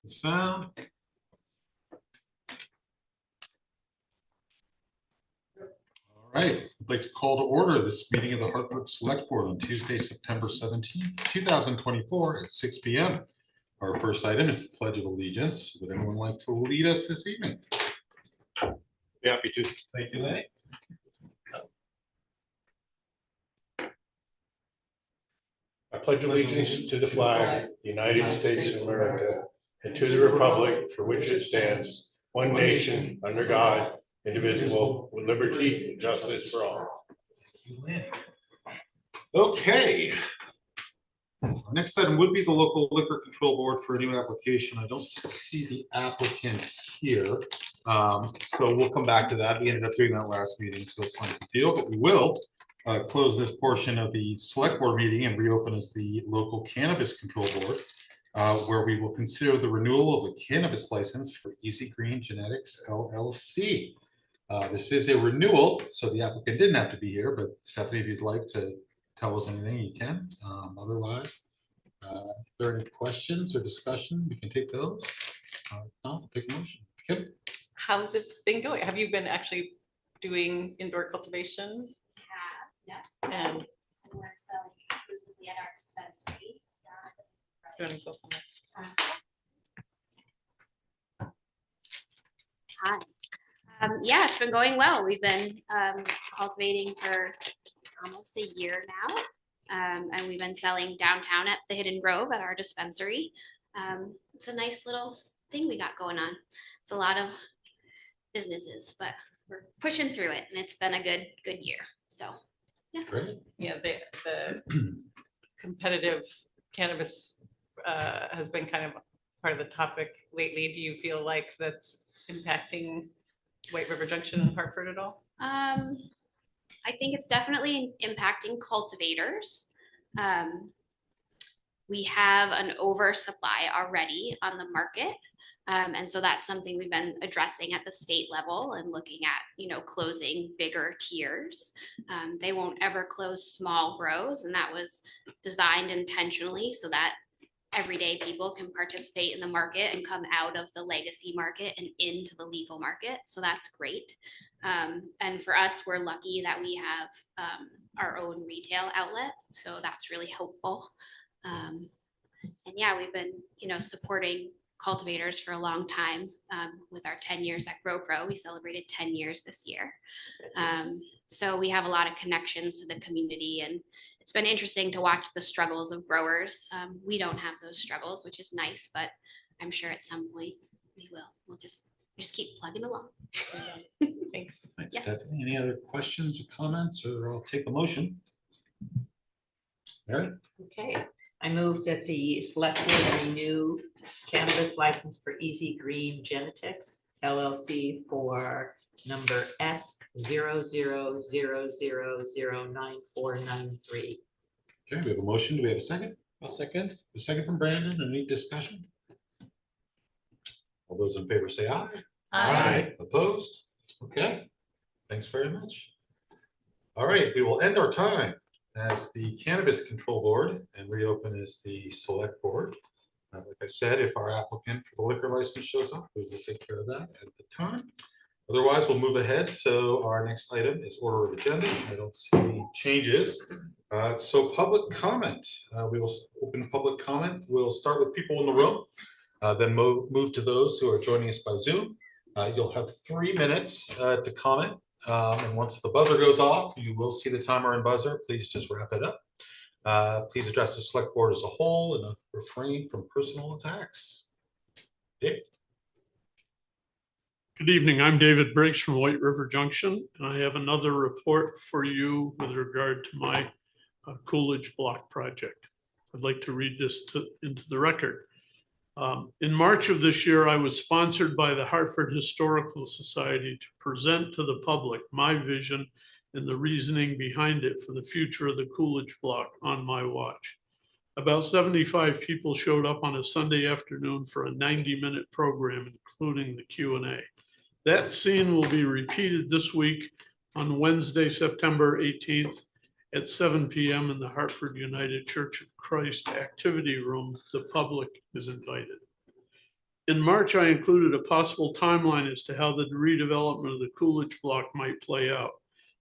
It's found. All right, I'd like to call to order this meeting of the Hartford Selectboard on Tuesday, September 17th, 2024 at 6 p.m. Our first item is the Pledge of Allegiance. Would anyone like to lead us this evening? Be happy to. Thank you, Lenny. I pledge allegiance to the flag, United States of America, and to the republic for which it stands, one nation, under God, indivisible, with liberty and justice for all. Okay. Our next item would be the local liquor control board for a new application. I don't see the applicant here. So we'll come back to that. We ended up doing that last meeting, so it's not a big deal, but we will close this portion of the select board meeting and reopen as the local cannabis control board, where we will consider the renewal of a cannabis license for Easy Green Genetics LLC. This is a renewal, so the applicant didn't have to be here, but Stephanie, if you'd like to tell us anything, you can. Otherwise, if there are any questions or discussion, we can take those. No, take a motion. Kim? How's it been going? Have you been actually doing indoor cultivation? Yeah. And we're selling exclusively at our dispensary. do you want to go from there? Hi. Yeah, it's been going well. We've been cultivating for almost a year now. And we've been selling downtown at the Hidden Grove at our dispensary. It's a nice little thing we got going on. It's a lot of businesses, but we're pushing through it, and it's been a good year. So yeah. Great. Yeah, the competitive cannabis has been kind of part of the topic lately. Do you feel like that's impacting White River Junction and Hartford at all? I think it's definitely impacting cultivators. We have an oversupply already on the market. And so that's something we've been addressing at the state level and looking at, closing bigger tiers. They won't ever close small grows, and that was designed intentionally so that everyday people can participate in the market and come out of the legacy market and into the legal market. So that's great. And for us, we're lucky that we have our own retail outlet. So that's really helpful. And yeah, we've been, supporting cultivators for a long time with our 10 years at GrowPro. We celebrated 10 years this year. So we have a lot of connections to the community, and it's been interesting to watch the struggles of growers. We don't have those struggles, which is nice, but I'm sure at some point we will. We'll just keep plugging along. Thanks. Thanks, Yeah. Stephanie. Any other questions or comments, or I'll take a motion. Mary? Okay, I move that the select board renew cannabis license for Easy Green Genetics LLC for number S0000094993. Okay, we have a motion. Do we have a second? A second. A second from Brandon. Any discussion? All those in favor say aye. Aye. Opposed? Okay. Thanks very much. All right, we will end our time as the Cannabis Control Board and reopen as the Select Board. Like I said, if our applicant for the liquor license shows up, we will take care of that at the time. Otherwise, we'll move ahead. So our next item is order of agenda. I don't see any changes. So public comment. We will open public comment. We'll start with people in the room, then move to those who are joining us by Zoom. You'll have 3 minutes to comment. And once the buzzer goes off, you will see the timer and buzzer. Please just wrap it up. Please address the select board as a whole and refrain from personal attacks. Dave? Good evening. I'm David Briggs from White River Junction, and I have another report for you with regard to my Coolidge Block project. I'd like to read this into the record. In March of this year, I was sponsored by the Hartford Historical Society to present to the public my vision and the reasoning behind it for the future of the Coolidge Block on my watch. About 75 people showed up on a Sunday afternoon for a 90-minute program, including the Q&A. That scene will be repeated this week on Wednesday, September 18th at 7 p.m. in the Hartford United Church of Christ Activity Room. The public is invited. In March, I included a possible timeline as to how the redevelopment of the Coolidge block might play out.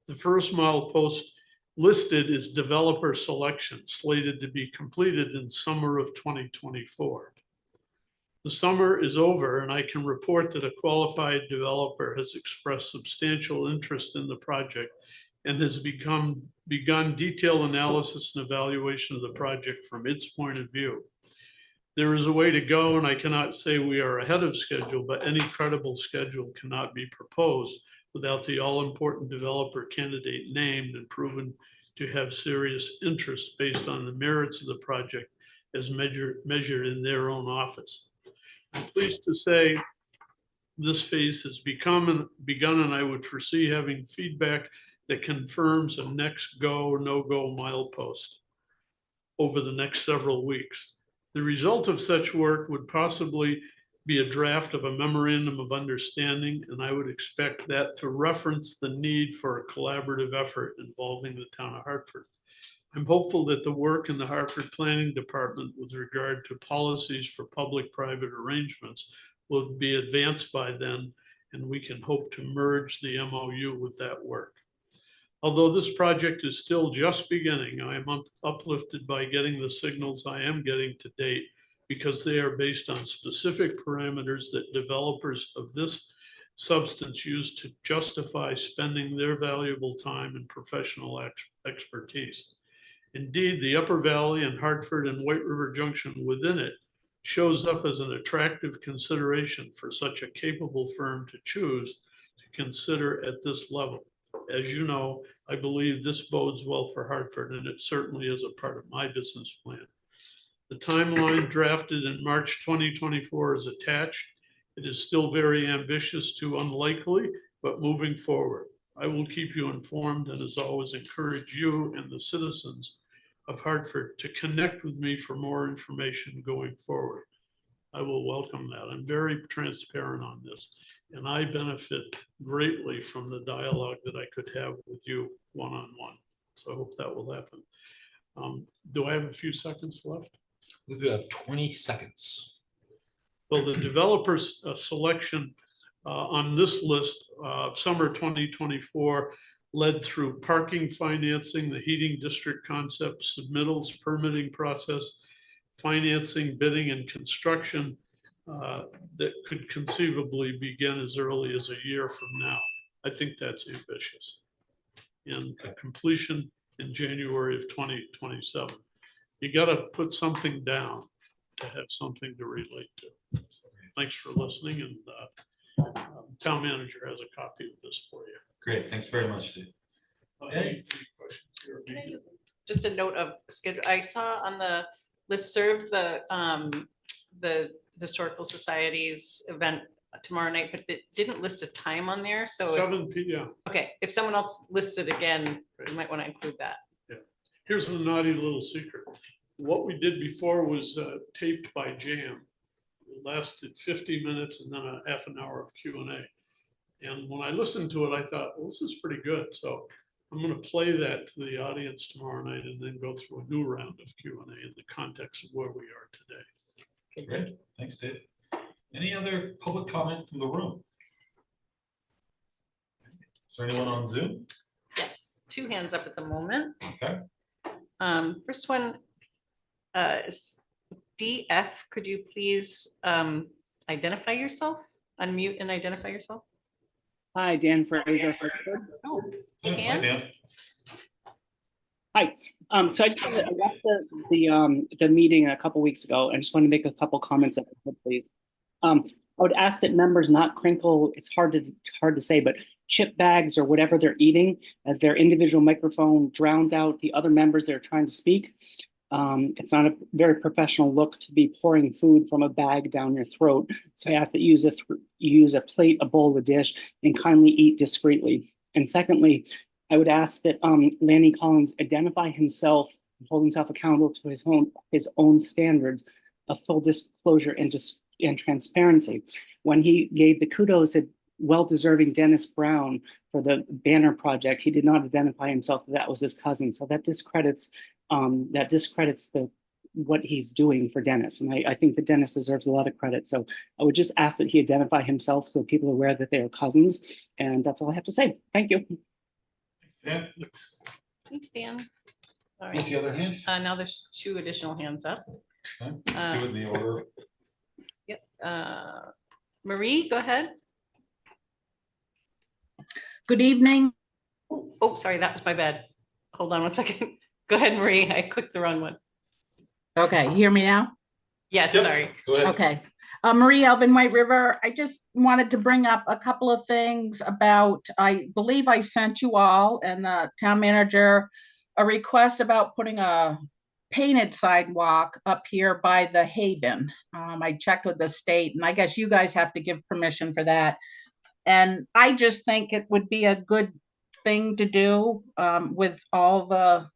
The first milepost listed is developer selection, slated to be completed in summer of 2024. The summer is over, and I can report that a qualified developer has expressed substantial interest in the project and has begun detailed analysis and evaluation of the project from its point of view. There is a way to go, and I cannot say we are ahead of schedule, but any credible schedule cannot be proposed without the all-important developer candidate named and proven to have serious interest based on the merits of the project as measured in their own office. I'm pleased to say this phase has begun, and I would foresee having feedback that confirms a next go or no-go milepost over the next several weeks. The result of such work would possibly be a draft of a memorandum of understanding, and I would expect that to reference the need for a collaborative effort involving the town of Hartford. I'm hopeful that the work in the Hartford Planning Department with regard to policies for public-private arrangements will be advanced by then, and we can hope to merge the MOU with that work. Although this project is still just beginning, I am uplifted by getting the signals I am getting to date, because they are based on specific parameters that developers of this substance use to justify spending their valuable time and professional expertise. Indeed, the Upper Valley and Hartford and White River Junction within it shows up as an attractive consideration for such a capable firm to choose to consider at this level. As you know, I believe this bodes well for Hartford, and it certainly is a part of my business plan. The timeline drafted in March 2024 is attached. It is still very ambitious to unlikely, but moving forward. I will keep you informed, and as always, encourage you and the citizens of Hartford to connect with me for more information going forward. I will welcome that. I'm very transparent on this, and I benefit greatly from the dialogue that I could have with you one-on-one. So I hope that will happen. Do I have a few seconds left? We do have 20 seconds. Well, the developer's selection on this list of summer 2024 led through parking financing, the heating district concept, submittals, permitting process, financing, bidding, and construction that could conceivably begin as early as a year from now. I think that's ambitious. And completion in January of 2027. You got to put something down to have something to relate to. So thanks for listening, and town manager has a copy of this for you. Great, thanks very much, Steve. Any questions here? Just a note of schedule. I saw on the listserv the Historical Society's event tomorrow night, but it didn't list a time on there. So 7 p.m. okay, if someone else lists it again, you might want to include that. Yeah. Here's the naughty little secret. What we did before was taped by Jam. It lasted 50 minutes and then a half an hour of Q&A. And when I listened to it, I thought, well, this is pretty good. So I'm going to play that to the audience tomorrow night and then go through a new round of Q&A in the context of where we are today. Great, thanks, Dave. Any other public comment from the room? Is there anyone on Zoom? Yes, 2 hands up at the moment. Okay. First one is DF. Could you please identify yourself? Unmute and identify yourself. Hi, Dan Fraser. Oh, Yeah, hi, Dan. Dan. Hi. So I just wanted, I watched the meeting a couple weeks ago, and just want to make a couple comments, if I could, please. I would ask that members not crinkle. It's hard to say, but chip bags or whatever they're eating as their individual microphone drowns out the other members that are trying to speak. It's not a very professional look to be pouring food from a bag down your throat. So I ask that you use a plate, a bowl, a dish, and kindly eat discreetly. And secondly, I would ask that Lanny Collins identify himself and hold himself accountable to his own standards of full disclosure and transparency. When he gave the kudos to well-deserving Dennis Brown for the banner project, he did not identify himself that was his cousin. So that discredits the what he's doing for Dennis. And I think that Dennis deserves a lot of credit. So I would just ask that he identify himself so people are aware that they are cousins. And that's all I have to say. Thank you. Yeah. Thanks, Dan. All What's right, the other hand? now there's 2 additional hands up. Okay, let's do it in the order. Yep, Marie, go ahead. Good evening. Oh, sorry, that was my bad. Hold on 1 second. Go ahead, Marie, I clicked the wrong one. Okay, hear me now? Yes, Yep. sorry. Go ahead. Okay. Marie Elvin, White River. I just wanted to bring up a couple of things about, I believe I sent you all and the town manager a request about putting a painted sidewalk up here by the Haven. I checked with the state, and I guess you guys have to give permission for that. And I just think it would be a good thing to do with all the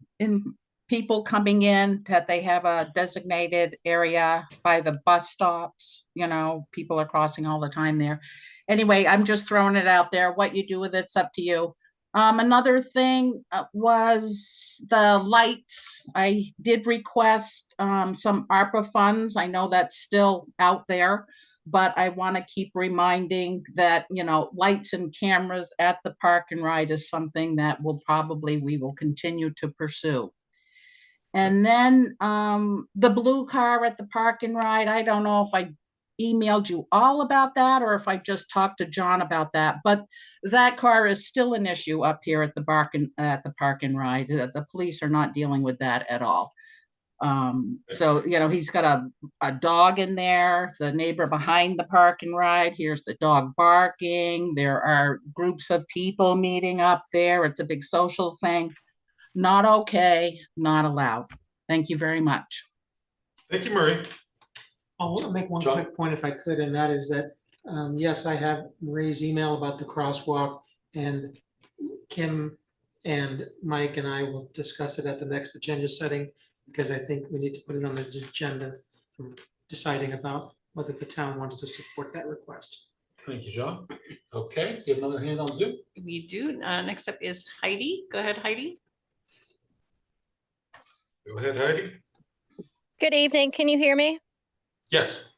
people coming in, that they have a designated area by the bus stops. You know, people are crossing all the time there. Anyway, I'm just throwing it out there. What you do with it's up to you. Another thing was the lights. I did request some ARPA funds. I know that's still out there, but I want to keep reminding that, you know, lights and cameras at the park and ride is something that we will continue to pursue. And then the blue car at the park and ride, I don't know if I emailed you all about that or if I just talked to John about that, but that car is still an issue up here at the park and ride. The police are not dealing with that at all. So, you know, he's got a dog in there, the neighbor behind the park and ride, here's the dog barking. There are groups of people meeting up there. It's a big social thing. Not okay, not allowed. Thank you very much. Thank you, Marie. I want to make one John? quick point if I could, and that is that, yes, I have Marie's email about the crosswalk, and Kim and Mike and I will discuss it at the next agenda setting, because I think we need to put it on the agenda for deciding about whether the town wants to support that request. Thank you, John. Okay, you have another hand on Zoom? We do. Next up is Heidi. Go ahead, Heidi. Go ahead, Heidi. Good evening. Can you hear me? Yes.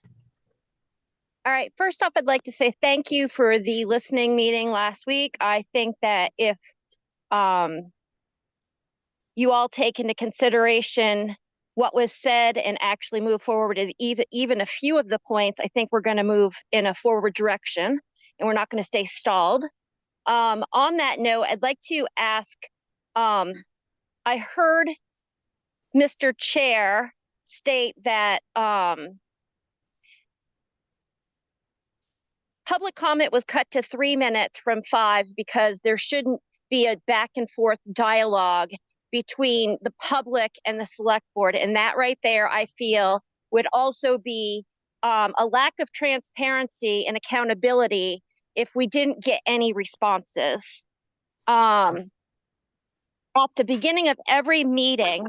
All right. First off, I'd like to say thank you for the listening meeting last week. I think that if you all take into consideration what was said and actually move forward with even a few of the points, I think we're going to move in a forward direction and we're not going to stay stalled. On that note, I'd like to ask, I heard Mr. Chair state that public comment was cut to 3 minutes from 5 because there shouldn't be a back and forth dialogue between the public and the select board. And that right there, I feel, would also be a lack of transparency and accountability if we didn't get any responses. At the beginning of every meeting,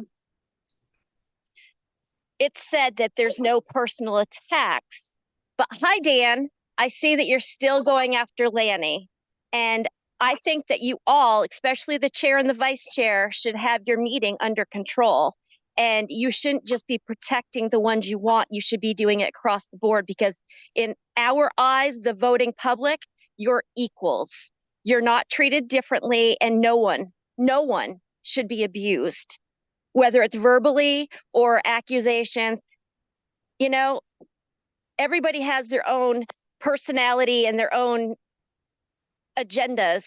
it's said that there's no personal attacks. But hi, Dan, I see that you're still going after Lanny. And I think that you all, especially the chair and the vice chair, should have your meeting under control. And you shouldn't just be protecting the ones you want. You should be doing it across the board, because in our eyes, the voting public, you're equals. You're not treated differently, and no one should be abused, whether it's verbally or accusations. You know, everybody has their own personality and their own agendas,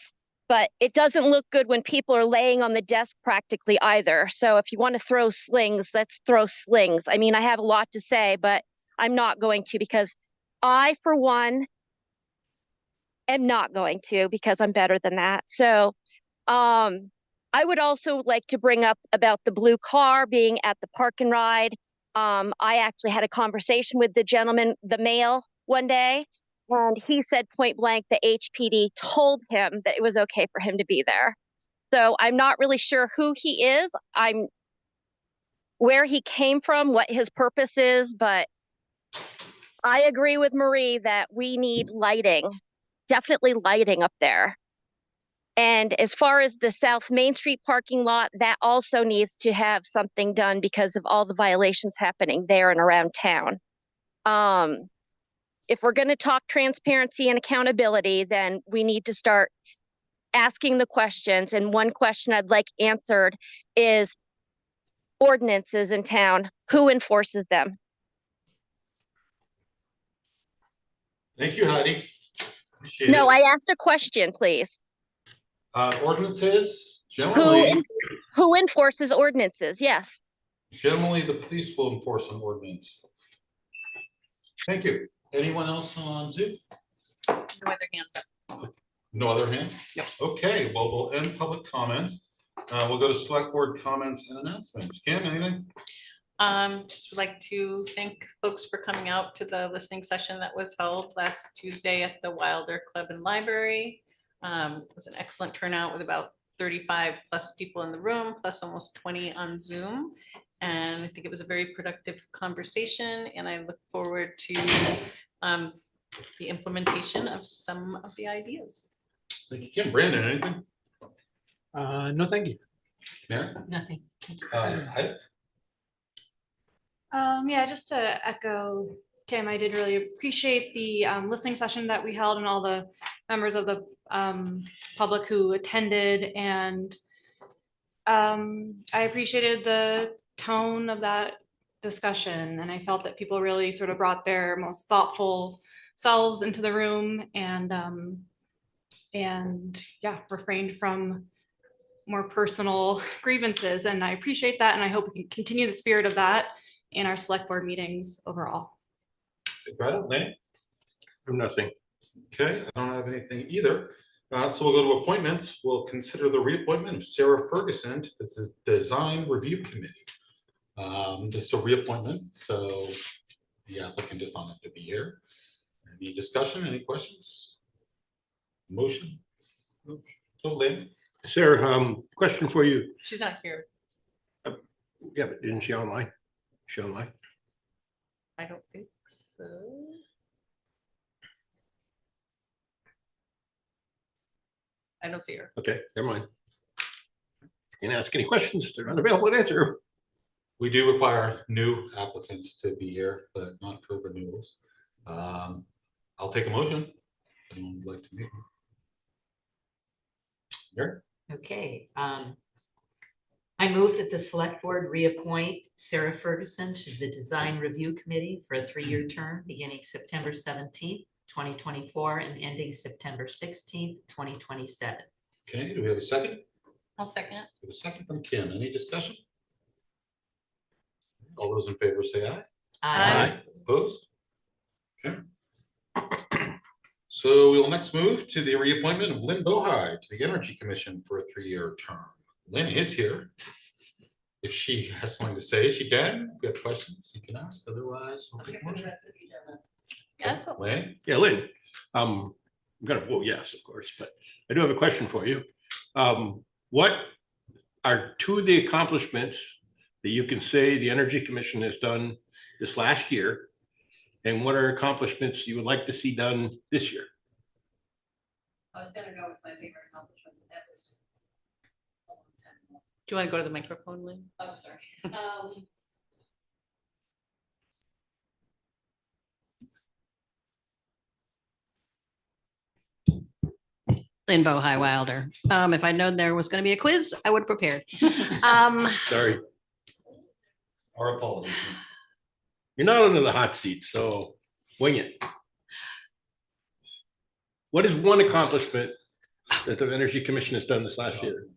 but it doesn't look good when people are laying on the desk practically either. So if you want to throw slings, let's throw slings. I mean, I have a lot to say, but I'm not going to, because I, for one, am not going to, because I'm better than that. So I would also like to bring up about the blue car being at the park and ride. I actually had a conversation with the gentleman, the male, one day, and he said point blank the HPD told him that it was okay for him to be there. So I'm not really sure who he is. Where he came from, what his purpose is, but I agree with Marie that we need lighting, definitely lighting up there. And as far as the South Main Street parking lot, that also needs to have something done because of all the violations happening there and around town. If we're going to talk transparency and accountability, then we need to start asking the questions. And one question I'd like answered is ordinances in town. Who enforces them? Thank you, Heidi. Appreciate No, it. I asked a question, please. Ordinances, Who enforces ordinances? Yes. generally the police will enforce an ordinance. Thank you. Anyone else on Zoom? No other hands up. No other hand? Yep. Okay, well, we'll end public comment. We'll go to select board comments and announcements. Kim, anything? Just would like to thank folks for coming out to the listening session that was held last Tuesday at the Wilder Club and Library. It was an excellent turnout with about 35 plus people in the room, plus almost 20 on Zoom. And I think it was a very productive conversation, and I look forward to the implementation of some of the ideas. Thank you, Kim. Brandon, anything? No, thank you. Mary? Nothing. Heidi? Yeah, just to echo Kim, I did really appreciate the listening session that we held and all the members of the public who attended, and I appreciated the tone of that discussion, and I felt that people really sort of brought their most thoughtful selves into the room and yeah, refrained from more personal grievances, and I appreciate that, and I hope we can continue the spirit of that in our select board meetings overall. Brad, Lane? Nothing. Okay, I don't have anything either. So we'll go to appointments. We'll consider the reappointment of Sara Ferguson to the Design Review Committee. This is a reappointment, so the applicant does not have to be here. Any discussion, any questions? Motion? So Lynn? Sarah, question for you. She's not here. Yeah, but isn't she online? She online? I don't think so. I don't see her. Okay, never mind. Can't ask any questions. They're unavailable to answer. We do require new applicants to be here, but not for renewals. I'll take a motion. Anyone would like to make one? Mary? Okay, I move that the select board reappoint Sara Ferguson to the Design Review Committee for a 3-year term beginning September 17th, 2024 and ending September 16th, 2027. Okay, do we have a second? I'll second. We have a second from Kim. Any discussion? All those in favor say aye. Aye. Opposed? Okay. So we will next move to the reappointment of Lynn Bohi to the Energy Commission for a 3-year term. Lynn is here. If she has something to say, she can. If you have questions, you can ask. Otherwise, I'll take a motion. Yeah. Lynn? Yeah, Lynn, I'm gonna vote yes, of course, but I do have a question for you. What are 2 of the accomplishments that you can say the Energy Commission has done this last year? And what are accomplishments you would like to see done this year? I was gonna go with my favorite accomplishment. That was. Do you want to go to the microphone, Lynn? Oh, sorry. Lynn Bohi Wilder. If I'd known there was going to be a quiz, I would have prepared. Sorry, Our apologies. you're not under the hot seat, so wing it. What is one accomplishment that the Energy Commission has done this last year?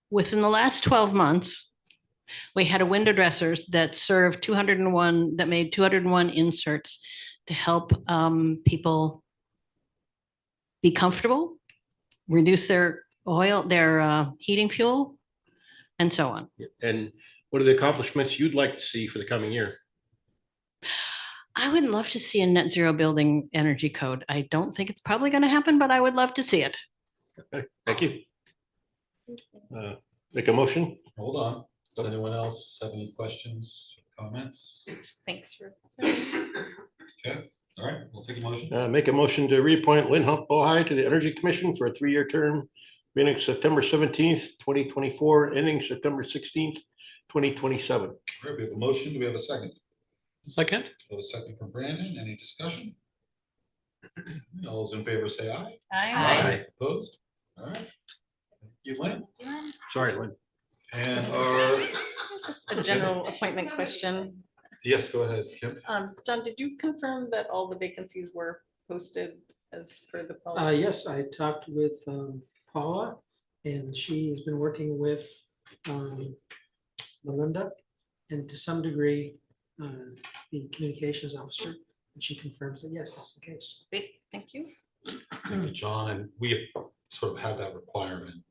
Within the last 12 months, we had a window dressers that served 201, that made 201 inserts to help people be comfortable, reduce their oil, their heating fuel, and so on. And what are the accomplishments you'd like to see for the coming year? I would love to see a net zero building energy code. I don't think it's probably going to happen, but I would love to see it. Okay, thank you. Make a motion? Hold on. Does anyone else have any questions, comments? Thanks for. Okay. All right, we'll take a motion. Make a motion to reappoint Lynn Bohi to the Energy Commission for a 3-year term, beginning September 17th, 2024, ending September 16th, 2027. All right, we have a motion. Do we have a second? Second. We have a second from Brandon. Any discussion? All those in favor say aye. Aye. Opposed? All right. Thank you, Lynn. Sorry, Lynn. And our, A general appointment question. yes, go ahead, Kim. John, did you confirm that all the vacancies were posted as per the policy? Yes, I talked with Paula, and she has been working with Melinda, and to some degree, the communications officer, and she confirms that, yes, that's the case. Great, thank you. Thank you, John, and we sort of had that requirement.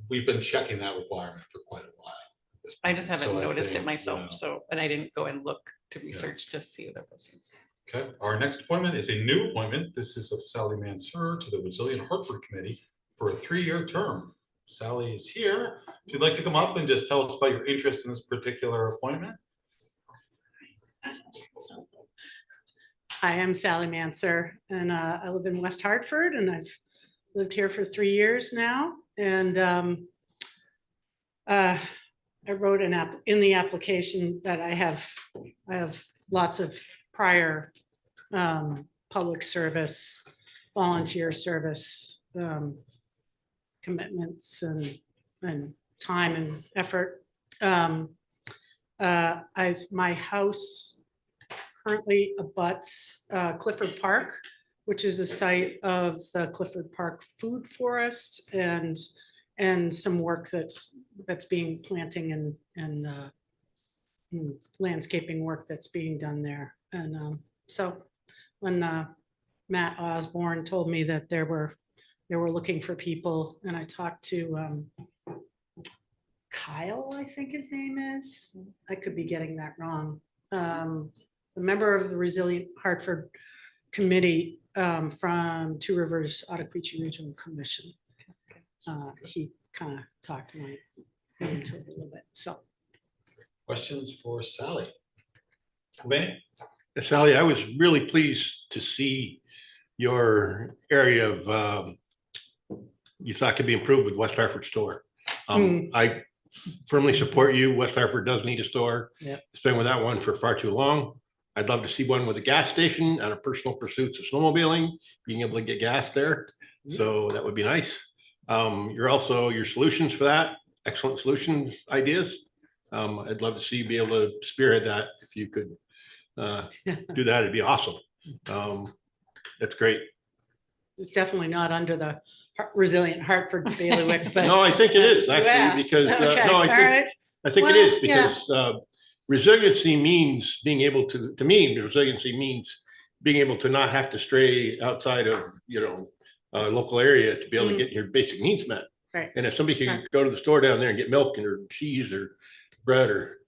We've been checking that requirement for quite a while. at this I point. just haven't So I noticed think, it myself, you know, so, and I didn't go and look to research to see other postings. Okay, our next appointment is a new appointment. This is of Sally Mansur to the Resilient Hartford Committee for a 3-year term. Sally is here. If you'd like to come up and just tell us about your interest in this particular appointment. Hi, I'm Sally Mansur, and I live in West Hartford, and I've lived here for 3 years now. And I wrote in the application that I have lots of prior public service, volunteer service commitments and time and effort. My house currently abuts Clifford Park, which is the site of the Clifford Park Food Forest and some work that's being planting and landscaping work that's being done there. And so when Matt Osborne told me that they were looking for people, and I talked to Kyle, I think his name is, I could be getting that wrong. The member of the Resilient Hartford Committee from Two Rivers Ottaquechee Regional Commission. He kind of talked me into it a little bit. So, Questions for Sally? Benny? Sally, I was really pleased to see your area of you thought could be improved with West Hartford store. I firmly support you. West Hartford does need a store. Yep. It's been without one for far too long. I'd love to see one with a gas station and a personal pursuits of snowmobiling, being able to get gas there. So that would be nice. Your solutions for that, excellent solutions ideas. I'd love to see you be able to spearhead that. If you could do that, it'd be awesome. That's great. it's definitely not under the Resilient Hartford bailiwick, but. No, I think it is You actually, asked. because, Okay, no, all right. I think it Well, is because resiliency means being able to me, resiliency means being able to not have to stray outside of, local area to be able to get your basic needs met. Right. And if somebody can Right. go to the store down there and get milk and or cheese or bread or,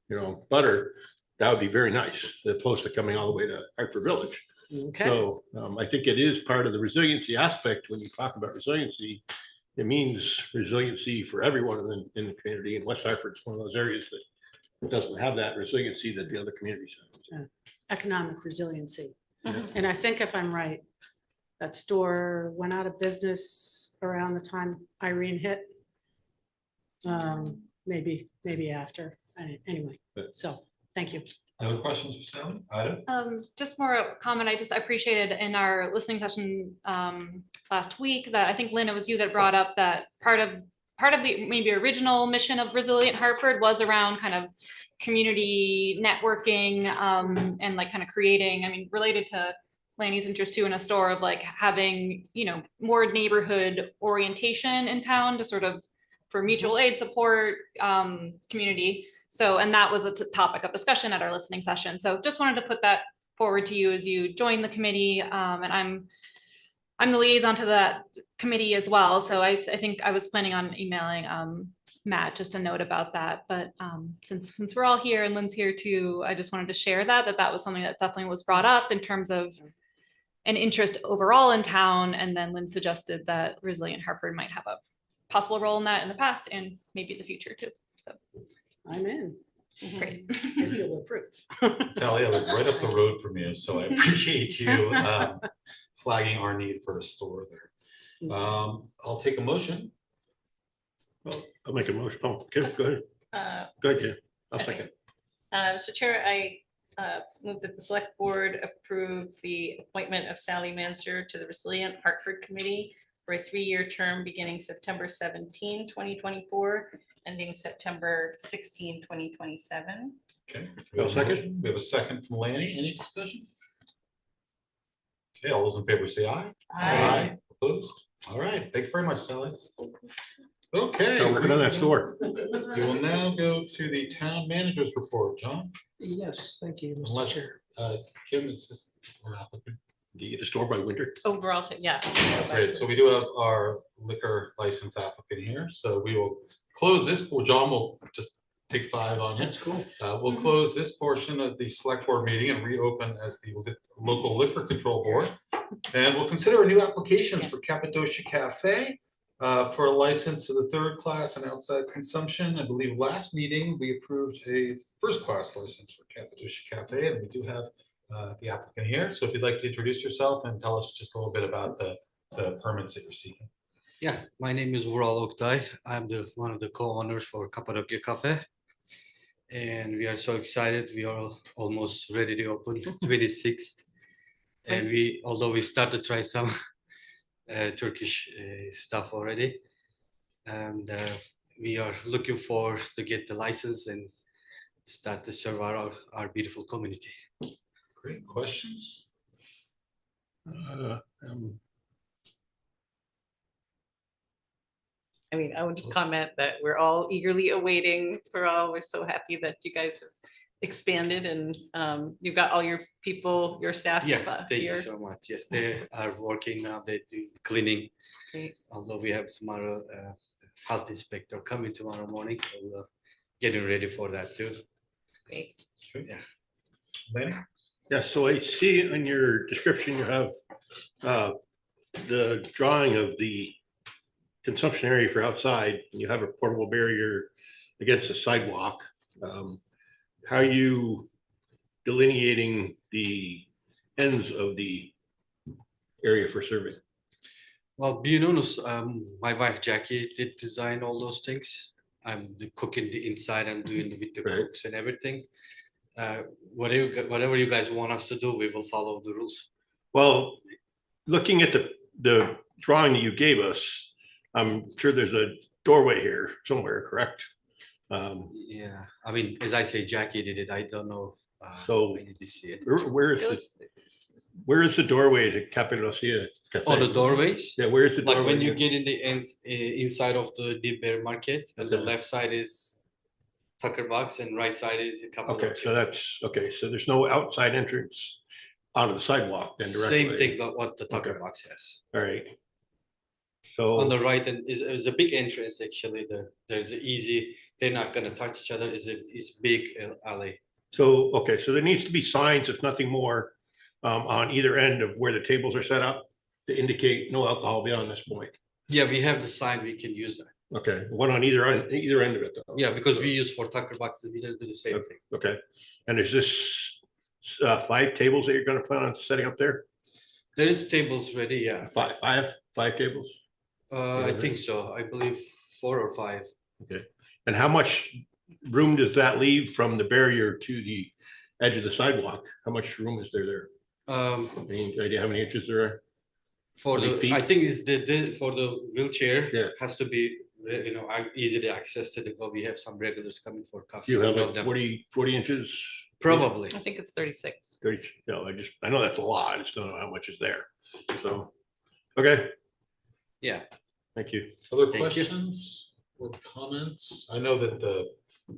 butter, that would be very nice, as opposed to coming all the way to Hartford Village. Okay. So I think it is part of the resiliency aspect. When you talk about resiliency, it means resiliency for everyone in the community. And West Hartford's one of those areas that doesn't have that resiliency that the other communities have. Economic resiliency. Yeah. And I think if I'm right, that store went out of business around the time Irene hit. Maybe after, anyway, so, thank you. Other questions for Sally? Ida? Just more a comment. I appreciated in our listening session last week that I think, Lynn, it was you that brought up that part of the maybe original mission of Resilient Hartford was around kind of community networking and like kind of creating, related to Lanny's interest too in a store of like having, more neighborhood orientation in town to sort of for mutual aid support community. So, and that was a topic of discussion at our listening session. So just wanted to put that forward to you as you join the committee. And I'm the liaison to that committee as well. So I think I was planning on emailing Matt just a note about that. But since we're all here and Lynn's here too, I just wanted to share that was something that definitely was brought up in terms of an interest overall in town. And then Lynn suggested that Resilient Hartford might have a possible role in that in the past and maybe the future too. So. I'm in. Great. If you'll approve. Sally, I live right up the road from you, so I appreciate you flagging our need for a store there. I'll take a motion. I'll make a motion. Oh, okay, go ahead. Go ahead, Ken. I'll second. Mr. Chair, I move that the select board approve the appointment of Sally Mansur to the Resilient Hartford Committee for a 3-year term beginning September 17, 2024, ending September 16, 2027. Okay. I'll second. We have a second from Lanny. Any discussion? Okay, all those in favor say aye. Aye. Opposed? All right, thanks very much, Sally. Okay. Start working on that store. We will now go to the town manager's report, John. Yes, thank you, Mr. Unless, Chair. Kim, is this our applicant? Do you get a store by winter? Overall, yeah. Great, so we do have our liquor license applicant here, so we will close this, well, John will just take 5 on it. That's cool. We'll close this portion of the select board meeting and reopen as the local liquor control board. And we'll consider a new applications for Cappadocia Café for a license of the 3rd class and outside consumption. I believe last meeting, we approved a 1st class license for Cappadocia Café, and we do have the applicant here. So if you'd like to introduce yourself and tell us just a little bit about the permits that you're seeking. Yeah, my name is Vural Oktay. I'm one of the co-owners for Cappadocia Café. And we are so excited. We are almost ready to open 26th. And although we started to try some Turkish stuff already. And we are looking forward to get the license and start to serve our beautiful community. Great questions. I mean, I would just comment that we're all eagerly awaiting for all. We're so happy that you guys have expanded and you've got all your people, your staff. Yeah, thank here. you so much. Yes, they are working now. They do cleaning. Great. Although we have tomorrow health inspector coming tomorrow morning, so we're getting ready for that too. Great. Yeah. Lanny? Yeah, so I see in your description, you have the drawing of the consumption area for outside, and you have a portable barrier against the sidewalk. How are you delineating the ends of the area for serving? Well, being honest, my wife Jackie did design all those things. I'm cooking the inside and doing with the cooks and everything. Whatever you guys want us to do, we will follow the rules. Well, looking at the drawing that you gave us, I'm sure there's a doorway here somewhere, correct? Yeah, I mean, as I say, Jackie did it. I don't know. So I need to see it. Where is the doorway to Cappadocia Cafe? Oh, the doorways? Yeah, where is the doorway? Like when you get in the ends, inside of the Deep Bear Market, and the left side is Tucker Box and right side is a couple. Okay, so that's okay. So there's no outside entrance onto the sidewalk then directly. Same thing that what the Tucker Box has. All right. So on the right and is a big entrance actually. There's an easy. They're not gonna touch each other. Is big alley. So okay, so there needs to be signs, if nothing more, on either end of where the tables are set up to indicate no alcohol beyond this point. Yeah, we have the sign. We can use that. Okay, one on either end of it though. Yeah, because we use for Tucker Boxes, we don't do the same thing. Okay, and is this 5 tables that you're going to plan on setting up there? There is tables ready. Yeah, five tables. I think so. I believe 4 or 5. Okay, and how much room does that leave from the barrier to the edge of the sidewalk? How much room is there? Any idea how many inches there are? For the feet? I think it's the for the wheelchair. Yeah, has to be easily access to the go. We have some regulars coming for coffee. You have like 40 inches. Probably. I think it's 36. 30. No, I know that's a lot. I just don't know how much is there. So, okay. Yeah. Thank you. Other questions or comments? I know that the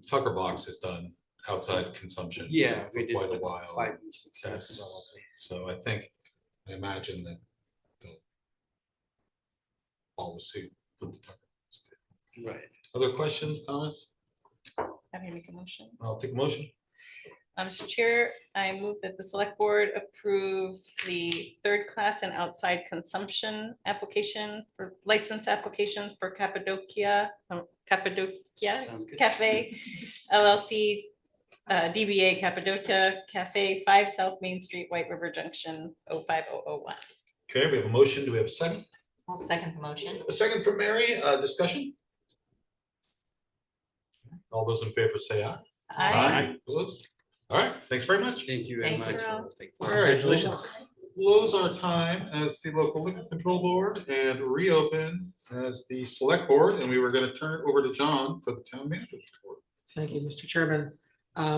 Tucker Box has done outside consumption. Yeah, for we did quite a it while. 5 or 6 years. So I imagine that they'll follow suit with the Tucker Box. Right. Other questions, comments? Happy to make a motion. I'll take a motion. Mr. Chair, I move that the select board approve the 3rd class and outside consumption application for license applications for Cappadocia Cafe LLC DBA Cappadocia Café, 5 South Main Street, White River Junction, 05001. Okay, we have a motion. Do we have a second? I'll second the motion. A second from Mary. Discussion? All those in favor say aye. Aye. Opposed? All right, thanks very much. Thank you very Thank you. much. All right, we'll close our time as the local liquor control board and reopen as the select board, and we were going to turn it over to John for the town manager's report. Thank you, Mr. Chairman. I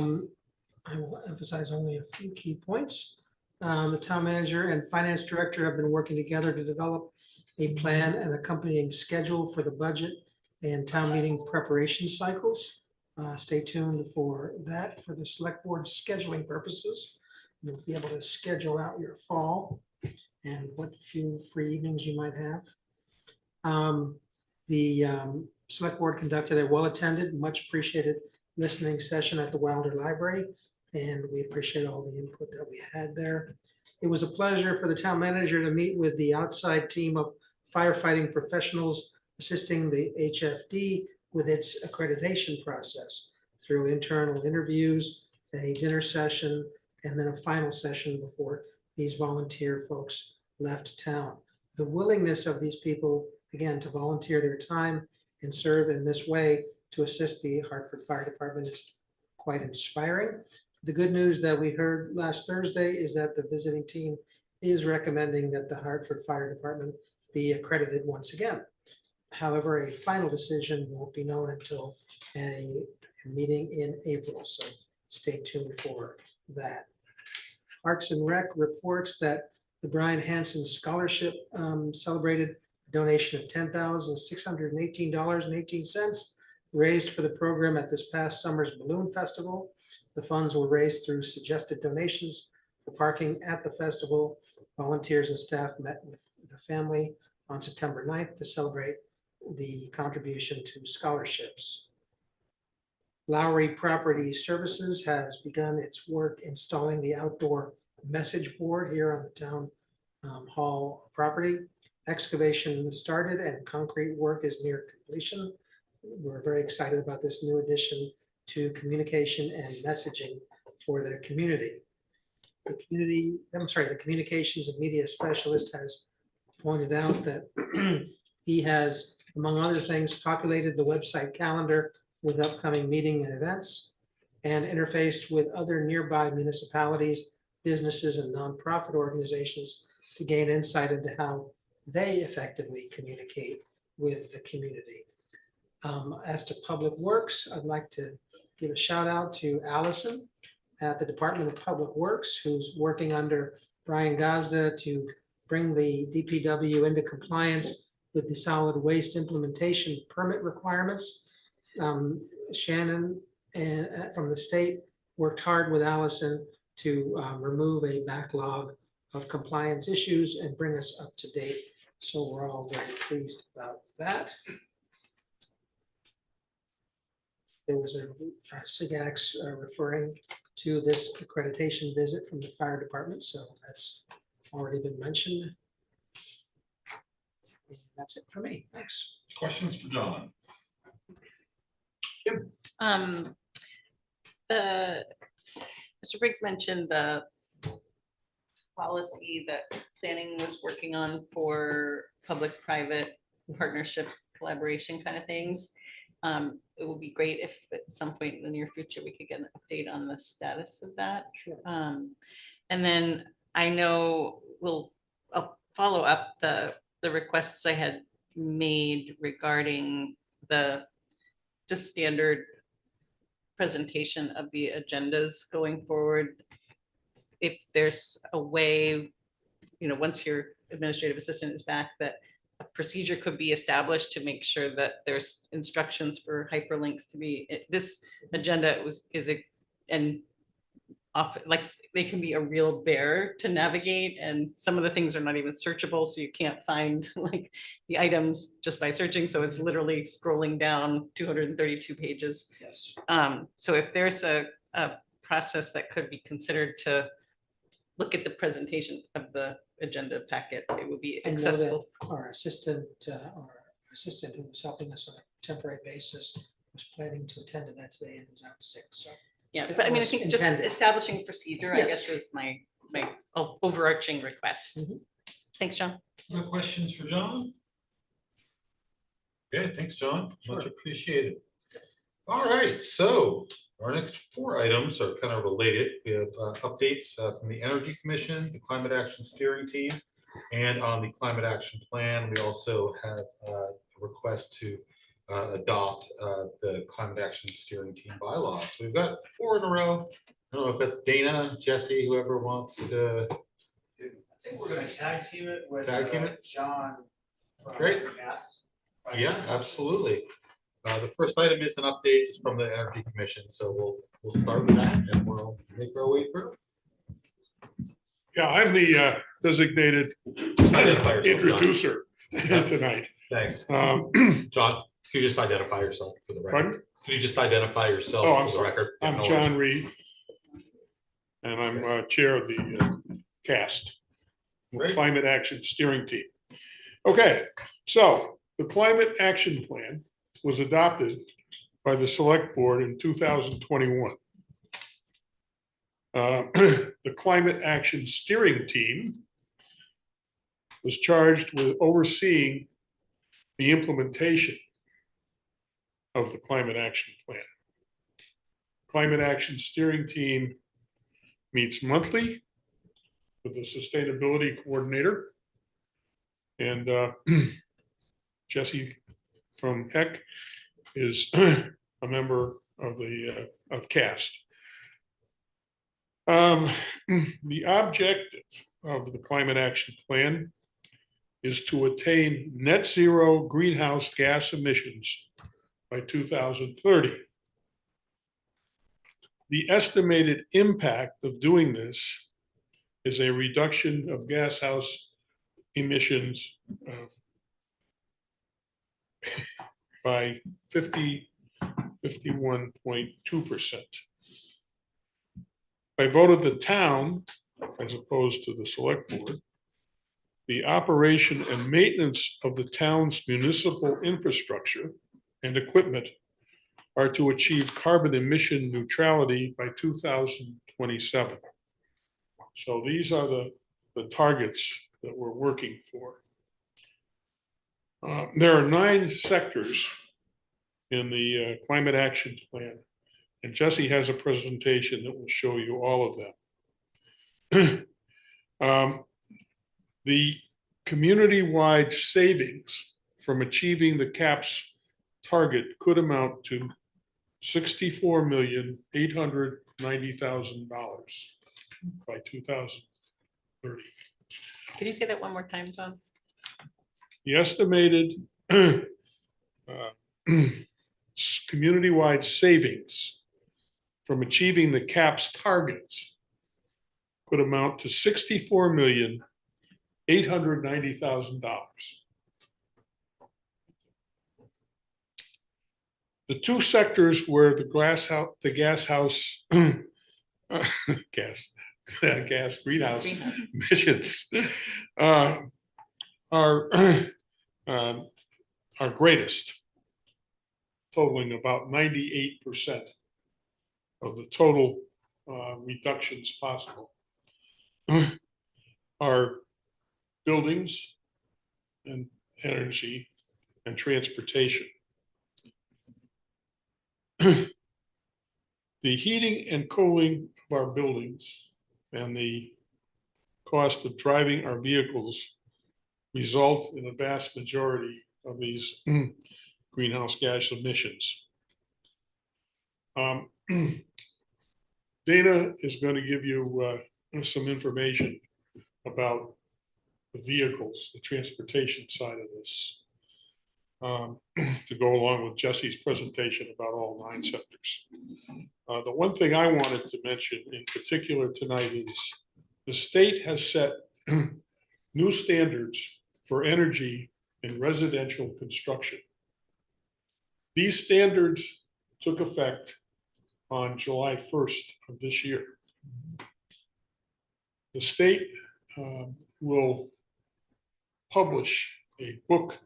will emphasize only a few key points. The town manager and finance director have been working together to develop a plan and accompanying schedule for the budget and town meeting preparation cycles. Stay tuned for that for the select board scheduling purposes. You'll be able to schedule out your fall and what few free evenings you might have. The select board conducted a well-attended, much appreciated listening session at the Wilder Library, and we appreciate all the input that we had there. It was a pleasure for the town manager to meet with the outside team of firefighting professionals assisting the HFD with its accreditation process through internal interviews, a dinner session, and then a final session before these volunteer folks left town. The willingness of these people, again, to volunteer their time and serve in this way to assist the Hartford Fire Department is quite inspiring. The good news that we heard last Thursday is that the visiting team is recommending that the Hartford Fire Department be accredited once again. However, a final decision won't be known until a meeting in April, so stay tuned for that. Parks and Rec reports that the Brian Hansen Scholarship celebrated a donation of $10,618.18 raised for the program at this past summer's Balloon Festival. The funds were raised through suggested donations for parking at the festival. Volunteers and staff met with the family on September 9th to celebrate the contribution to scholarships. Lowry Property Services has begun its work installing the outdoor message board here on the town hall property. Excavation started and concrete work is near completion. We're very excited about this new addition to communication and messaging for the community. The communications and media specialist has pointed out that he has, among other things, populated the website calendar with upcoming meeting and events and interfaced with other nearby municipalities, businesses, and nonprofit organizations to gain insight into how they effectively communicate with the community. As to Public Works, I'd like to give a shout out to Allison at the Department of Public Works, who's working under Brian Gazda to bring the DPW into compliance with the solid waste implementation permit requirements. Shannon from the state worked hard with Allison to remove a backlog of compliance issues and bring us up to date. So we're all very pleased about that. There was a SIGAX referring to this accreditation visit from the fire department, so that's already been mentioned. And that's it for me. Thanks. Questions for John? Mr. Briggs mentioned the policy that planning was working on for public-private partnership collaboration kind of things. It would be great if at some point in the near future we could get an update on the status of that. Sure. And then I know I'll follow up the requests I had made regarding the just standard presentation of the agendas going forward. If there's a way, once your administrative assistant is back, that a procedure could be established to make sure that there's instructions for hyperlinks to be, this agenda and often, like, they can be a real bear to navigate, and some of the things are not even searchable, so you can't find like the items just by searching, so it's literally scrolling down 232 pages. Yes. So if there's a process that could be considered to look at the presentation of the agenda packet, it would be accessible. Our assistant who was helping us on a temporary basis was planning to attend to that today and was out sick. So Yeah, that but I mean, I was think just intended. establishing procedure, I guess, Yes. is my overarching request. Mhm. Thanks, John. No questions for John? Okay, thanks, John. Much Sure. appreciated. All right, so our next 4 items are kind of related. We have updates from the Energy Commission, the Climate Action Steering Team, and on the Climate Action Plan, we also have a request to adopt the Climate Action Steering Team bylaws. So we've got 4 in a row. I don't know if that's Dana, Jesse, whoever wants to. I think we're gonna tag team it with Tag team it? John. from Great. Gas. Yeah, absolutely. The first item is an update just from the Energy Commission, so we'll start with that and we'll make our way through. Yeah, I'm the designated Identify yourself, John. introducer tonight. Thanks. John, John, could you just identify yourself for the record? Pardon? Could you just identify yourself Oh, I'm for the sorry. record? Yeah, I'm no John worries. Reed, and I'm chair of the CAST, Great. Climate Action Steering Team. Okay, so the Climate Action Plan was adopted by the Select Board in 2021. The Climate Action Steering Team was charged with overseeing the implementation of the Climate Action Plan. Climate Action Steering Team meets monthly with the Sustainability Coordinator. And Jesse from HEC is a member of the of CAST. The objective of the Climate Action Plan is to attain net zero greenhouse gas emissions by 2030. The estimated impact of doing this is a reduction of gas house emissions by 51.2%. By vote of the town, as opposed to the select board, the operation and maintenance of the town's municipal infrastructure and equipment are to achieve carbon emission neutrality by 2027. So these are the targets that we're working for. There are 9 sectors in the Climate Action Plan, and Jesse has a presentation that will show you all of them. The community-wide savings from achieving the CAP's target could amount to $64,890,000 by 2030. Can you say that one more time, John? The estimated community-wide savings from achieving the CAP's targets could amount to $64,890,000. The 2 sectors where the gas greenhouse emissions are greatest, totaling about 98% of the total reductions possible, are buildings and energy and transportation. The heating and cooling of our buildings and the cost of driving our vehicles result in a vast majority of these greenhouse gas emissions. Dana is going to give you some information about the vehicles, the transportation side of this, to go along with Jesse's presentation about all 9 sectors. The one thing I wanted to mention in particular tonight is the state has set new standards for energy in residential construction. These standards took effect on July 1st of this year. The state will publish a book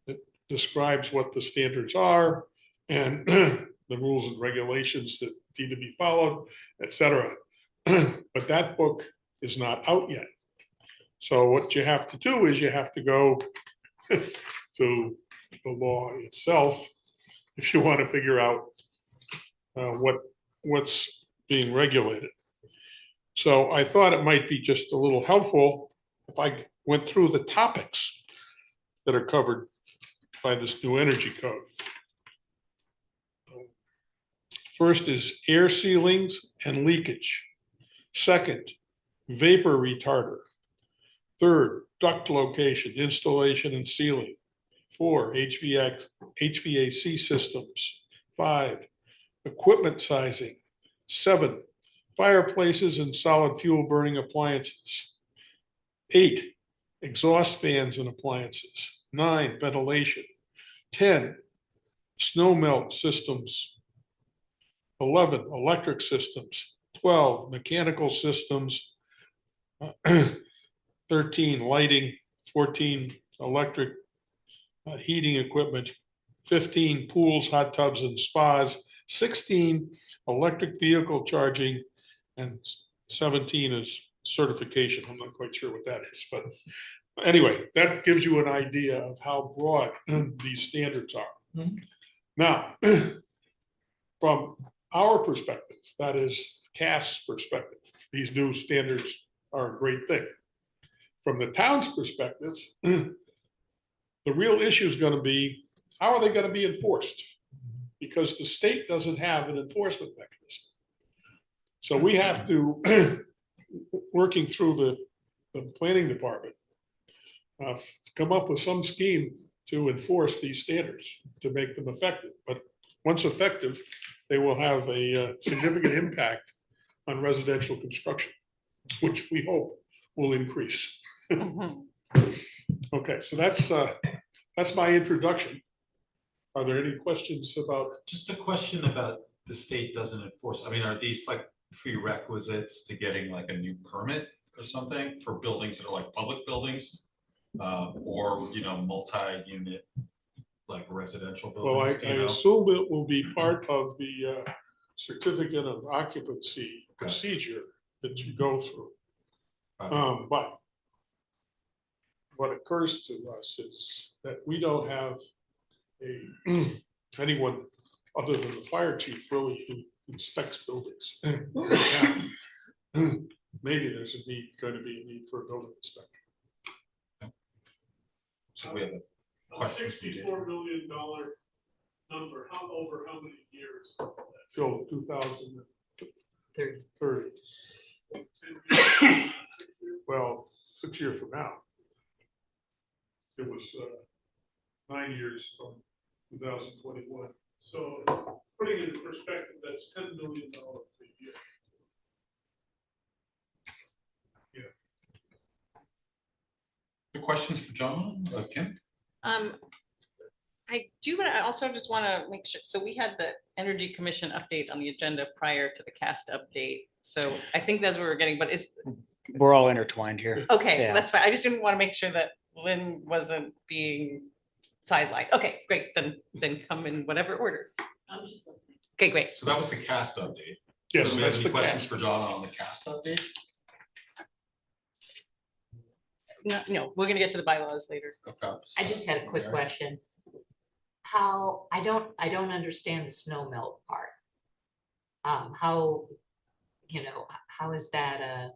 that describes what the standards are and the rules and regulations that need to be followed, etc. But that book is not out yet. So what you have to do is you have to go to the law itself if you want to figure out what's being regulated. So I thought it might be just a little helpful if I went through the topics that are covered by this new energy code. First is air sealings and leakage. Second, vapor retarder. Third, duct location, installation and sealing. 4, HVAC systems. 5, equipment sizing. 7, fireplaces and solid fuel burning appliances. 8, exhaust fans and appliances. 9, ventilation. 10, snow melt systems. 11, electric systems. 12, mechanical systems. 13, lighting. 14, electric heating equipment. 15, pools, hot tubs, and spas. 16, electric vehicle charging. And 17 is certification. I'm not quite sure what that is, but anyway, that gives you an idea of how broad these standards are. Now, from our perspective, that is CAS's perspective, these new standards are a great thing. From the town's perspective, the real issue is going to be, how are they going to be enforced? Because the state doesn't have an enforcement mechanism. So we have to, working through the planning department, come up with some scheme to enforce these standards, to make them effective. But once effective, they will have a significant impact on residential construction, which we hope will increase. Okay, so that's my introduction. Are there any questions about? Just a question about the state doesn't enforce. I mean, are these like prerequisites to getting like a new permit or something for buildings that are like public buildings, or multi-unit like residential buildings? Well, I assume it will be part of the certificate of occupancy procedure that you go through. But what occurs to us is that we don't have anyone other than the fire chief really who inspects buildings. Maybe there's going to be a need for a building inspector. So we have A $64 million number, over how many years? Till 2030. Well, 6 years from now. It was 9 years from 2021. So putting it in perspective, that's $10 million a year. The questions for John, Kim? I do, but I also just want to make sure, so we had the Energy Commission update on the agenda prior to the CAST update. So I think that's what we're getting, but We're all intertwined here. okay, Yeah. that's fine. I just didn't want to make sure that Lynn wasn't being sidelined. Okay, great, then come in whatever order. Okay, great. So that was the CAST update. Yes, So we have that's any the questions CAST. for John on the CAST update? No, we're gonna get to the bylaws later. Okay. I just had a quick question. How, I don't understand the snow melt part. How is that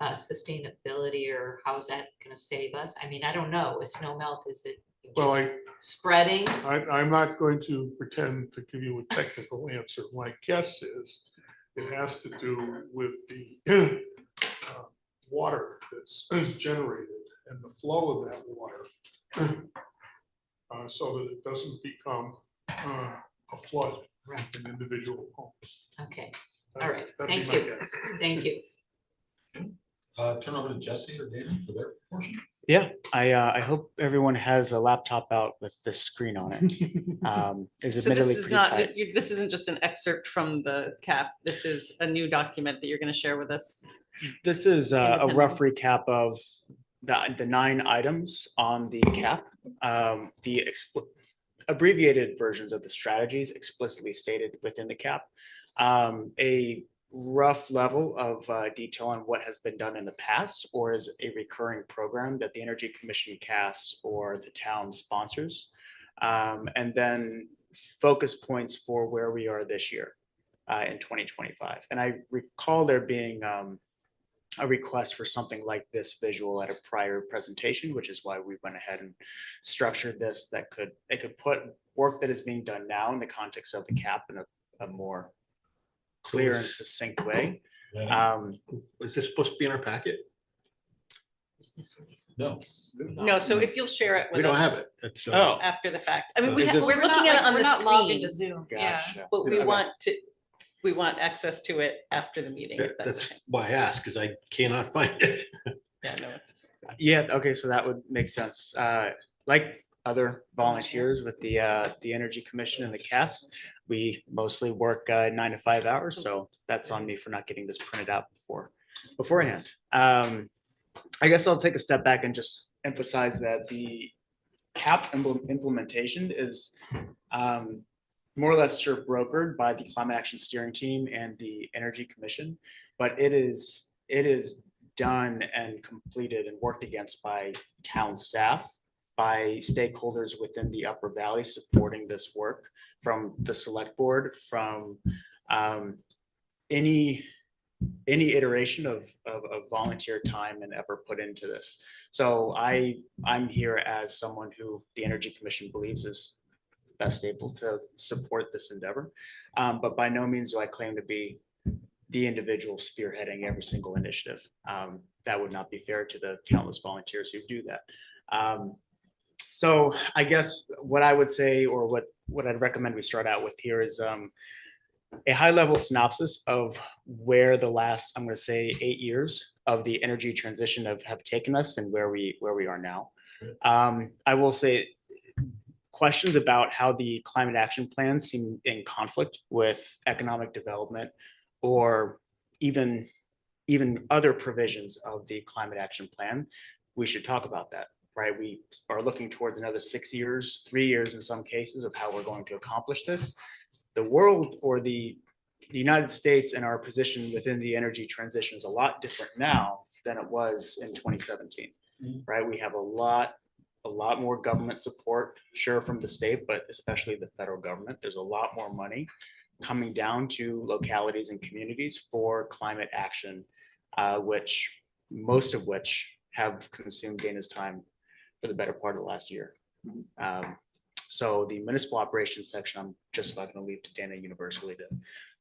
a sustainability, or how is that gonna save us? I mean, I don't know, a snow melt, is it Well, just spreading? I'm not going to pretend to give you a technical answer. My guess is it has to do with the water that's generated and the flow of that water, so that it doesn't become a flood in individual homes. Okay, all right, That'd be thank my you, guess. thank you. Turn over to Jesse or Dana for their portion. Yeah, I hope everyone has a laptop out with this screen on it. Is So this admittedly is pretty not, tight. this isn't just an excerpt from the CAP. This is a new document that you're gonna share with us. This is a Independent. rough recap of the 9 items on the cap. The abbreviated versions of the strategies explicitly stated within the cap. A rough level of detail on what has been done in the past or is a recurring program that the Energy Commission casts or the town sponsors. And then focus points for where we are this year in 2025. And I recall there being a request for something like this visual at a prior presentation, which is why we went ahead and structured this that it could put work that is being done now in the context of the cap in a more clear and succinct way. Is this supposed to be in our packet? No. No, so if you'll share it with us. We don't have it. It's, Oh. After the fact. I mean, Is this- we're looking at it on We're the not logged screen, into Zoom. Gotcha. but we Okay. want access to it after the meeting. if That's okay. why I asked, because I cannot find it. Yeah, no, it's. Yeah, okay, so that would make sense. Like other volunteers with the Energy Commission and the cast, we mostly work 9 to 5 hours, so that's on me for not getting this printed out beforehand. I guess I'll take a step back and just emphasize that the cap implementation is more or less sure brokered by the Climate Action Steering Team and the Energy Commission, but it is done and completed and worked against by town staff, by stakeholders within the Upper Valley supporting this work, from the select board, from any iteration of volunteer time and effort put into this. So I'm here as someone who the Energy Commission believes is best able to support this endeavor. But by no means do I claim to be the individual spearheading every single initiative. That would not be fair to the countless volunteers who do that. So I guess what I would say, or what I'd recommend we start out with here is a high level synopsis of where the last, I'm going to say 8 years of the energy transition have taken us and where we are now. I will say questions about how the climate action plans seem in conflict with economic development or even other provisions of the climate action plan, we should talk about that, right? We are looking towards another 6 years, 3 years in some cases, of how we're going to accomplish this. The world, or the United States and our position within the energy transition is a lot different now than it was in 2017, right? We have a lot more government support, sure, from the state, but especially the federal government. There's a lot more money coming down to localities and communities for climate action, which most of which have consumed Dana's time for the better part of the last year. So the municipal operations section, I'm just about going to leave to Dana universally to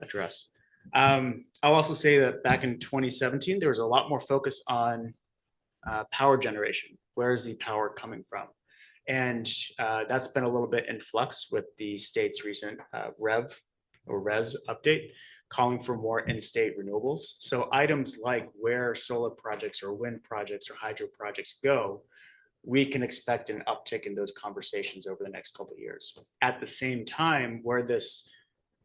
address. I'll also say that back in 2017, there was a lot more focus on power generation. Where is the power coming from? And that's been a little bit in flux with the state's recent res update, calling for more in-state renewables. So items like where solar projects or wind projects or hydro projects go, we can expect an uptick in those conversations over the next couple of years. At the same time, where this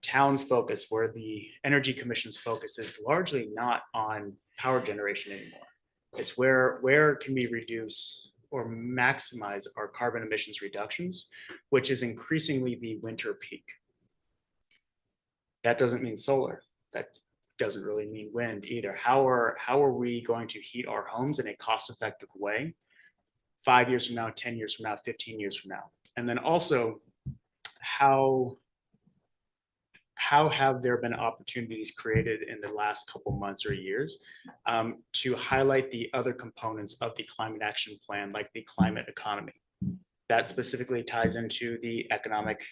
town's focus, where the Energy Commission's focus is largely not on power generation anymore. It's where can we reduce or maximize our carbon emissions reductions, which is increasingly the winter peak. That doesn't mean solar. That doesn't really mean wind either. How are we going to heat our homes in a cost-effective way 5 years from now, 10 years from now, 15 years from now? And then also, how have there been opportunities created in the last couple months or years to highlight the other components of the climate action plan, like the climate economy? That specifically ties into the economic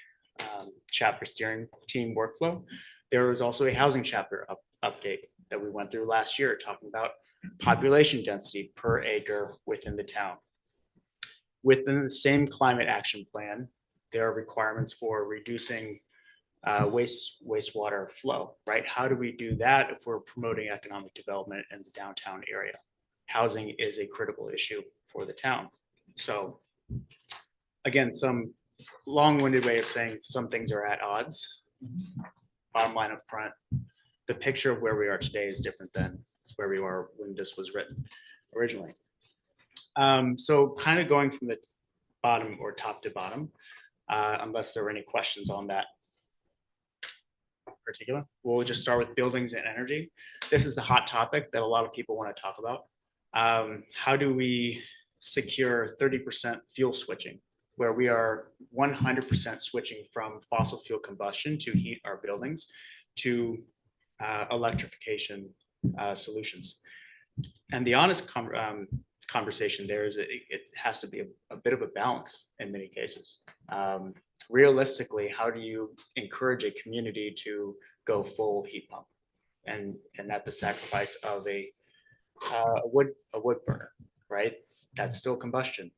chapter steering team workflow. There was also a housing chapter update that we went through last year, talking about population density per acre within the town. Within the same climate action plan, there are requirements for reducing wastewater flow, right? How do we do that if we're promoting economic development in the downtown area? Housing is a critical issue for the town. So again, some long-winded way of saying some things are at odds. Bottom line up front, the picture of where we are today is different than where we were when this was written originally. So kind of going from the bottom or top to bottom, unless there are any questions on that particular. We'll just start with buildings and energy. This is the hot topic that a lot of people want to talk about. How do we secure 30% fuel switching, where we are 100% switching from fossil fuel combustion to heat our buildings to electrification solutions? And the honest conversation there is it has to be a bit of a balance in many cases. Realistically, how do you encourage a community to go full heat pump and at the sacrifice of a wood burner, right? That's still combustion.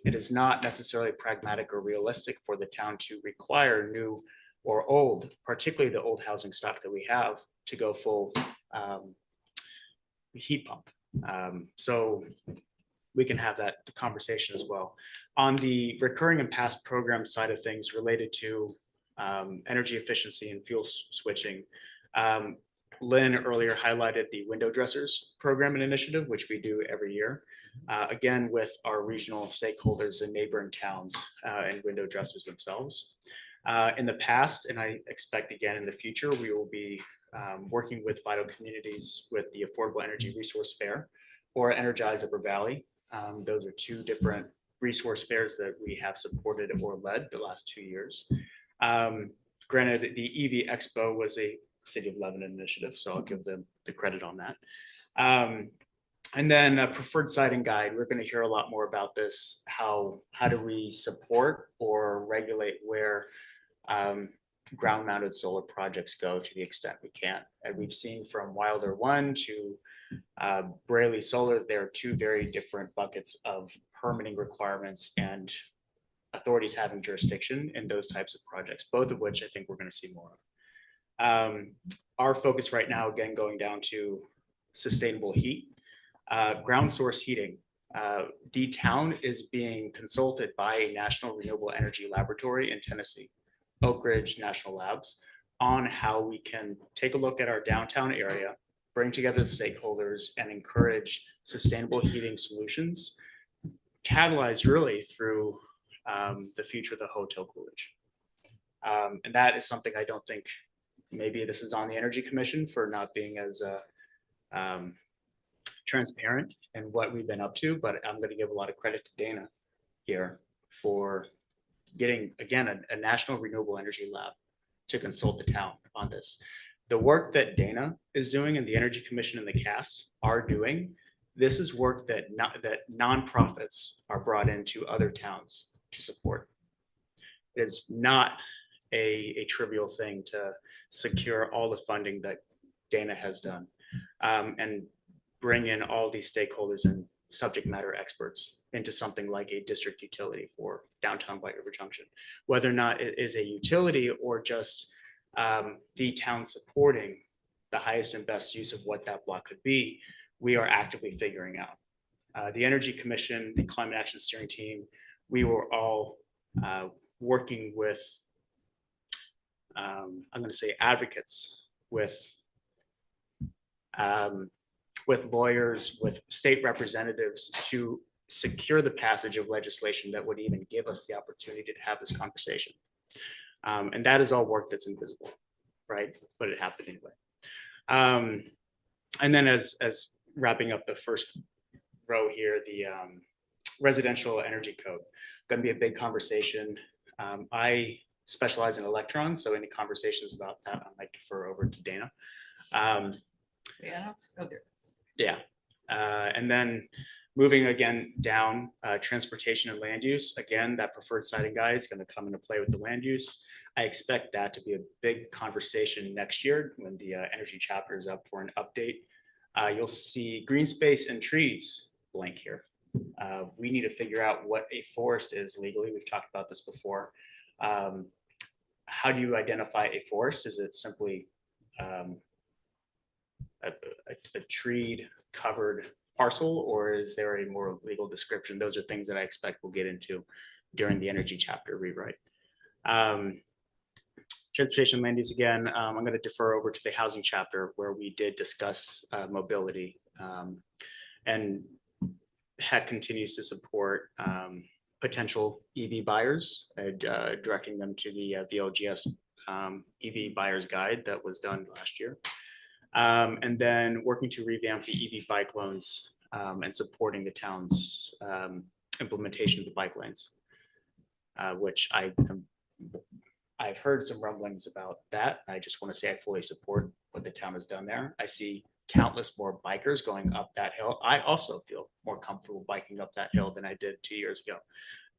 It is not necessarily pragmatic or realistic for the town to require new or old, particularly the old housing stock that we have, to go full heat pump. So we can have that conversation as well. On the recurring and past program side of things related to energy efficiency and fuel switching, Lynn earlier highlighted the window dressers program and initiative, which we do every year, again, with our regional stakeholders in neighboring towns and window dressers themselves. In the past, and I expect again in the future, we will be working with vital communities with the Affordable Energy Resource Fair or Energize Upper Valley. Those are two different resource fairs that we have supported or led the last 2 years. Granted, the EV Expo was a City of Lebanon initiative, so I'll give them the credit on that. And then a preferred siting guide. We're going to hear a lot more about this. How do we support or regulate where ground-mounted solar projects go to the extent we can? And we've seen from Wilder 1 to Braley Solar, there are two very different buckets of permitting requirements and authorities having jurisdiction in those types of projects, both of which I think we're going to see more of. Our focus right now, again, going down to sustainable heat, ground source heating. The town is being consulted by a National Renewable Energy Laboratory in Tennessee, Oak Ridge National Labs, on how we can take a look at our downtown area, bring together the stakeholders and encourage sustainable heating solutions, catalyzed really through the future of the hotel Coolidge. And that is something I don't think, maybe this is on the Energy Commission for not being as transparent in what we've been up to, but I'm going to give a lot of credit to Dana here for getting, again, a National Renewable Energy Lab to consult the town on this. The work that Dana is doing and the Energy Commission and the CAS are doing, this is work that nonprofits are brought into other towns to support. It is not a trivial thing to secure all the funding that Dana has done and bring in all these stakeholders and subject matter experts into something like a district utility for downtown White River Junction. Whether or not it is a utility or just the town supporting the highest and best use of what that block could be, we are actively figuring out. The Energy Commission, the Climate Action Steering Team, we were all working with, I'm going to say advocates, with lawyers, with state representatives to secure the passage of legislation that would even give us the opportunity to have this conversation. And that is all work that's invisible, right? But it happened anyway. And then as wrapping up the first row here, the residential energy code, going to be a big conversation. I specialize in electrons, so any conversations about that, I might defer over to Dana. Yeah. And then moving again down, transportation and land use. Again, that preferred siting guide is going to come into play with the land use. I expect that to be a big conversation next year when the energy chapter is up for an update. You'll see green space and trees blank here. We need to figure out what a forest is legally. We've talked about this before. How do you identify a forest? Is it simply a treed covered parcel, or is there a more legal description? Those are things that I expect we'll get into during the energy chapter rewrite. Transportation land use again, I'm going to defer over to the housing chapter where we did discuss mobility, and HEC continues to support potential EV buyers, directing them to the VLGS EV buyer's guide that was done last year. And then working to revamp the EV bike loans and supporting the town's implementation of the bike lanes, which I've heard some rumblings about that. I just want to say I fully support what the town has done there. I see countless more bikers going up that hill. I also feel more comfortable biking up that hill than I did 2 years ago.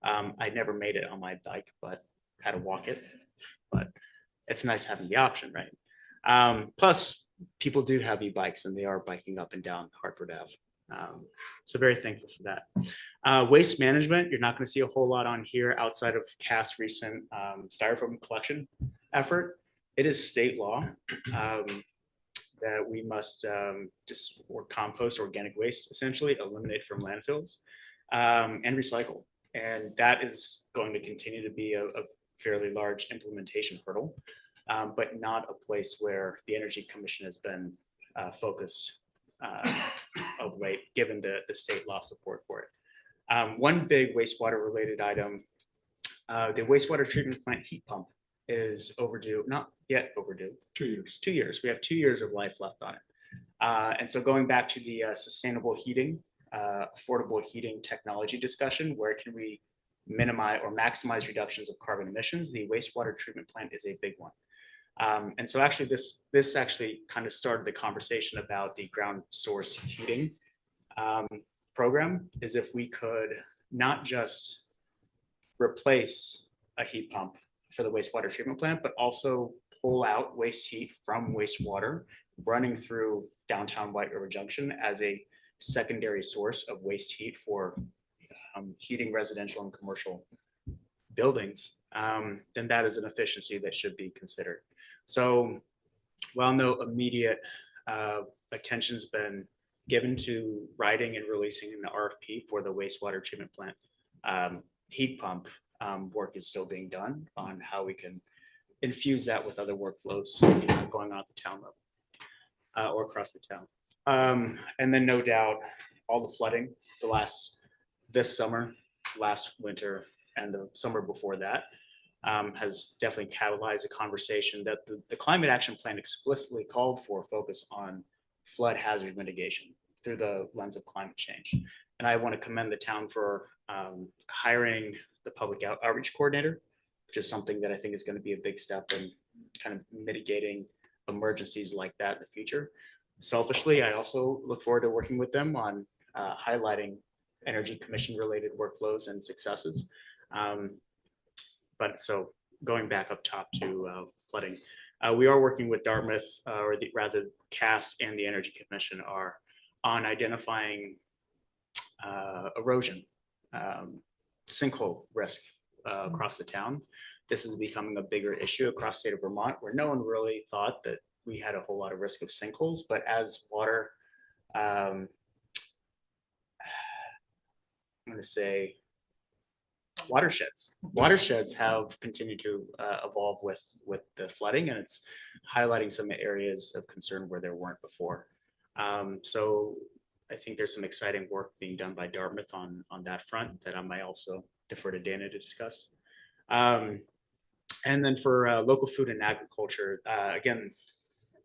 I never made it on my bike, but had to walk it. But it's nice having the option, right? Plus, people do have e-bikes and they are biking up and down Hartford Ave. So very thankful for that. Waste management, you're not going to see a whole lot on here outside of CAS's recent styrofoam collection effort. It is state law that we must compost organic waste, essentially eliminate from landfills and recycle. And that is going to continue to be a fairly large implementation hurdle, but not a place where the Energy Commission has been focused of late, given the state law support for it. One big wastewater related item, the wastewater treatment plant heat pump is overdue, not yet overdue. 2 years. 2 years. We have 2 years of life left on it. And so going back to the sustainable heating, affordable heating technology discussion, where can we minimize or maximize reductions of carbon emissions? The wastewater treatment plant is a big one. And so actually this actually kind of started the conversation about the ground source heating program, is if we could not just replace a heat pump for the wastewater treatment plant, but also pull out waste heat from wastewater running through downtown White River Junction as a secondary source of waste heat for heating residential and commercial buildings, then that is an efficiency that should be considered. So while no immediate attention's been given to writing and releasing an RFP for the wastewater treatment plant heat pump, work is still being done on how we can infuse that with other workflows going on at the town level or across the town. And then no doubt all the flooding this summer, last winter, and the summer before that has definitely catalyzed a conversation that the climate action plan explicitly called for focus on flood hazard mitigation through the lens of climate change. And I want to commend the town for hiring the public outreach coordinator, which is something that I think is going to be a big step in kind of mitigating emergencies like that in the future. Selfishly, I also look forward to working with them on highlighting Energy Commission related workflows and successes. But so going back up top to flooding, we are working with Dartmouth, or rather CAS and the Energy Commission are on identifying erosion, sinkhole risk across the town. This is becoming a bigger issue across the state of Vermont, where no one really thought that we had a whole lot of risk of sinkholes, but as water, I'm going to say watersheds have continued to evolve with the flooding, and it's highlighting some areas of concern where there weren't before. So I think there's some exciting work being done by Dartmouth on that front that I might also defer to Dana to discuss. And then for local food and agriculture, again,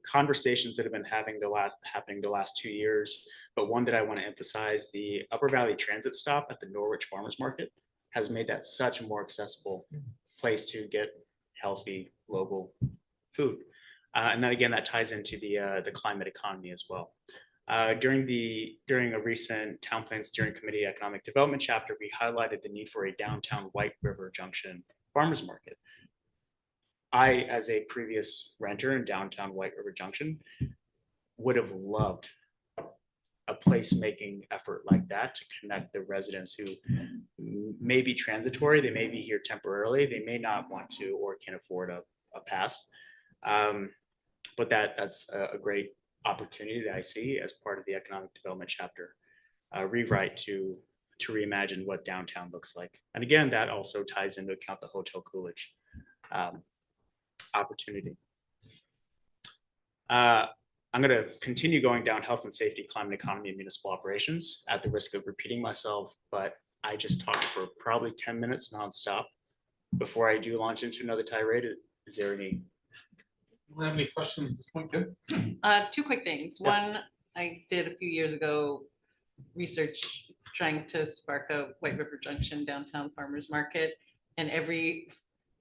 conversations that have been happening the last 2 years, but one that I want to emphasize, the Upper Valley Transit Stop at the Norwich Farmers Market has made that such a more accessible place to get healthy local food. And then again, that ties into the climate economy as well. During a recent Town Plan Steering Committee Economic Development chapter, we highlighted the need for a downtown White River Junction farmers market. I, as a previous renter in downtown White River Junction, would have loved a placemaking effort like that to connect the residents who may be transitory, they may be here temporarily, they may not want to or can afford a pass. But that's a great opportunity that I see as part of the economic development chapter rewrite to reimagine what downtown looks like. And again, that also ties into account the Hotel Coolidge opportunity. I'm going to continue going down health and safety, climate economy, and municipal operations at the risk of repeating myself, but I just talked for probably 10 minutes nonstop before I do launch into another tirade. Is there any? Do you have any questions at this point, Kim? Two quick things. Yeah. One, I did a few years ago research trying to spark a White River Junction downtown farmers market, and every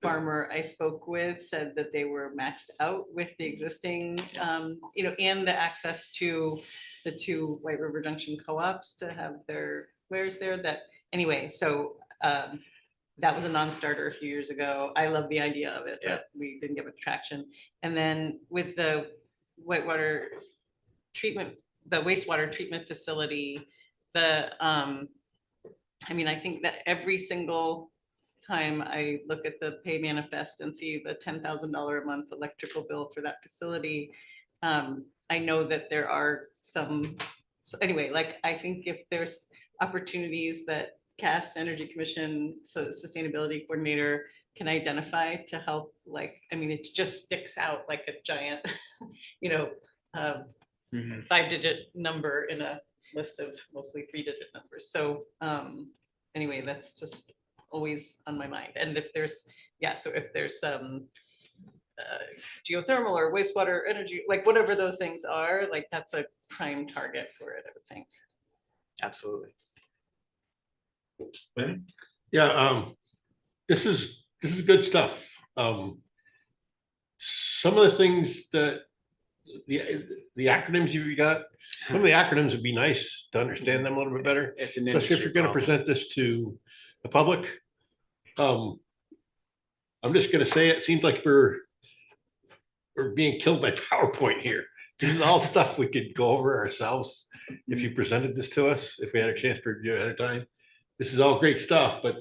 farmer I spoke with said that they were maxed out with the existing, you know, and the access to the two White River Junction co-ops to have their wares there. That anyway, so that was a non-starter a few years ago. I love the idea of it, but we didn't get much traction. And then with the whitewater treatment, the wastewater treatment facility, the I mean, I think that every single time I look at the pay manifest and see the $10,000 a month electrical bill for that facility, I know that there are some, so anyway, like, I think if there's opportunities that Cass Energy Commission, so sustainability coordinator can identify to help, like, I mean, it just sticks out like a giant, you know, 5-digit number in a list of mostly 3-digit numbers. So anyway, that's just always on my mind. And if there's, yeah, so if there's some geothermal or wastewater energy, like whatever those things are, like that's a prime target for it, I would think. Absolutely. Yeah, this is good stuff. Some of the things that the acronyms you've got, some of the acronyms would be nice to understand them a little bit better. It's an Especially if you're going to present this to the public. I'm just going to say it seems like we're being killed by PowerPoint here. This is all stuff we could go over ourselves if you presented this to us, if we had a chance to review it ahead of time. This is all great stuff, but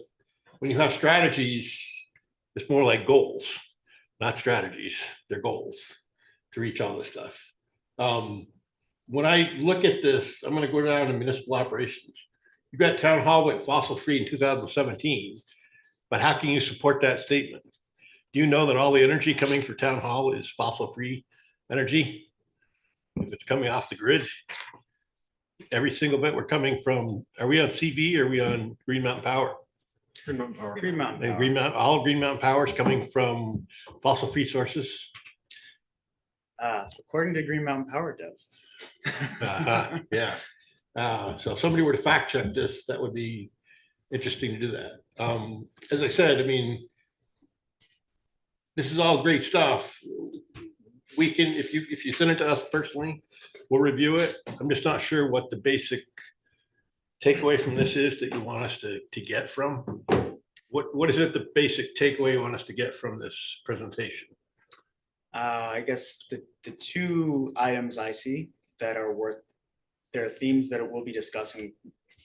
when you have strategies, it's more like goals, not strategies. They're goals to reach all this stuff. When I look at this, I'm going to go down to municipal operations. You got town hall went fossil free in 2017, but how can you support that statement? Do you know that all the energy coming for town hall is fossil free energy? If it's coming off the grid, every single bit we're coming from, are we on CV or are we on Green Mountain Power? Green Mountain Power. Green Mountain And Power. Green Mountain, all Green Mountain Power is coming from fossil free sources. According to Green Mountain Power, it does. Yeah. So if somebody were to fact check this, that would be interesting to do that. As I said, I mean, this is all great stuff. We can, if you send it to us personally, we'll review it. I'm just not sure what the basic takeaway from this is that you want us to get from. What is it, the basic takeaway you want us to get from this presentation? I guess the two items I see that are worth, there are themes that we'll be discussing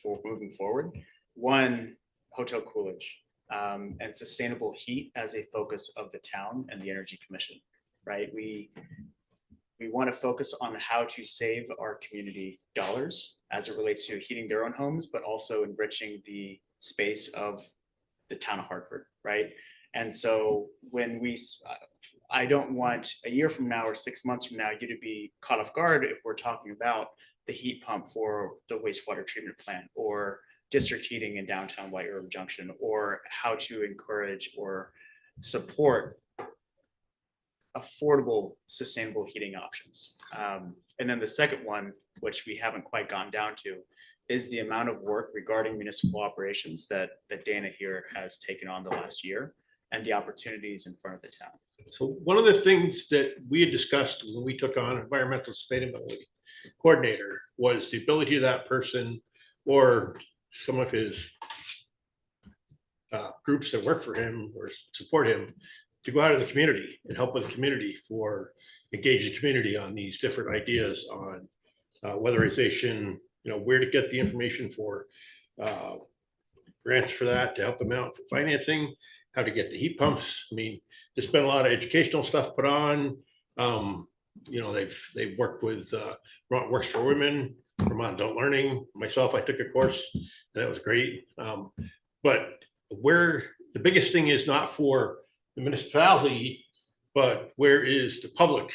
for moving forward. One, hotel Coolidge, and sustainable heat as a focus of the town and the Energy Commission, right? We want to focus on how to save our community dollars as it relates to heating their own homes, but also enriching the space of the town of Hartford, right? And so when I don't want a year from now or 6 months from now you to be caught off guard if we're talking about the heat pump for the wastewater treatment plant or district heating in downtown White River Junction, or how to encourage or support affordable, sustainable heating options. And then the second one, which we haven't quite gone down to, is the amount of work regarding municipal operations that Dana here has taken on the last year and the opportunities in front of the town. So one of the things that we had discussed when we took on environmental sustainability coordinator was the ability of that person or some of his groups that work for him or support him to go out in the community and help with the community engage the community on these different ideas on weatherization, where to get the information for grants for that to help them out for financing, how to get the heat pumps. I mean, there's been a lot of educational stuff put on. They've worked with Vermont Works for Women, Vermont Adult Learning. Myself, I took a course and that was great. But where the biggest thing is not for the municipality, but where is the public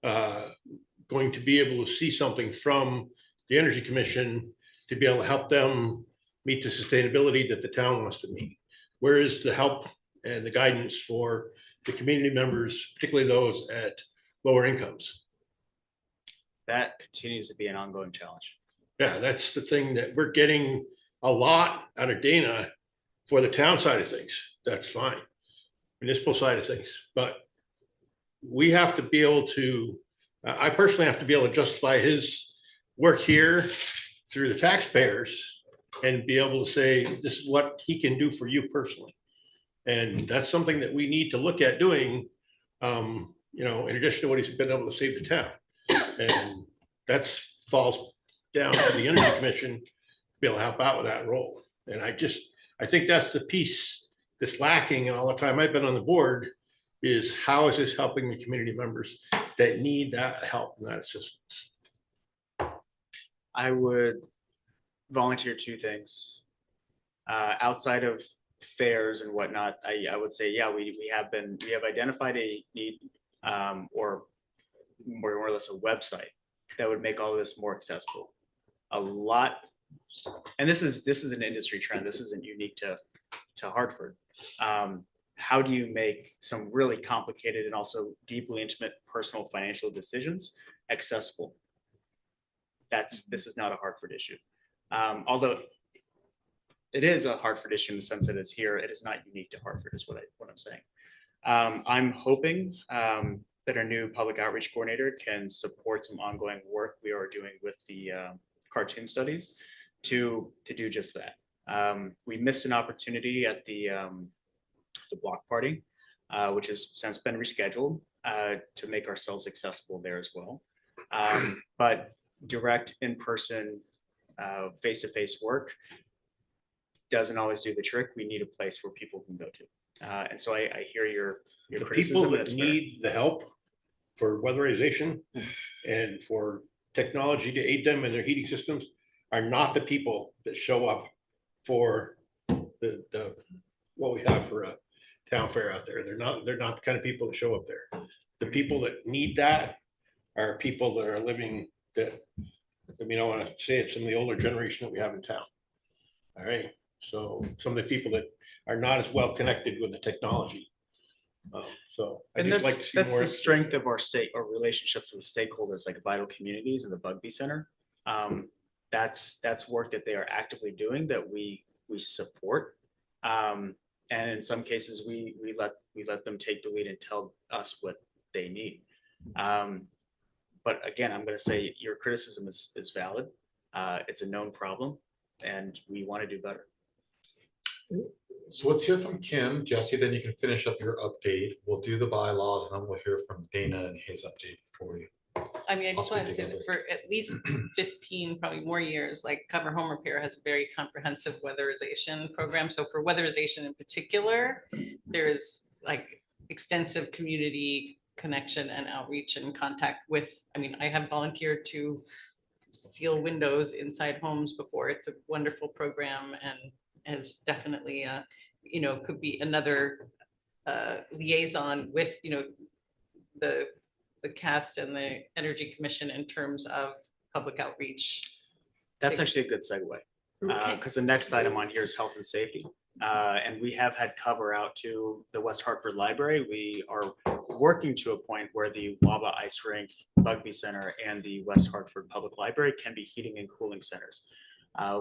going to be able to see something from the Energy Commission to be able to help them meet the sustainability that the town wants to meet? Where is the help and the guidance for the community members, particularly those at lower incomes? That continues to be an ongoing challenge. Yeah, that's the thing, that we're getting a lot out of Dana for the town side of things. That's fine. Municipal side of things, but we have to be able to, I personally have to be able to justify his work here through the taxpayers and be able to say, this is what he can do for you personally. And that's something that we need to look at doing, you know, in addition to what he's been able to save the town. And that's falls down to the Energy Commission to be able to help out with that role. And I think that's the piece that's lacking in all the time I've been on the board, is how is this helping the community members that need that help and that assistance? I would volunteer two things. Outside of fairs and whatnot, I would say, yeah, we have identified a need, or more or less a website that would make all of this more accessible. A lot, and this is an industry trend. This isn't unique to Hartford. How do you make some really complicated and also deeply intimate personal financial decisions accessible? This is not a Hartford issue. Although it is a Hartford issue in the sense that it's here, it is not unique to Hartford, is what I'm saying. I'm hoping that our new public outreach coordinator can support some ongoing work we are doing with the cartoon studies to do just that. We missed an opportunity at the block party, which has since been rescheduled to make ourselves accessible there as well. But direct in-person, face-to-face work doesn't always do the trick. We need a place where people can go to. And so I hear your criticism. People that need the help for weatherization and for technology to aid them in their heating systems are not the people that show up for the what we have for a town fair out there. They're not the kind of people that show up there. The people that need that are people that are living that, I mean, I want to say it's some of the older generation that we have in town. All right. So some of the people that are not as well connected with the technology. So I And just like to see that's more. the strength of our relationships with stakeholders like Vital Communities and the Bugby Center. That's work that they are actively doing that we support. And in some cases we let them take the lead and tell us what they need. But again, I'm going to say your criticism is valid. It's a known problem and we want to do better. So let's hear from Kim. Jesse, then you can finish up your update. We'll do the bylaws and then we'll hear from Dana and his update for you. I mean, I just I'll put wanted to, together. for at least 15, probably more years, like Cover Home Repair has a very comprehensive weatherization program. So for weatherization in particular, there is like extensive community connection and outreach and contact with, I mean, I have volunteered to seal windows inside homes before. It's a wonderful program and is definitely, you know, could be another liaison with, you know, the cast and the Energy Commission in terms of public outreach. That's actually a good segue because the next item on here is health and safety. And we have had cover out to the West Hartford Library. We are working to a point where the Waba Ice Rink, Bugby Center, and the West Hartford Public Library can be heating and cooling centers,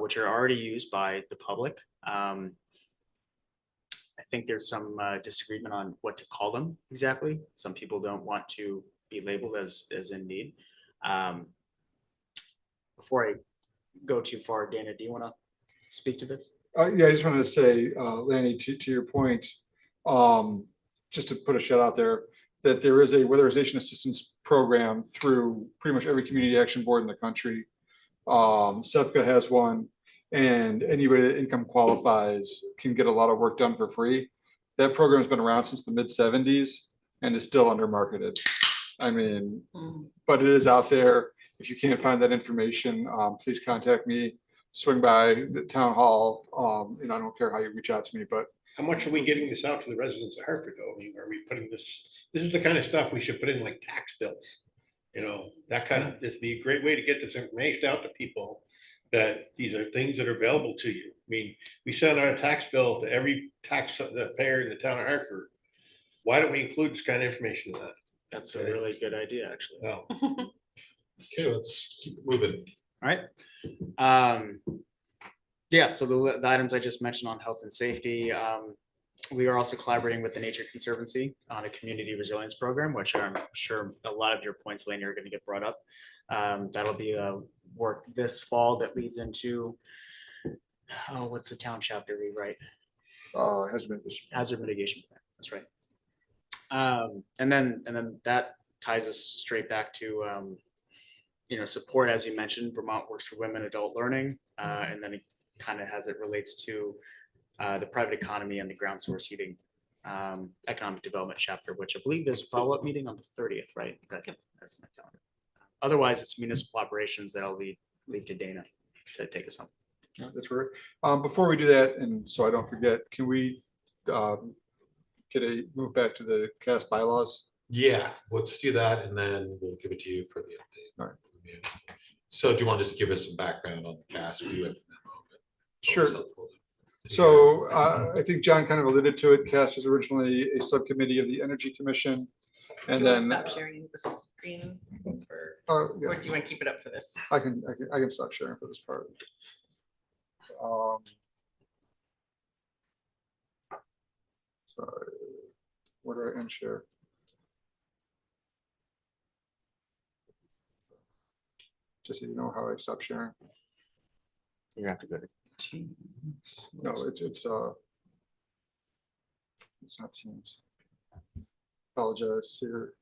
which are already used by the public. I think there's some disagreement on what to call them exactly. Some people don't want to be labeled as in need. Before I go too far, Dana, do you want to speak to this? Yeah, I just wanted to say, Lanny, to your point, just to put a shout out there, that there is a weatherization assistance program through pretty much every community action board in the country. SEPCA has one, and anybody that income qualifies can get a lot of work done for free. That program has been around since the mid-70s and is still under marketed. I mean, but it is out there. If you can't find that information, please contact me. Swing by the town hall. You know, I don't care how you reach out to me, but How much are we getting this out to the residents of Hartford though? I mean, are we putting this is the kind of stuff we should put in like tax bills. You know, that kind of, it'd be a great way to get this information out to people that these are things that are available to you. I mean, we send our tax bill to every tax payer in the town of Hartford. Why don't we include this kind of information in that? That's a really good idea, actually. Wow. Okay, let's keep it moving. All right. Yeah, so the items I just mentioned on health and safety, we are also collaborating with the Nature Conservancy on a community resilience program, which I'm sure a lot of your points, Laney, are going to get brought up. That'll be a work this fall that leads into, oh, what's the town chapter we write? Hazard mitigation plan. That's right. And then that ties us straight back to support, as you mentioned, Vermont Works for Women Adult Learning, and then it kind of as it relates to the private economy and the ground source heating economic development chapter, which I believe there's a follow-up meeting on the 30th, right? That's my calendar. Otherwise, it's municipal operations that I'll leave to Dana to take us home. Yeah, that's right. Before we do that, and so I don't forget, can we get a move back to the cast bylaws? Yeah, let's do that and then we'll give it to you for the update. All right. So do you want to just give us some background on the cast? Sure. So I think John kind of alluded to it. CAST was originally a subcommittee of the Energy Commission. And Do you want to then stop sharing the screen yeah. or do you want to keep it up for this? I can stop sharing for this part. Sorry, where do I end share? Just so you know how I stop sharing. You have to go to No, it's not Teams. Apologize here.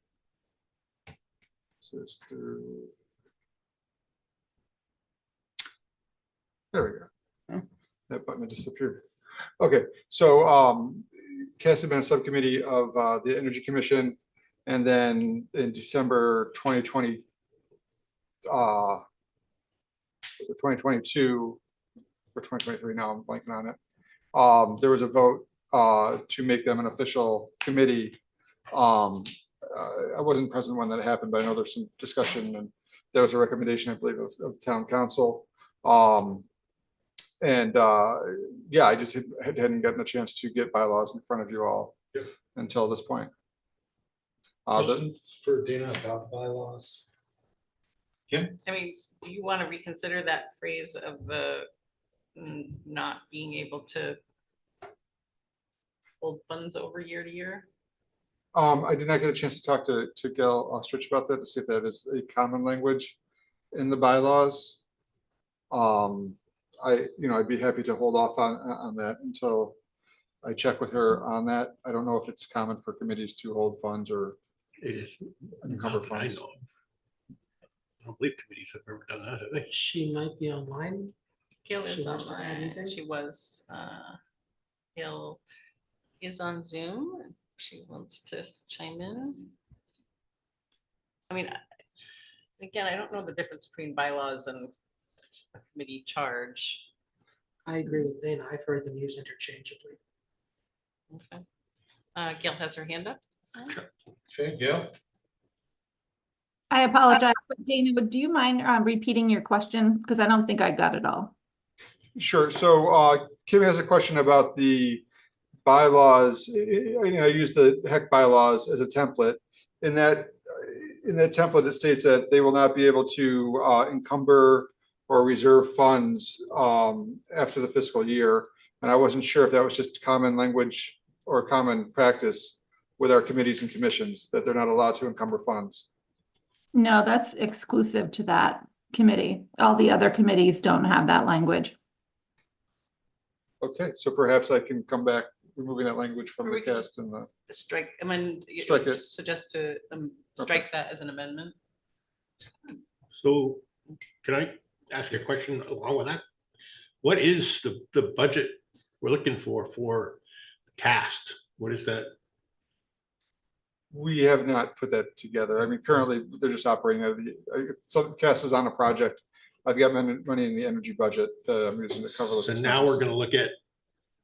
This is through. There we go. That button disappeared. Okay, so CAST had been a subcommittee of the Energy Commission, and then in December 2020, 2022 or 2023. Now I'm blanking on it. There was a vote to make them an official committee. I wasn't present when that happened, but I know there's some discussion, and there was a recommendation, I believe, of town council. Yeah, I just hadn't gotten a chance to get bylaws in front of you all until this point. Questions for Dana about bylaws? Kim? I mean, do you want to reconsider that phrase of the not being able to hold funds over year to year? I did not get a chance to talk to Gail Ostrich about that to see if that is a common language in the bylaws. I'd be happy to hold off on that until I check with her on that. I don't know if it's common for committees to hold funds or it is encumber funds. I don't believe committees have ever done that, have they? She might be online. Gail She is wants to add online. anything? She was, Gail is on Zoom. She wants to chime in. I mean, again, I don't know the difference between bylaws and a committee charge. I agree with Dana. I've heard them used interchangeably. Okay. Gail has her hand up. Okay, Gail. I apologize, but Dana, do you mind repeating your question? Because I don't think I got it all. Sure. So Kim has a question about the bylaws. I use the HEC bylaws as a template. In that template, it states that they will not be able to encumber or reserve funds after the fiscal year. And I wasn't sure if that was just common language or common practice with our committees and commissions, that they're not allowed to encumber funds. No, that's exclusive to that committee. All the other committees don't have that language. Okay, so perhaps I can come back removing that language from the cast and the. Strike, I mean, Strike it. Suggest to strike that as an amendment. So can I ask a question along with that? What is the budget we're looking for cast? What is that? We have not put that together. I mean, currently they're just operating out of the, some cast is on a project. I've got money in the energy budget that I'm using to cover those So expenses. now we're going to look at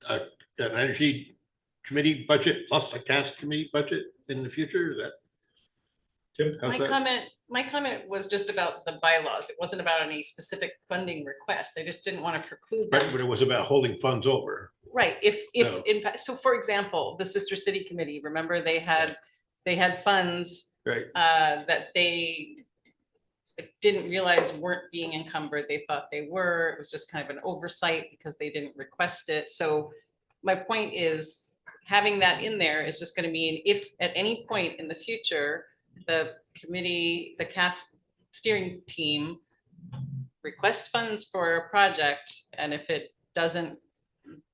an energy committee budget plus a cast committee budget in the future. Is that? Tim, how's that? My comment was just about the bylaws. It wasn't about any specific funding request. I just didn't want to preclude Right, them. but it was about holding funds over. Right, if, No. in fact, so for example, the Sister City Committee, remember they had funds Right. that they didn't realize weren't being encumbered. They thought they were. It was just kind of an oversight because they didn't request it. So my point is, having that in there is just going to mean if at any point in the future, the committee, the CAS steering team requests funds for a project, and if it doesn't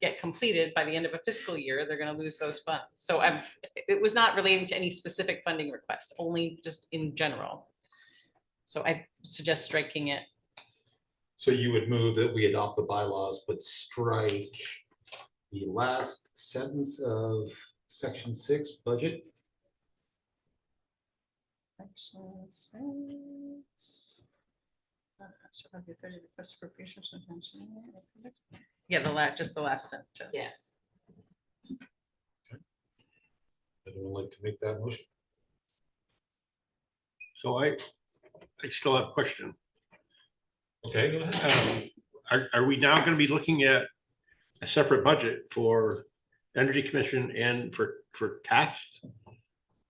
get completed by the end of a fiscal year, they're going to lose those funds. So it was not relating to any specific funding request, only just in general. So I suggest striking it. So you would move that we adopt the bylaws, but strike the last sentence of section 6 budget. Section 6. Yeah, just the last sentence. Yes. Anyone like to make that motion? So I still have a question. Okay, go ahead. Are we now going to be looking at a separate budget for Energy Commission and for CAST?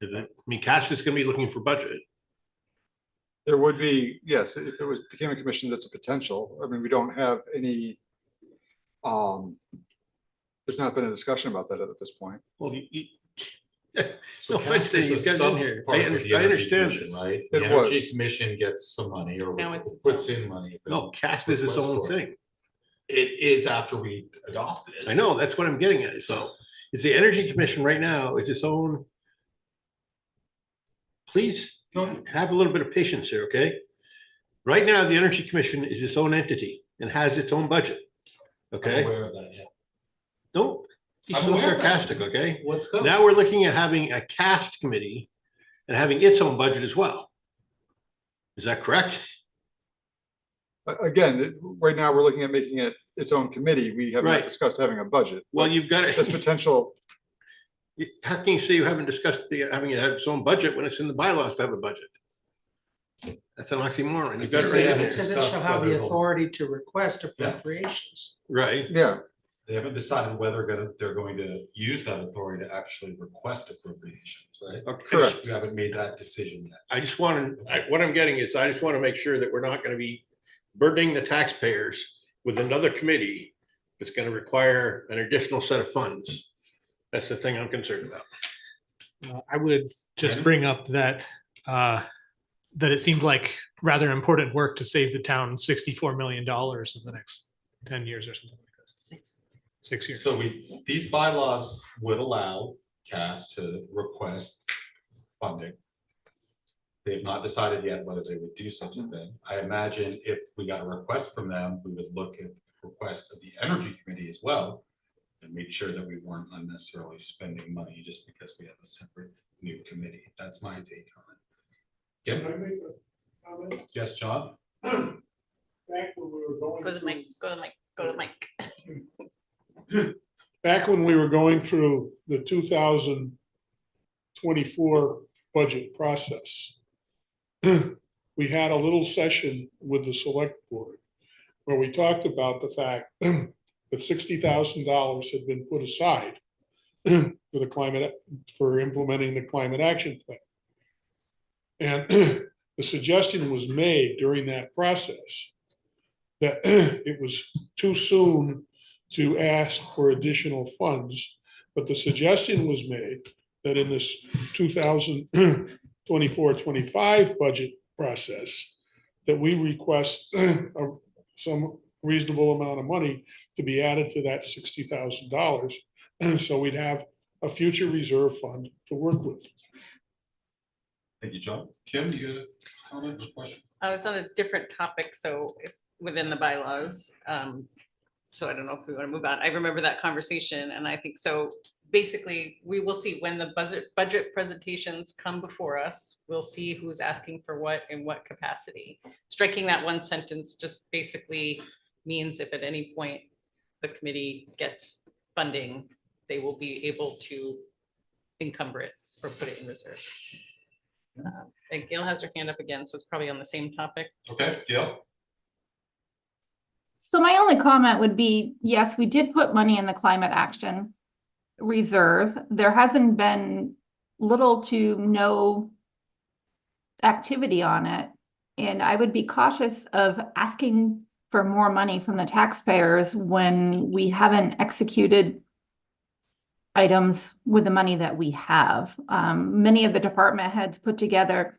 I mean, CAST is going to be looking for budget. There would be, yes, if it became a commission, that's a potential. I mean, we don't have any, there's not been a discussion about that at this point. Well, So no offense to CAST you is guys a in here. sub-part I of the understand Energy Commission, this. right? It The Energy was. Commission gets some money or Now it's puts in money. if it No, CAST is its requests own for it. thing. It is after we adopt this. I know, that's what I'm getting at. So it's the Energy Commission right now is its own. Please have a little bit of patience here, okay? Right now, the Energy Commission is its own entity and has its own budget. I'm Okay? aware of that, yeah. Don't be I'm so aware of that. sarcastic, okay? Let's go. Now we're looking at having a CAST committee and having its own budget as well. Is that correct? Again, right now, we're looking at making it its own committee. We have not Right. discussed having a budget. Well, but you've got it. That's potential. How can you say you haven't discussed having it have its own budget when it's in the bylaws to have a budget? That's an oxymoron. You've got it right It here. says it shall have the authority to request appropriations. Right. Yeah. They haven't decided whether they're going to use that authority to actually request appropriations, right? Okay. Correct. We haven't made that decision yet. I just wanted, what I'm getting is I just want to make sure that we're not going to be burdening the taxpayers with another committee that's going to require an additional set of funds. That's the thing I'm concerned about. I would just bring up that that it seemed like rather important work to save the town $64 million in the next 10 years or something like this. 6 years. So these bylaws would allow CAS to request funding. They've not decided yet whether they would do such a thing. I imagine if we got a request from them, we would look at the request of the Energy Committee as well and make sure that we weren't unnecessarily spending money just because we have a separate new committee. That's my take on it. Can Yep. I make a comment? Yes, John? Back when we were going Go to the mic, go to the mic, go to the mic. back when we were going through the 2024 budget process, we had a little session with the select board where we talked about the fact that $60,000 had been put aside for implementing the climate action plan. And the suggestion was made during that process that it was too soon to ask for additional funds. But the suggestion was made that in this 2024-25 budget process, that we request some reasonable amount of money to be added to that $60,000. So we'd have a future reserve fund to work with. Thank you, John. Kim, do you have a comment or question? It's on a different topic, so if within the bylaws. So I don't know if we want to move on. I remember that conversation, and I think so. Basically, we will see when the budget presentations come before us. We'll see who's asking for what in what capacity. Striking that one sentence just basically means if at any point the committee gets funding, they will be able to encumber it or put it in reserves. and Gail has her hand up again, so it's probably on the same topic. Okay, Gail? So my only comment would be, yes, we did put money in the climate action reserve. There hasn't been little to no activity on it. And I would be cautious of asking for more money from the taxpayers when we haven't executed items with the money that we have. Many of the department heads put together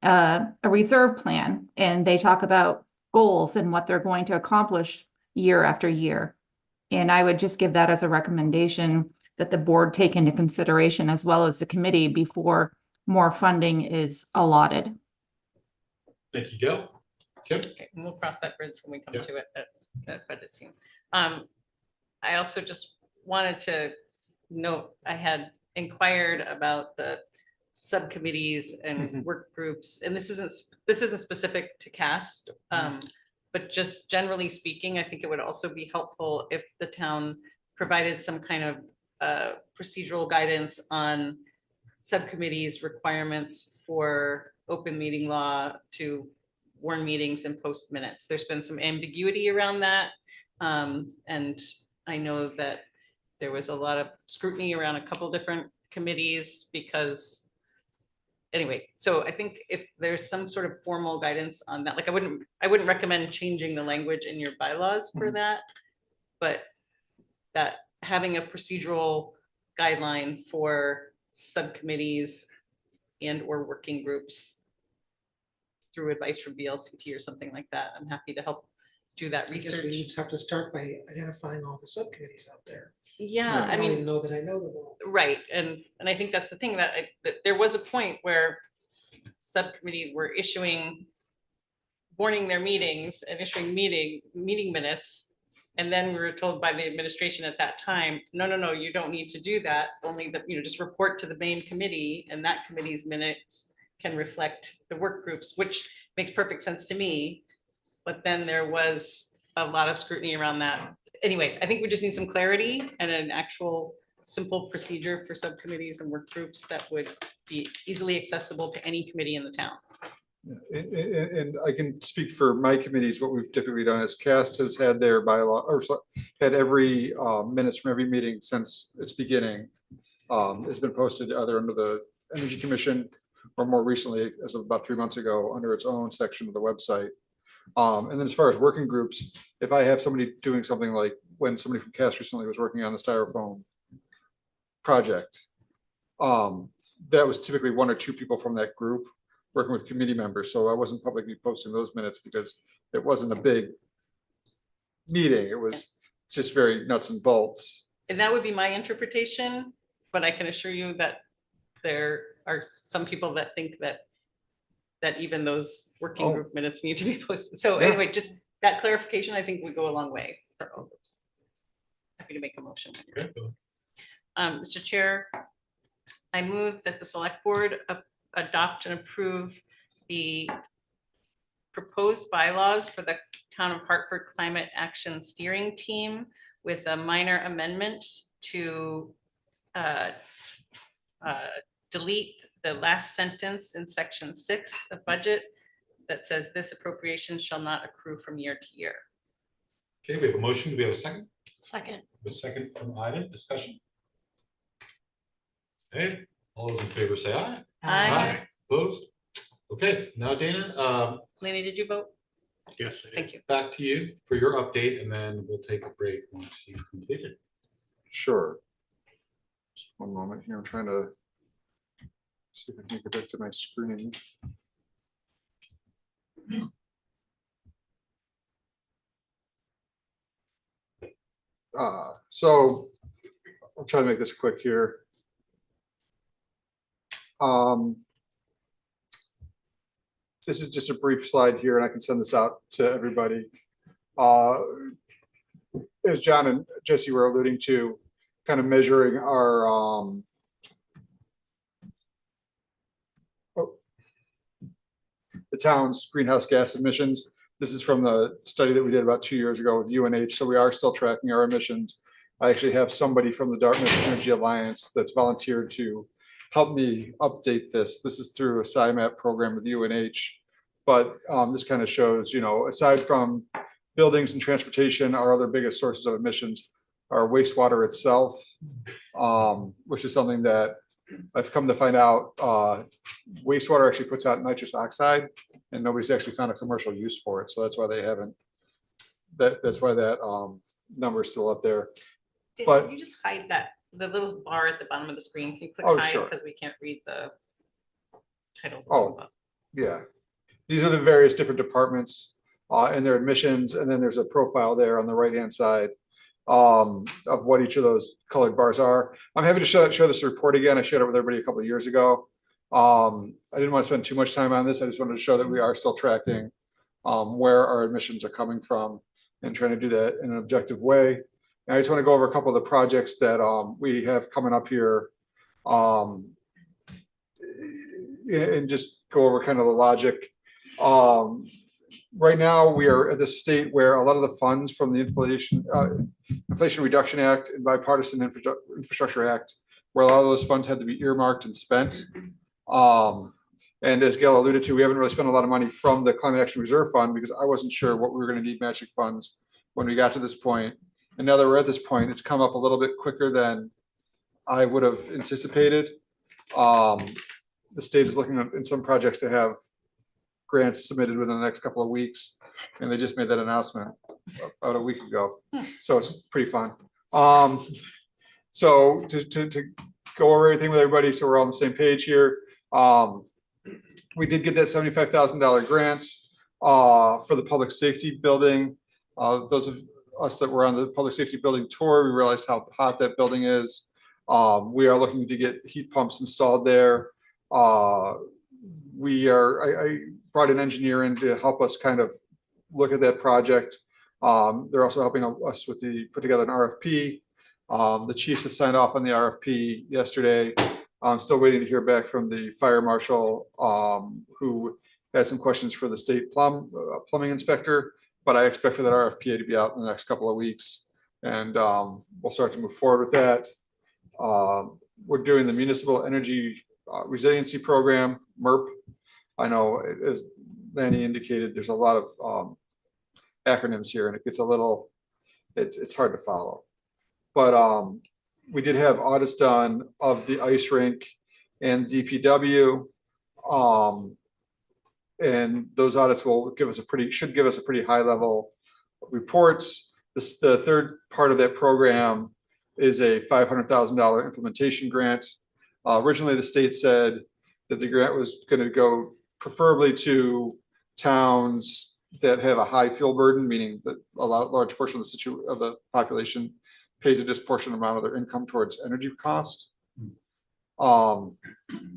a reserve plan, and they talk about goals and what they're going to accomplish year after year. And I would just give that as a recommendation that the board take into consideration, as well as the committee, before more funding is allotted. Thank you, Gail. Kim? Okay, and we'll cross that bridge when we come Yeah. to it at budget team. I also just wanted to note, I had inquired about the subcommittees and work groups, and this isn't specific to CAST, but just generally speaking, I think it would also be helpful if the town provided some kind of procedural guidance on subcommittees' requirements for open meeting law to warn meetings and post minutes. There's been some ambiguity around that. And I know that there was a lot of scrutiny around a couple different committees because, anyway, so I think if there's some sort of formal guidance on that, like I wouldn't recommend changing the language in your bylaws for that, but that having a procedural guideline for subcommittees and or working groups through advice from BLCT or something like that. I'm happy to help do that I guess we research. just have to start by identifying all the subcommittees out there. Yeah, I I don't even mean, know that I know them all. right, and I think that's the thing that that there was a point where subcommittee were warning their meetings and issuing meeting minutes. And then we were told by the administration at that time, no, you don't need to do that. Only that, just report to the main committee, and that committee's minutes can reflect the work groups, which makes perfect sense to me. But then there was a lot of scrutiny around that. Anyway, I think we just need some clarity and an actual simple procedure for subcommittees and work groups that would be easily accessible to any committee in the town. And I can speak for my committees. What we've typically done is CAST has had their bylaw, or had every minutes from every meeting since its beginning. It's been posted either under the Energy Commission or more recently, as of about 3 months ago, under its own section of the website. And then as far as working groups, if I have somebody doing something like when somebody from CAST recently was working on the styrofoam project, that was typically 1 or 2 people from that group working with committee members. So I wasn't publicly posting those minutes because it wasn't a big meeting. It was just very nuts and bolts. And that would be my interpretation, but I can assure you that there are some people that think that even those working group minutes need to be posted. So anyway, just that clarification, I think would go a long way for all of those. Happy to make a motion. Mr. Chair, I move that the select board adopt and approve the proposed bylaws for the Town of Hartford Climate Action Steering Team with a minor amendment to delete the last sentence in section 6 of budget that says this appropriation shall not accrue from year to year. Okay, we have a motion. Do we have a second? Second. A second from Ida. Discussion. Okay, all those in favor say aye. Aye. Opposed? Okay, now Dana, Laney, did you vote? yes, Thank you. back to you for your update, and then we'll take a break once you've completed. Sure. Just one moment here. I'm trying to see if I can get back to my screen. So I'll try to make this quick here. This is just a brief slide here, and I can send this out to everybody. As John and Jesse were alluding to, kind of measuring our the town's greenhouse gas emissions. This is from the study that we did about 2 years ago with UNH. So we are still tracking our emissions. I actually have somebody from the Dartmouth Energy Alliance that's volunteered to helped me update this. This is through a SciMap program with UNH. But this kind of shows, aside from buildings and transportation, our other biggest sources of emissions are wastewater itself, which is something that I've come to find out. Wastewater actually puts out nitrous oxide, and nobody's actually found a commercial use for it. So that's why they haven't. That's why that number is still up there. Dan, But can you just hide the little bar at the bottom of the screen? Can you click Oh, hide sure. because we can't read the titles? Oh, yeah. These are the various different departments and their admissions, and then there's a profile there on the right-hand side of what each of those colored bars are. I'm happy to show this report again. I shared it with everybody a couple of years ago. I didn't want to spend too much time on this. I just wanted to show that we are still tracking where our admissions are coming from and trying to do that in an objective way. And I just want to go over a couple of the projects that we have coming up here and just go over kind of the logic. Right now, we are at the state where a lot of the funds from the Inflation Reduction Act and Bipartisan Infrastructure Act, where a lot of those funds had to be earmarked and spent. And as Gail alluded to, we haven't really spent a lot of money from the Climate Action Reserve Fund because I wasn't sure what we were going to need matching funds when we got to this point. And now that we're at this point, it's come up a little bit quicker than I would have anticipated. The state is looking at, in some projects to have grants submitted within the next couple of weeks, and they just made that announcement about a week ago. So it's pretty fun. So to go over everything with everybody, so we're all on the same page here. We did get that $75,000 grant for the public safety building. Those of us that were on the public safety building tour, we realized how hot that building is. We are looking to get heat pumps installed there. I brought an engineer in to help us kind of look at that project. They're also helping us with put together an RFP. The chiefs have signed off on the RFP yesterday. I'm still waiting to hear back from the fire marshal who had some questions for the state plumbing inspector, but I expect for that RFP to be out in the next couple of weeks, and we'll start to move forward with that. We're doing the Municipal Energy Resiliency Program, MERP. I know, as Lanny indicated, there's a lot of acronyms here, and it gets a little, it's hard to follow. But we did have audits done of the ice rink and DPW, and those audits will should give us a pretty high level reports. The third part of that program is a $500,000 implementation grant. Originally, the state said that the grant was going to go preferably to towns that have a high fuel burden, meaning that a large portion of the population pays a disproportionate amount of their income towards energy cost. And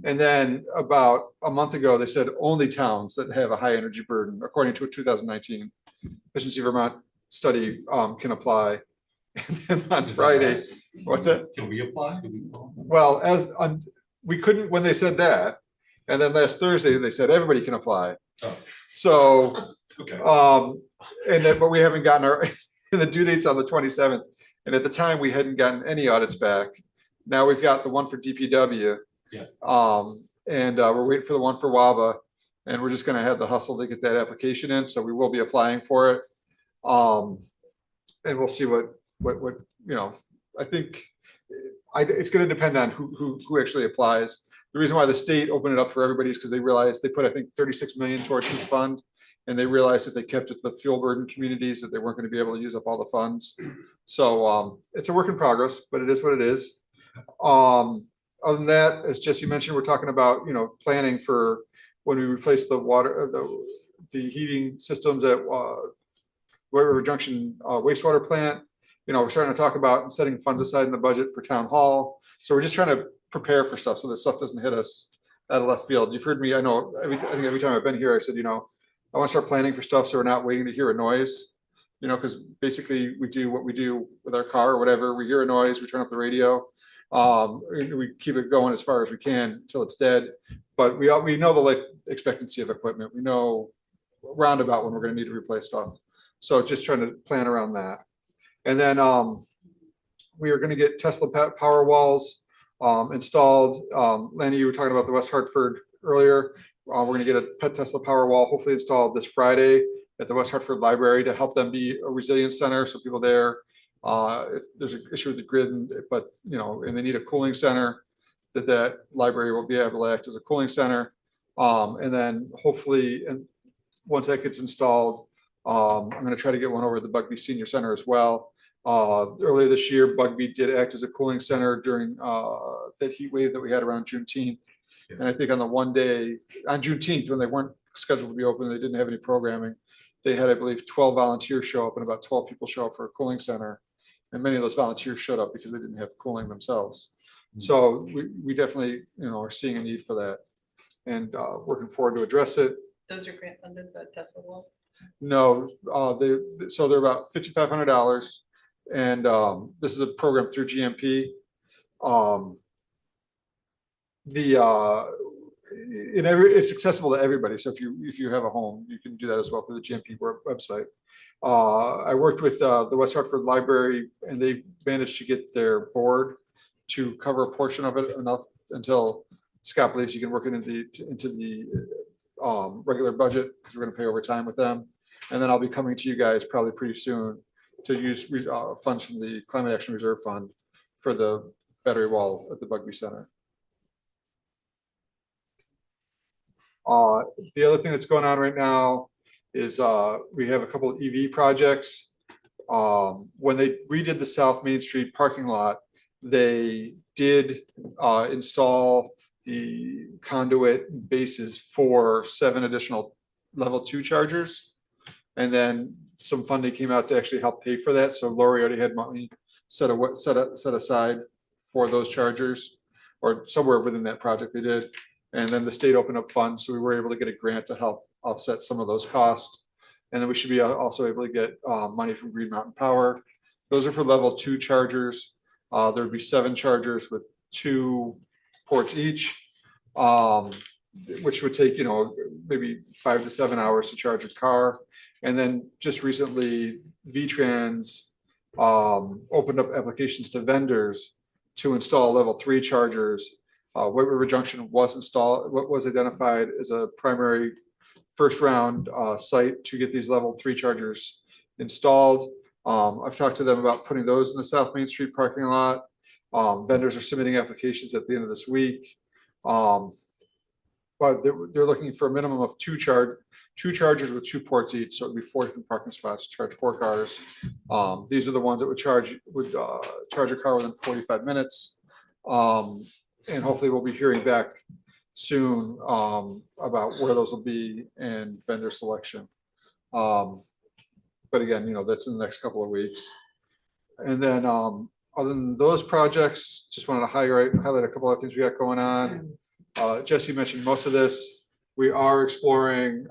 then about a month ago, they said only towns that have a high energy burden, according to a 2019 Efficiency Vermont study, can apply. And then on Friday, what's that? Can we apply? Well, we couldn't when they said that, and then last Thursday they said everybody can apply. Oh. So, okay. But we haven't gotten and the due date's on the 27th, and at the time we hadn't gotten any audits back. Now we've got the one for DPW, yeah. And we're waiting for the one for WABA, and we're just going to have the hustle to get that application in. So we will be applying for it, and we'll see what I think it's going to depend on who actually applies. The reason why the state opened it up for everybody is because they realized they put, I think, 36 million towards this fund, and they realized if they kept it to the fuel burden communities that they weren't going to be able to use up all the funds. So it's a work in progress, but it is what it is. Other than that, as Jesse mentioned, we're talking about planning for when we replace the water, the heating systems at White River Junction wastewater plant. We're starting to talk about setting funds aside in the budget for town hall. So we're just trying to prepare for stuff so that stuff doesn't hit us out of left field. You've heard me, I know, I think every time I've been here, I said, I want to start planning for stuff so we're not waiting to hear a noise, because basically we do what we do with our car or whatever. We hear a noise, we turn up the radio, we keep it going as far as we can until it's dead. But we know the life expectancy of equipment. We know roundabout when we're going to need to replace stuff. So just trying to plan around that. And then we are going to get Tesla power walls installed. Lanny, you were talking about the West Hartford earlier. We're going to get a pet Tesla Powerwall hopefully installed this Friday at the West Hartford Library to help them be a resilience center. So people there, if there's an issue with the grid, but and they need a cooling center, that library will be able to act as a cooling center. And then hopefully, and once that gets installed, I'm going to try to get one over at the Bugby Senior Center as well. Earlier this year, Bugby did act as a cooling center during that heat wave that we had around Juneteenth. And I think on the one day on Juneteenth, when they weren't scheduled to be open, they didn't have any programming. They had, I believe, 12 volunteers show up and about 12 people show up for a cooling center. And many of those volunteers showed up because they didn't have cooling themselves. So we definitely, are seeing a need for that and working forward to address it. Those are grant funded, the Tesla wall? No, they're about $5,500. And this is a program through GMP. It's accessible to everybody. So if you have a home, you can do that as well through the GMP website. I worked with the West Hartford Library, and they managed to get their board to cover a portion of it enough until Scott believes he can work it into the regular budget, because we're going to pay overtime with them. And then I'll be coming to you guys probably pretty soon to use funds from the Climate Action Reserve Fund for the battery wall at the Bugby Center. The other thing that's going on right now is we have a couple of EV projects. When they redid the South Main Street parking lot, they did install the conduit bases for 7 additional level 2 chargers. And then some funding came out to actually help pay for that. So Lori already had money set aside for those chargers, or somewhere within that project they did. And then the state opened up funds, so we were able to get a grant to help offset some of those costs. And then we should be also able to get money from Green Mountain Power. Those are for level 2 chargers. There would be 7 chargers with 2 ports each, which would take maybe 5 to 7 hours to charge a car. And then just recently, VTrans opened up applications to vendors to install level 3 chargers. White River Junction was identified as a primary first round site to get these level 3 chargers installed. I've talked to them about putting those in the South Main Street parking lot. Vendors are submitting applications at the end of this week. But they're looking for a minimum of 2 chargers with 2 ports each. So it'd be 4 different parking spots to charge 4 cars. These are the ones that would charge a car within 45 minutes. And hopefully we'll be hearing back soon about where those will be and vendor selection. But again, that's in the next couple of weeks. And then other than those projects, just wanted to highlight a couple of things we got going on. Jesse mentioned most of this. We are exploring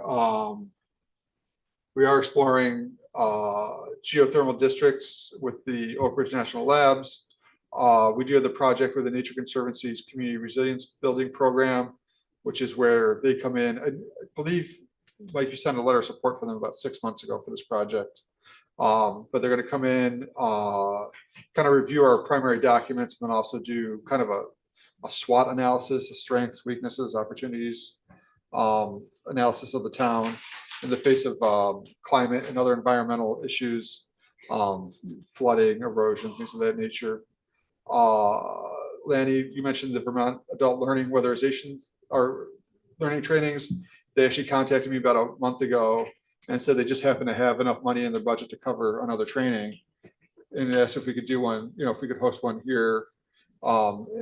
geothermal districts with the Oak Ridge National Labs. We do have the project with the Nature Conservancy's Community Resilience Building Program, which is where they come in. I believe, Mike, you sent a letter of support for them about 6 months ago for this project. But they're going to come in, kind of review our primary documents, and then also do kind of a SWOT analysis of strengths, weaknesses, opportunities, analysis of the town in the face of climate and other environmental issues, flooding, erosion, things of that nature. Lanny, you mentioned the Vermont Adult Learning Weatherization or learning trainings. They actually contacted me about a month ago and said they just happen to have enough money in their budget to cover another training, and asked if we could do one, if we could host one here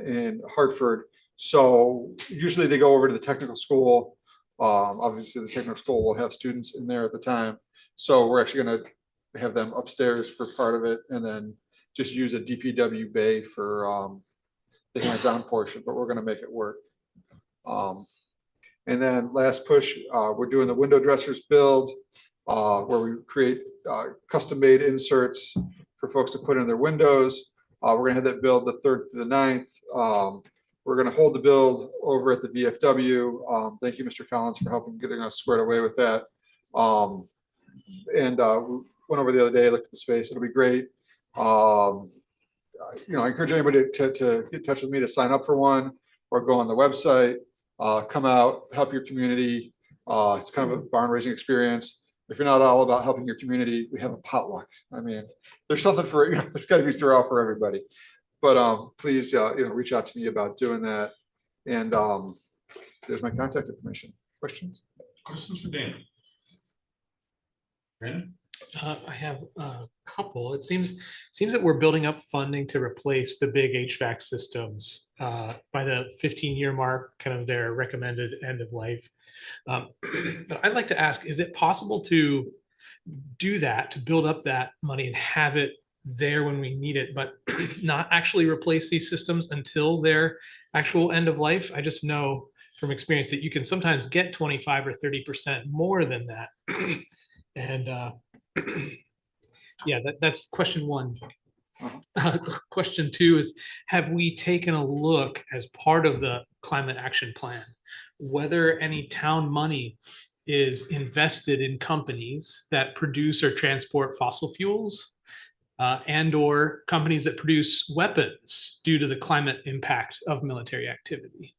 in Hartford. So usually they go over to the technical school. Obviously the technical school will have students in there at the time. So we're actually going to have them upstairs for part of it, and then just use a DPW bay for the hands-on portion, but we're going to make it work. And then last push, we're doing the window dressers build, where we create custom-made inserts for folks to put in their windows. We're going to have that build the 3rd to the 9th. We're going to hold the build over at the VFW. Thank you, Mr. Collins, for helping getting us squared away with that. We went over the other day, looked at the space. It'll be great. I encourage anybody to get in touch with me to sign up for one or go on the website, come out, help your community. It's kind of a barn raising experience. If you're not all about helping your community, we have a potluck. I mean, there's something for, there's got to be throughout for everybody. But please, reach out to me about doing that. And there's my contact information. Questions? Questions for Dan? Brandon? I have a couple. It seems that we're building up funding to replace the big HVAC systems by the 15-year mark, kind of their recommended end of life. But I'd like to ask, is it possible to do that, to build up that money and have it there when we need it, but not actually replace these systems until their actual end of life? I just know from experience that you can sometimes get 25 or 30% more than that. And yeah, that's question one. Question two is, have we taken a look as part of the climate action plan, whether any town money is invested in companies that produce or transport fossil fuels and or companies that produce weapons due to the climate impact of military activity?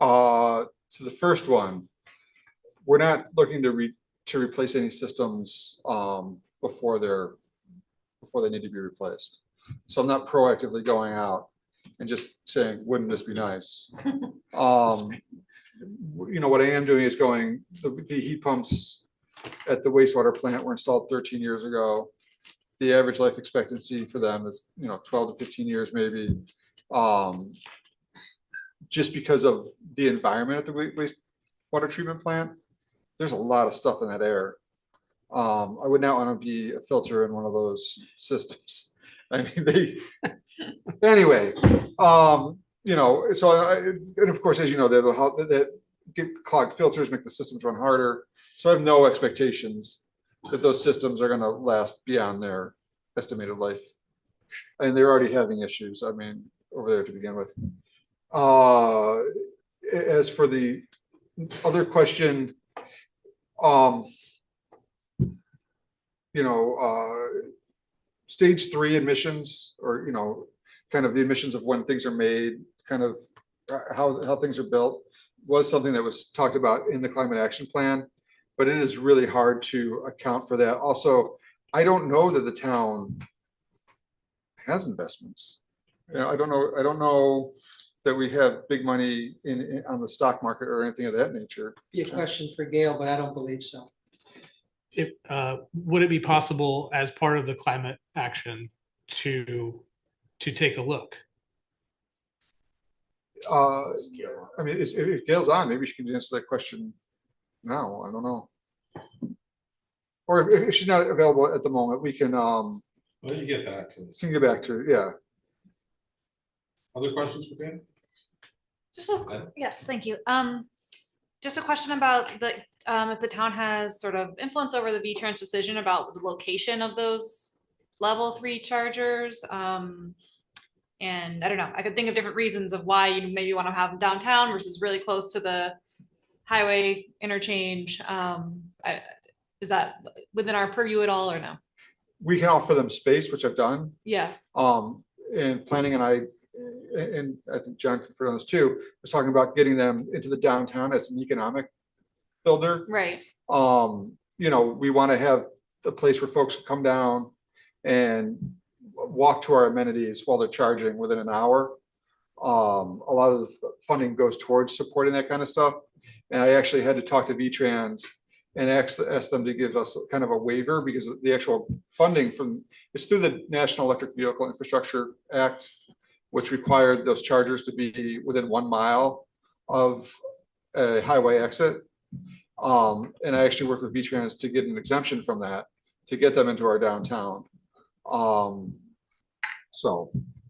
So the first one, we're not looking to replace any systems before they need to be replaced. So I'm not proactively going out and just saying, wouldn't this be nice? What I am doing is the heat pumps at the wastewater plant were installed 13 years ago. The average life expectancy for them is 12 to 15 years maybe. Just because of the environment at the wastewater treatment plant, there's a lot of stuff in that air. I would not want to be a filter in one of those systems. I mean, anyway, and of course, as you know, that get clogged filters make the systems run harder. So I have no expectations that those systems are going to last beyond their estimated life. And they're already having issues, I mean, over there to begin with. As for the other question, stage 3 emissions, or kind of the emissions of when things are made, kind of how things are built, was something that was talked about in the climate action plan, but it is really hard to account for that. Also, I don't know that the town has investments. I don't know that we have big money on the stock market or anything of that nature. Be a question for Gail, but I don't believe so. Would it be possible as part of the climate action to take a look? I mean, if Gail's on, maybe she can answer that question now. I don't know. Or if she's not available at the moment, we can. Well, you get back to us. Can get back to, yeah. Other questions for Dan? Yes, thank you. Just a question about if the town has sort of influence over the V-Trans decision about the location of those level 3 chargers. And I don't know, I could think of different reasons of why you maybe want to have them downtown versus really close to the highway interchange. Is that within our purview at all, or no? We can offer them space, which I've done. Yeah. And planning, and I think John conferred on this too, was talking about getting them into the downtown as an economic builder. Right. We want to have a place where folks come down and walk to our amenities while they're charging within an hour. A lot of the funding goes towards supporting that kind of stuff. And I actually had to talk to V-Trans and ask them to give us kind of a waiver, because the actual funding it's through the National Electric Vehicle Infrastructure Act, which required those chargers to be within 1 mile of a highway exit. And I actually worked with V-Trans to get an exemption from that, to get them into our downtown.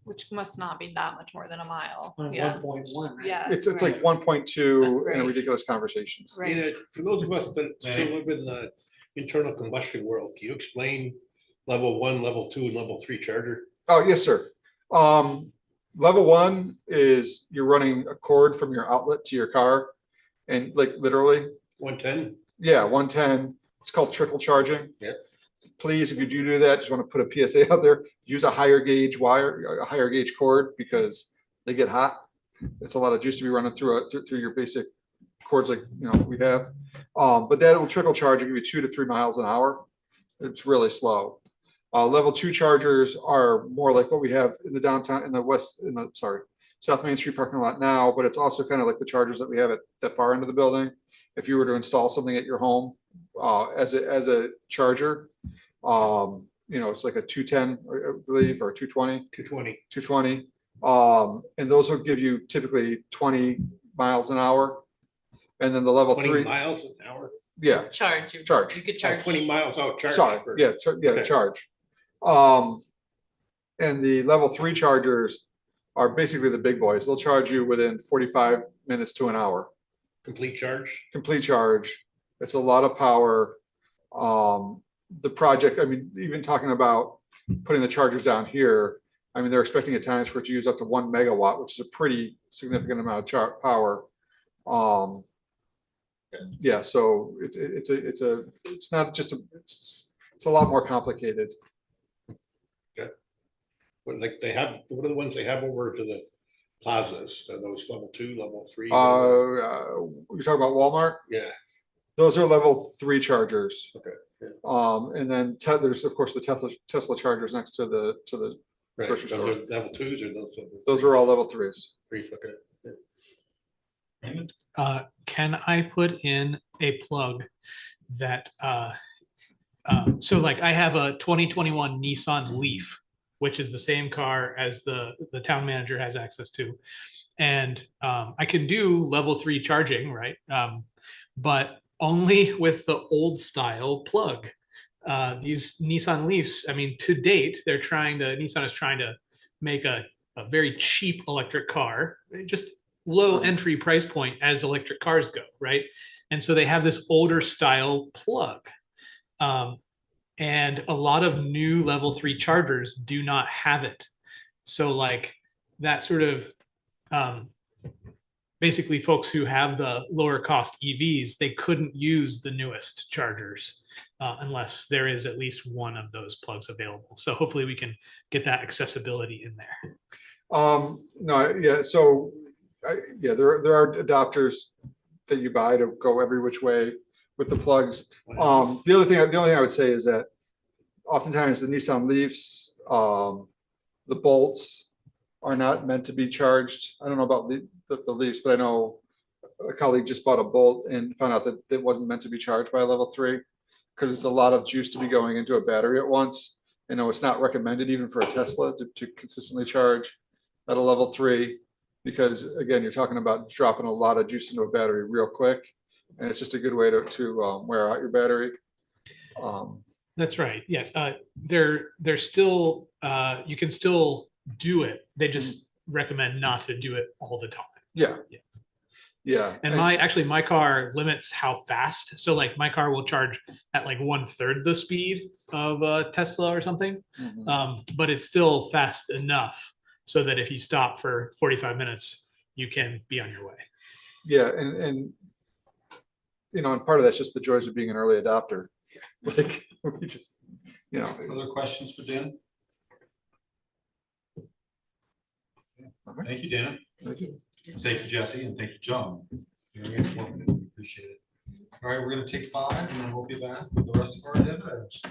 Which must not be that much more than a mile. Yeah. 1.1, right? Yeah. It's like 1.2 and ridiculous conversations. Right. For those of us that still live in the internal combustion world, can you explain level 1, level 2, and level 3 charger? Oh, yes, sir. Level 1 is you're running a cord from your outlet to your car, and like literally 110. Yeah, 110. It's called trickle charging. Yeah. please, if you do that, just want to put a PSA out there, use a higher gauge wire, a higher gauge cord, because they get hot. It's a lot of juice to be running through through your basic cords like we have. But that will trickle charge, give you 2 to 3 miles an hour. It's really slow. Level 2 chargers are more like what we have in the downtown, South Main Street parking lot now, but it's also kind of like the chargers that we have at the far end of the building. If you were to install something at your home as a charger, it's like a 210, I believe, or 220. 220. And those will give you typically 20 miles an hour. And then the level 20 3 miles an hour. Yeah. Charge. Charge. You could charge. 20 miles out charge. Sorry. Yeah. Okay. Charge. And the level 3 chargers are basically the big boys. They'll charge you within 45 minutes to an hour. Complete charge. Complete charge. It's a lot of power. The project, I mean, even talking about putting the chargers down here, I mean, they're expecting at times for it to use up to 1 megawatt, which is a pretty significant amount of power. Yeah, so it's not just it's a lot more complicated. Okay. What are the ones they have over to the plazas? Are those level 2, level 3? You're talking about Walmart? Yeah. Those are level 3 chargers. Okay. Yeah. And then there's of course the Tesla chargers next to the Right. grocery Those store. are level 2s or Those are all level 3s. 3s. Okay. Yeah. Can I put in a plug that, so like I have a 2021 Nissan Leaf, which is the same car as the town manager has access to. And I can do level 3 charging, right? But only with the old style plug. These Nissan Leafs, I mean, to date, Nissan is trying to make a very cheap electric car, just low entry price point as electric cars go, right? And so they have this older style plug. And a lot of new level 3 chargers do not have it. So like that sort of, basically folks who have the lower cost EVs, they couldn't use the newest chargers unless there is at least one of those plugs available. So hopefully we can get that accessibility in there. No, yeah, so there are adapters that you buy to go every which way with the plugs. The only thing I would say is that oftentimes the Nissan Leafs, the bolts are not meant to be charged. I don't know about the Leafs, but I know a colleague just bought a bolt and found out that it wasn't meant to be charged by a level 3 because it's a lot of juice to be going into a battery at once. You know, it's not recommended even for a Tesla to consistently charge at a level 3 because again, you're talking about dropping a lot of juice into a battery real quick, and it's just a good way to wear out your battery. That's right. Yes, they're still you can still do it. They just recommend not to do it all the time. Yeah. And my car limits how fast. So like my car will charge at like 1/3 the speed of a Tesla or something. But it's still fast enough so that if you stop for 45 minutes, you can be on your way. Yeah, and and part of that's just the joys of being an early adopter. Like we just, Other questions for Dan? Thank you, Dana. Thank you. Thank you, Jesse, and thank you, John. Very informative. We appreciate it. All right, we're going to take 5 and then we'll be back with the rest of our agenda items.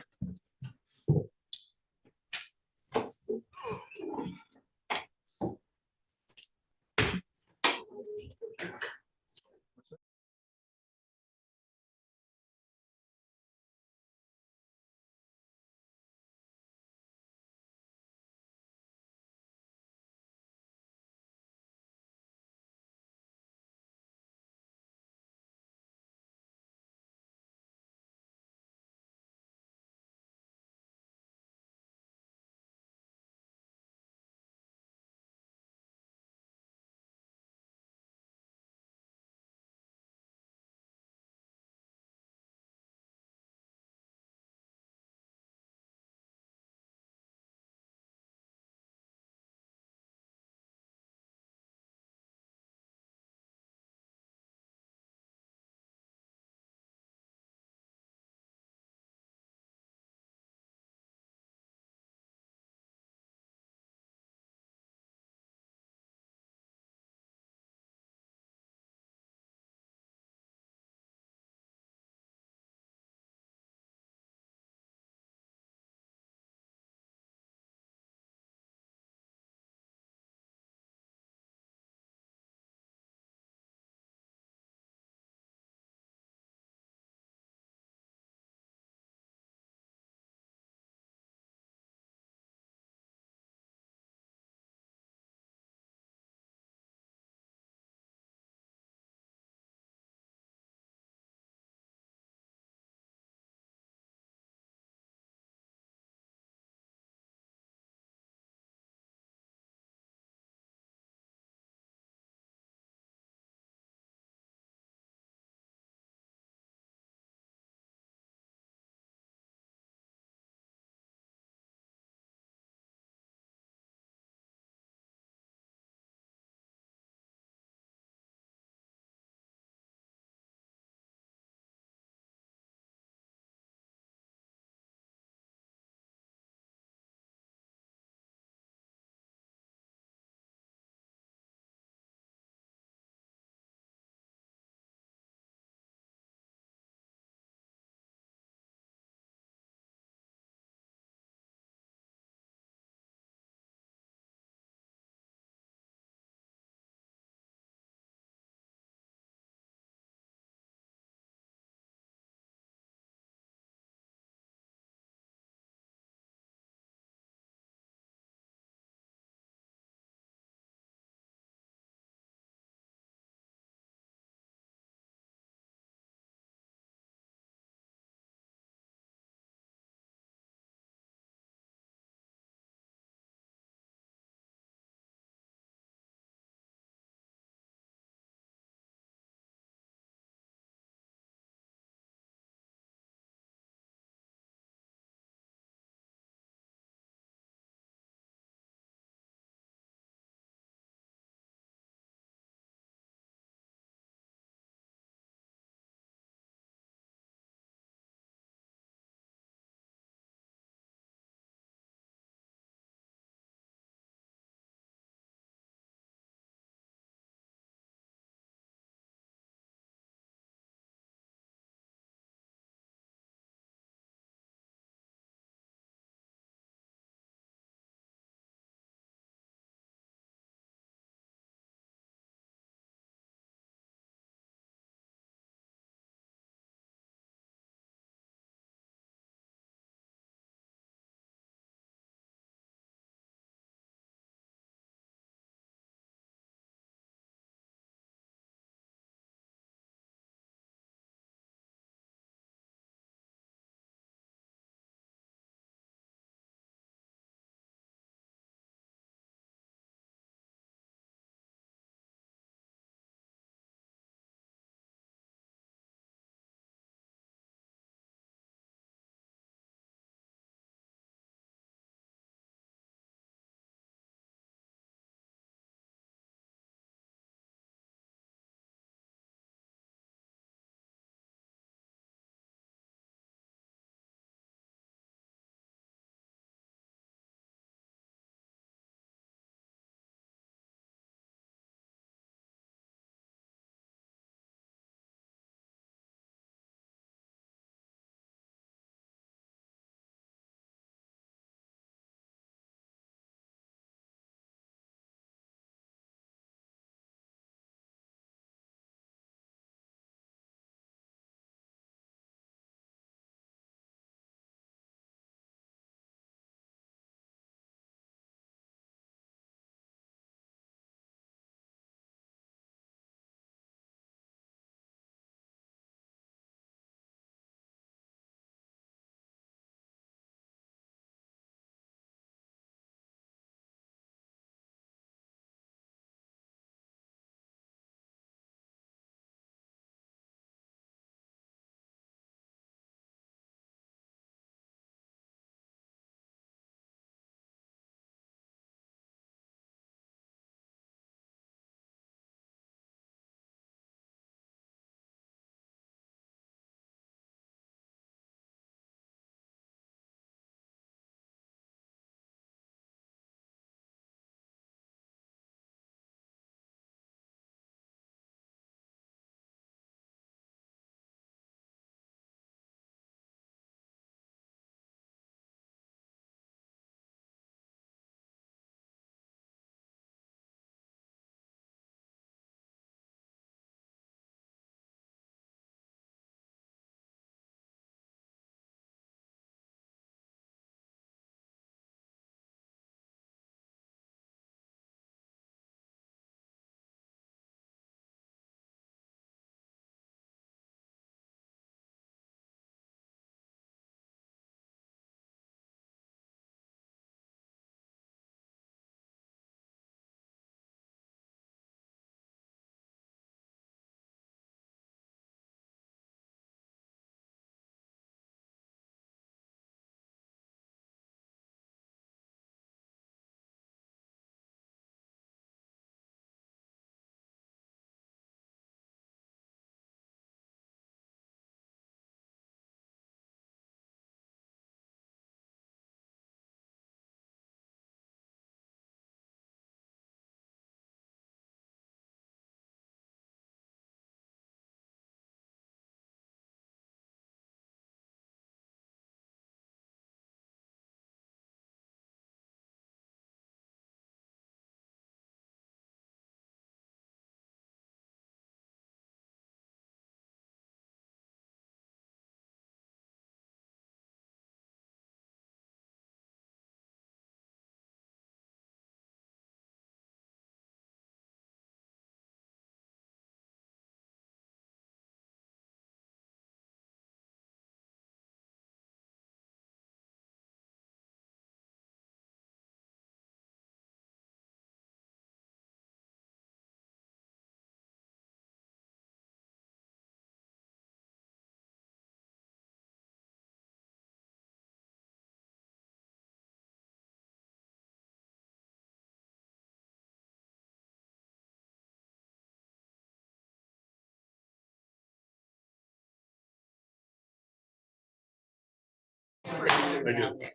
Okay.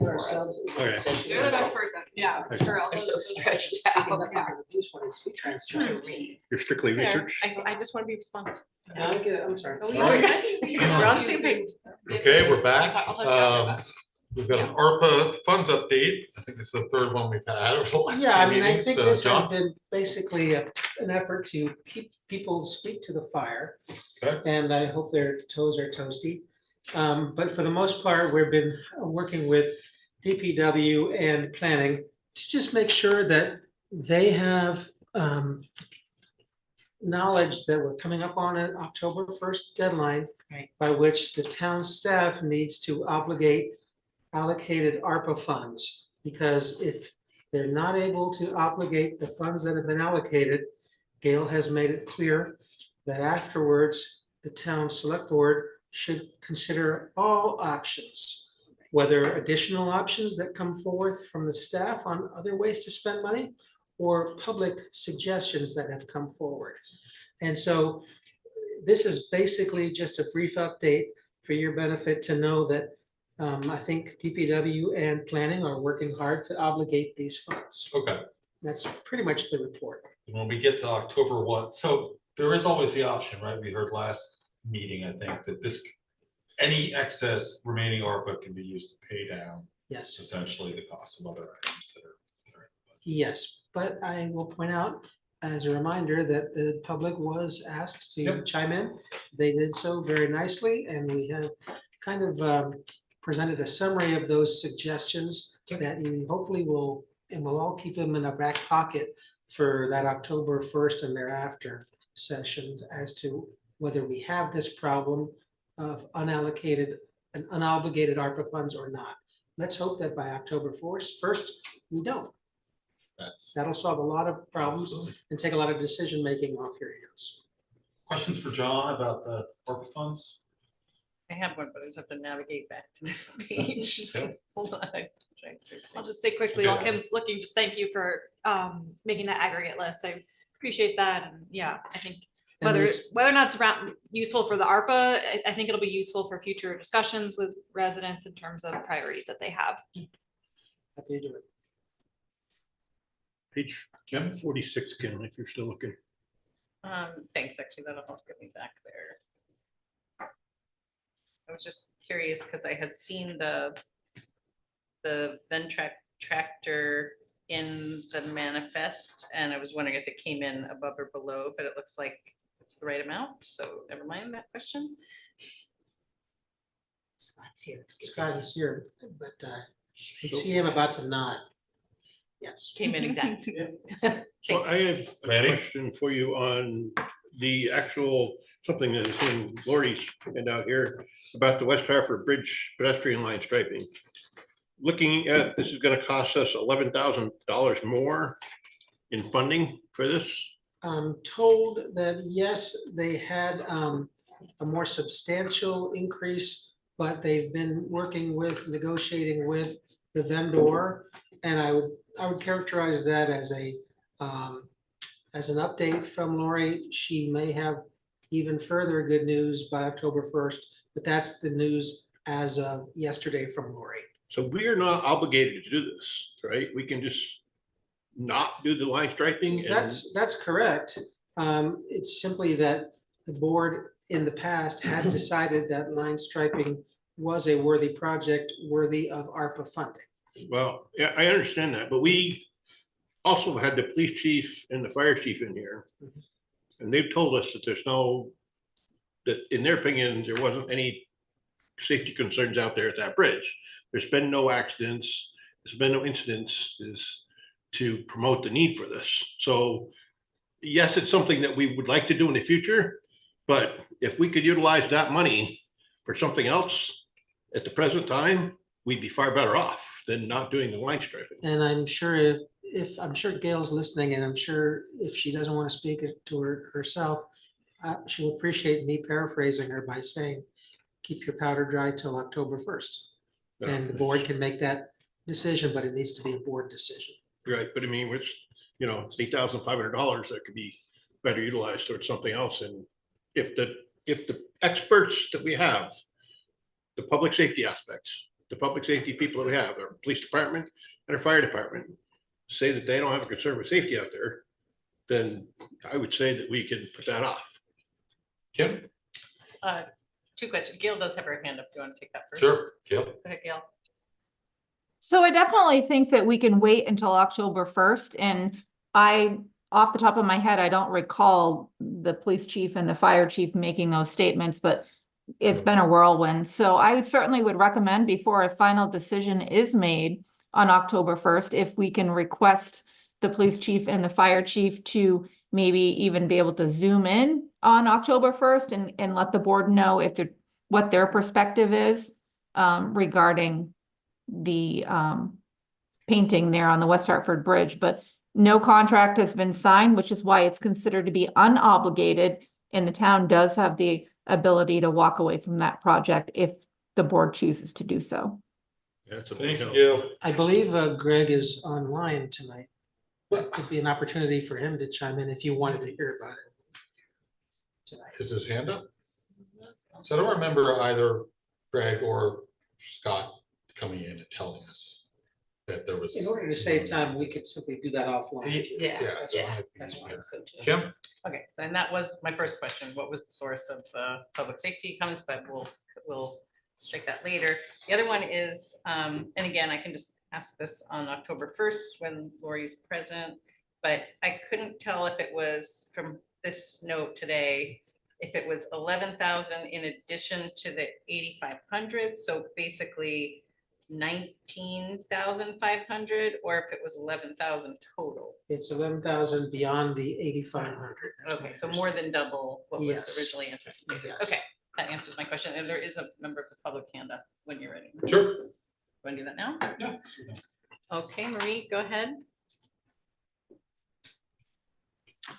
You're the best person, yeah, for all I'm those. so stretched out. You're strictly Fair. research. I just want to be responsive. I'm sorry. Oh, All right. We're on the same page. Okay, we're back. I'll talk after that. We've got an ARPA funds update. I think it's the third one we've had over the last Yeah, I few mean, I meetings. think this has John? been basically an effort to keep people's feet to the fire. Okay. And I hope their toes are toasty. But for the most part, we've been working with DPW and planning to just make sure that they have knowledge that we're coming up on an October 1st deadline by which the town staff needs to obligate allocated ARPA funds. Because if they're not able to obligate the funds that have been allocated, Gail has made it clear that afterwards, the town select board should consider all options, whether additional options that come forth from the staff on other ways to spend money or public suggestions that have come forward. And so this is basically just a brief update for your benefit to know that I think DPW and planning are working hard to obligate these funds. Okay. That's pretty much the report. When we get to October 1, so there is always the option, right? We heard last meeting, I think, that any excess remaining ARPA can be used to pay down. Yes. Essentially the cost of other items that are. Yes, but I will point out as a reminder that the public was asked to chime in. They did so very nicely, and we have kind of presented a summary of those suggestions that you hopefully will, and we'll all keep them in a back pocket for that October 1st and thereafter session as to whether we have this problem of unallocated and unobligated ARPA funds or not. Let's hope that by October 1st, we don't. That'll solve a lot of problems and take a lot of decision-making off your hands. Questions for John about the ARPA funds? I have one, but I just have to navigate back to the page. So hold on. I'll just say quickly, while Okay. Kim's looking, just thank you for making that aggregate list. I appreciate that. And yeah, I think And whether this- whether or not it's useful for the ARPA, I think it'll be useful for future discussions with residents in terms of priorities that they have. Happy to do it. Page 46, Kim, if you're still looking. Thanks, actually, that'll help get me back there. I was just curious because I had seen the Ventrac tractor in the manifest, and I was wondering if it came in above or below, but it looks like it's the right amount, so never mind that question. Scott's here. Scott is here, but I see him about to nod. Yes. Came in exactly. So I have a question for you on the actual, something that is in Lori's handout here about the West Hartford Bridge pedestrian line striping. Looking at, this is gonna cost us $11,000 more in funding for this. I'm told that, yes, they had a more substantial increase, but they've been working with, negotiating with the vendor. And I would characterize that as an update from Lori. She may have even further good news by October 1st, but that's the news as of yesterday from Lori. So we are not obligated to do this, right? We can just not do the line striping. And That's correct. It's simply that the board in the past had decided that line striping was a worthy project, worthy of ARPA funding. Well, yeah, I understand that, but we also had the police chief and the fire chief in here. And they've told us that there's no, that in their opinion, there wasn't any safety concerns out there at that bridge. There's been no accidents, there's been no incidents to promote the need for this. So yes, it's something that we would like to do in the future, but if we could utilize that money for something else at the present time, we'd be far better off than not doing the line striping. And I'm sure if I'm sure Gail's listening, and I'm sure if she doesn't want to speak it to herself, she'll appreciate me paraphrasing her by saying, keep your powder dry till October 1st. And the board can make that decision, but it needs to be a board decision. Right, but I mean, it's, it's $8,500 that could be better utilized towards something else. And if the experts that we have, the public safety aspects, the public safety people that we have, our police department and our fire department, say that they don't have a concern with safety out there, then I would say that we can put that off. Kim? Two questions. Gail does have her hand up. Do you want to take that first? Sure, Gail. Go ahead, Gail. So I definitely think that we can wait until October 1st. And off the top of my head, I don't recall the police chief and the fire chief making those statements, but it's been a whirlwind. So I certainly would recommend before a final decision is made on October 1st, if we can request the police chief and the fire chief to maybe even be able to zoom in on October 1st and let the board know if what their perspective is regarding the painting there on the West Hartford Bridge. But no contract has been signed, which is why it's considered to be unobligated, and the town does have the ability to walk away from that project if the board chooses to do so. That's a big help. I believe Greg is online tonight. That could be an opportunity for him to chime in if you wanted to hear about it. Is his hand up? So I don't remember either Greg or Scott coming in and telling us that there was. In order to save time, we could simply do that offline. Yeah. That's fine. Kim? Okay, so and that was my first question. What was the source of public safety comments? But we'll check that later. The other one is, and again, I can just ask this on October 1st when Lori's present, but I couldn't tell if it was from this note today, if it was 11,000 in addition to the 8,500. So basically 19,500, or if it was 11,000 total. It's 11,000 beyond the 8,500. Okay, so more than double what was Yes. originally anticipated. Yes. Okay, that answers my question. And there is a member of the public hand up when you're ready. Sure. Want to do that now? Yeah. Okay, Marie, go ahead.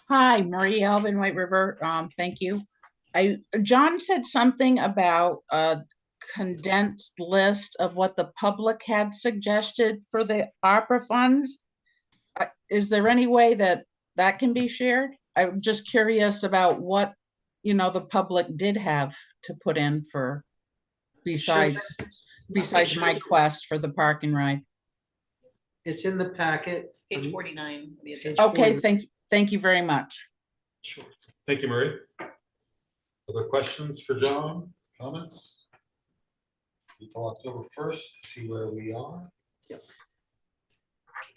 Hi, Marie Alvin, White River. Thank you. John said something about a condensed list of what the public had suggested for the ARPA funds. Is there any way that can be shared? I'm just curious about what, the public did have to put in for besides my quest for the park and ride. It's in the packet. Page 49. of the agenda. Okay, thank you very much. Sure. Thank you, Marie. Other questions for John? Comments? Until October 1st to see where we are. Yep.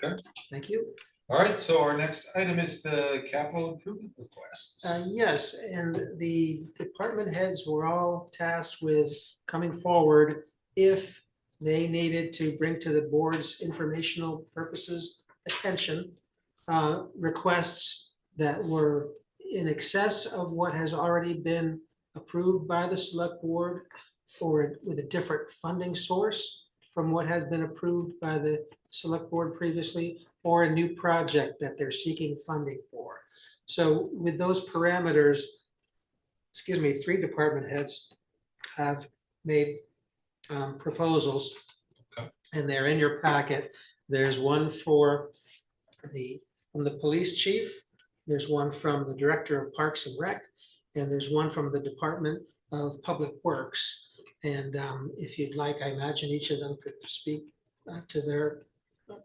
Okay. Thank you. All right, so our next item is the capital improvement requests. Yes, and the department heads were all tasked with coming forward if they needed to bring to the board's informational purposes attention requests that were in excess of what has already been approved by the select board, or with a different funding source from what has been approved by the select board previously, or a new project that they're seeking funding for. So with those parameters, 3 department heads have made proposals, and they're in your packet. There's one from the police chief, there's one from the director of Parks and Rec, and there's one from the Department of Public Works. And if you'd like, I imagine each of them could speak to their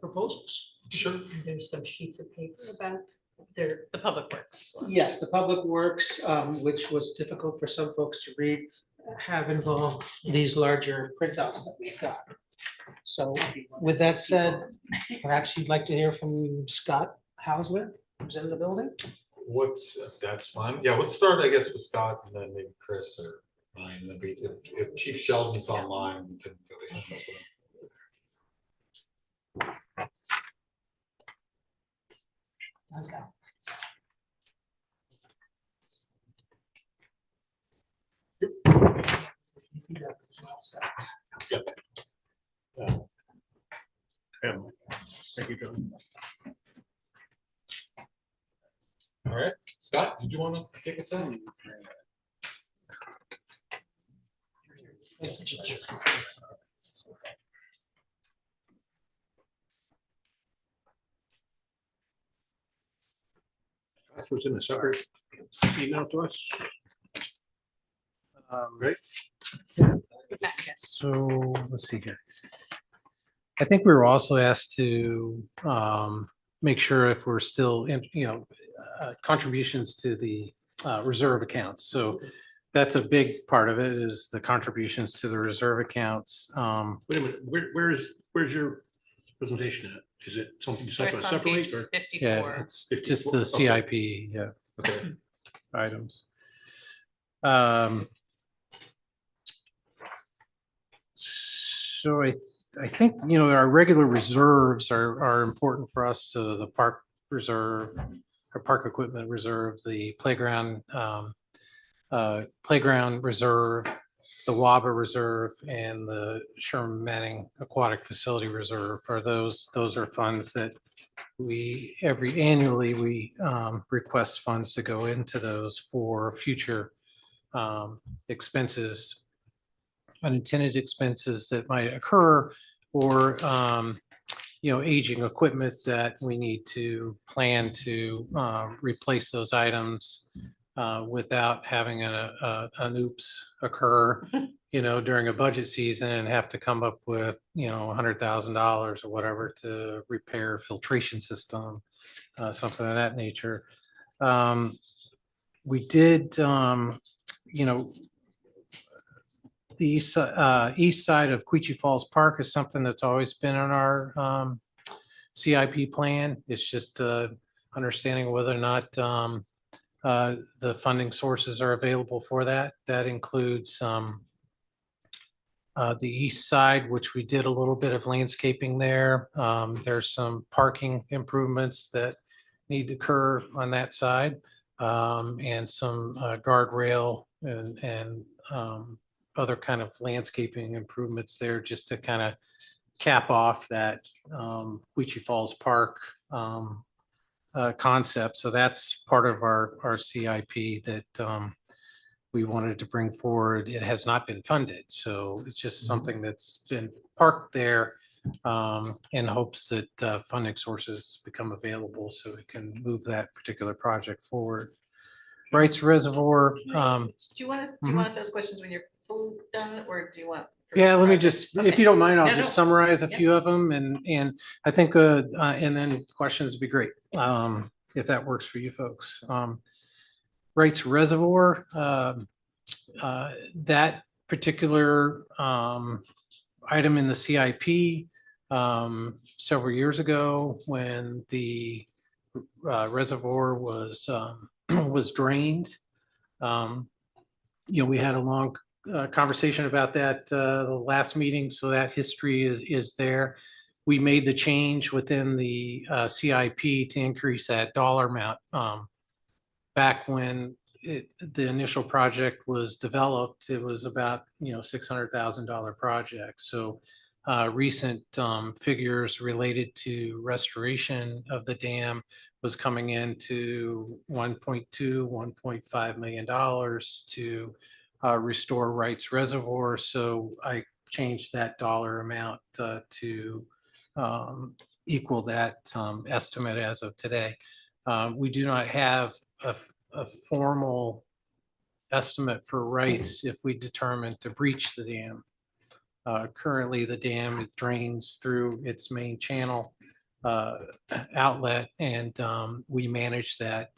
proposals. Sure. There's some sheets of paper about The public works. Yes, the Public Works, which was difficult for some folks to read, have involved these larger printouts that we've got. So with that said, perhaps you'd like to hear from Scott Hausman, who's in the building? That's fine. Yeah, let's start, I guess, with Scott and then maybe Chris or Ryan. And then if Chief Sheldon's online, we can go to him as well. Okay. Yep. Thank you, John. All right, Scott, did you want to take us in? This was in a separate email to us. Right? Back, yeah. So let's see here. I think we were also asked to make sure if we're still in, contributions to the reserve accounts. So that's a big part of it, is the contributions to the reserve accounts. Wait a minute, where's your presentation at? Is it something you sent to us Starts on page separately or? 54. Yeah, it's 54, just the okay. CIP, yeah, Okay. items. So I think, our regular reserves are important for us. So the park reserve, or park equipment reserve, the playground reserve, the WABA reserve, and the Sherman Manning Aquatic Facility Reserve. Those are funds that annually we request funds to go into those for future expenses, unintended expenses that might occur, or aging equipment that we need to plan to replace those items without having an oops occur, during a budget season, and have to come up with $100,000 or whatever to repair filtration system, something of that nature. We did, the east side of Quechee Falls Park is something that's always been in our CIP plan. It's just understanding whether or not the funding sources are available for that. That includes the east side, which we did a little bit of landscaping there. There's some parking improvements that need to occur on that side, and some guardrail and other kind of landscaping improvements there, just to kind of cap off that Quechee Falls Park concept. So that's part of our CIP that we wanted to bring forward. It has not been funded, so it's just something that's been parked there in hopes that funding sources become available so we can move that particular project forward. Wrights Reservoir. Do you want to ask those questions when you're full done, or do you want? Yeah, let me just, if you don't mind, I'll Yeah, just no. summarize a few of them, and I think, and then questions would be great, if that works for you folks. Wrights Reservoir, that particular item in the CIP several years ago, when the reservoir was was drained. We had a long conversation about that the last meeting, so that history is there. We made the change within the CIP to increase that dollar amount. Back when the initial project was developed, it was about $600,000 project. So recent figures related to restoration of the dam was coming into $1.2, $1.5 million to restore Wrights Reservoir. So I changed that dollar amount to equal that estimate as of today. We do not have a formal estimate for Wrights if we determine to breach the dam. Currently, the dam drains through its main channel outlet, and we manage that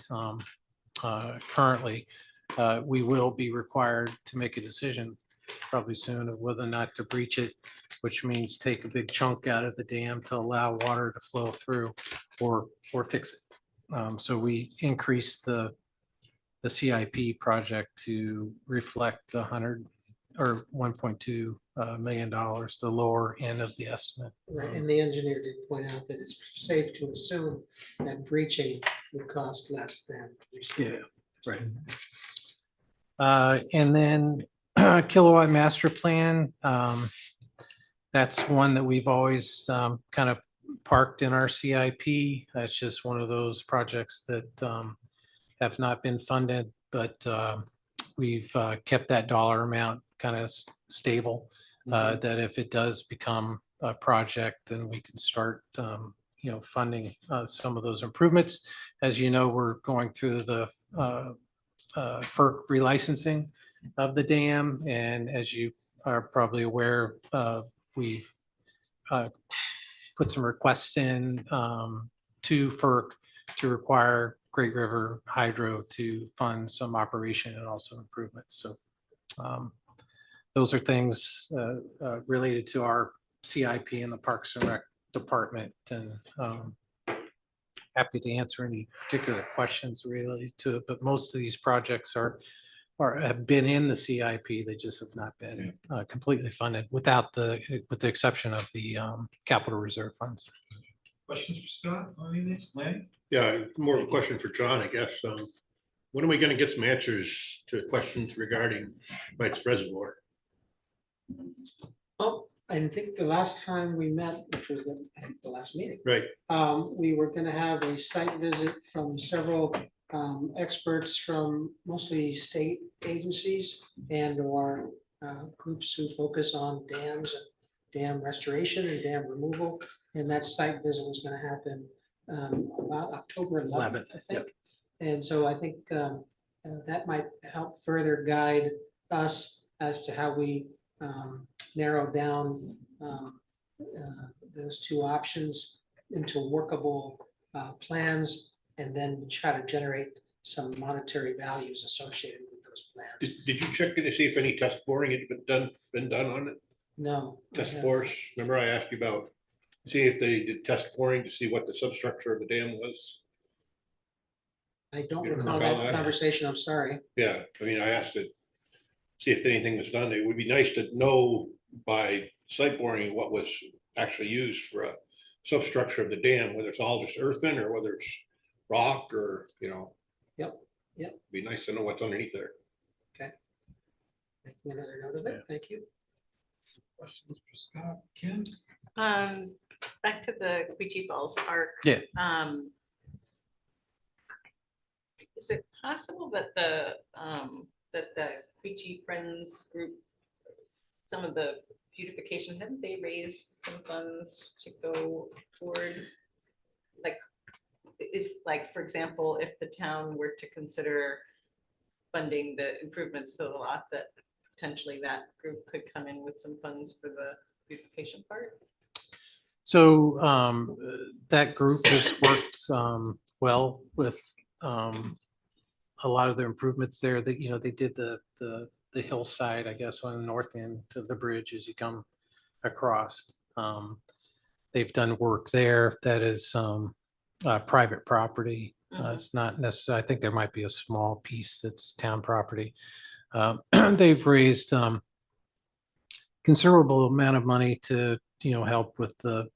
currently. We will be required to make a decision probably soon of whether or not to breach it, which means take a big chunk out of the dam to allow water to flow through, or fix it. So we increased the CIP project to reflect the $1.2 million, the lower end of the estimate. Right, and the engineer did point out that it's safe to assume that breaching would cost less than. Yeah, right. And then Kilowatt Master Plan. That's one that we've always kind of parked in our CIP. That's just one of those projects that have not been funded, but we've kept that dollar amount kind of stable. That if it does become a project, then we can start funding some of those improvements. As you know, we're going through the FERC relicensing of the dam, and as you are probably aware, we've put some requests in to FERC to require Great River Hydro to fund some operation and also improvements. So those are things related to our CIP in the Parks and Rec Department, and happy to answer any particular questions related to it. But most of these projects have been in the CIP. They just have not been completely funded with the exception of the capital reserve funds. Questions for Scott on any of these? Lanny? Yeah, more of a question for John, I guess. When are we going to get some answers to questions regarding Mike's Reservoir? Oh, I think the last time we met, which was I think the last meeting. Right. We were gonna have a site visit from several experts from mostly state agencies and or groups who focus on dams and dam restoration and dam removal. And that site visit was gonna happen about October 11th, I think. And so I think that might help further guide us as to how we narrow down those two options into workable plans, and then try to generate some monetary values associated with those plans. Did you check to see if any test boring had been done on it? No. Test bores? Remember I asked you about, see if they did test boring to see what the substructure of the dam was? I don't You don't recall recall that that? conversation, I'm sorry. Yeah, I mean, I asked it, see if anything was done. It would be nice to know by site boring what was actually used for a substructure of the dam, whether it's all just earthen or whether it's rock or, you know. Yep. Be nice to know what's underneath there. Okay. Making another note of it, thank you. Questions for Scott? Ken? Back to the Quechee Falls Park. Yeah. Is it possible that the Quechee Friends group, some of the beautification, didn't they raise some funds to go toward, like, for example, if the town were to consider funding the improvements to the lot, that potentially that group could come in with some funds for the beautification part? So that group has worked well with a lot of the improvements there. That, you know, they did the hillside, I guess, on the north end of the bridge as you come across. They've done work there that is private property. It's not necessarily, I think there might be a small piece that's town property. They've raised considerable amount of money to, you know, help with the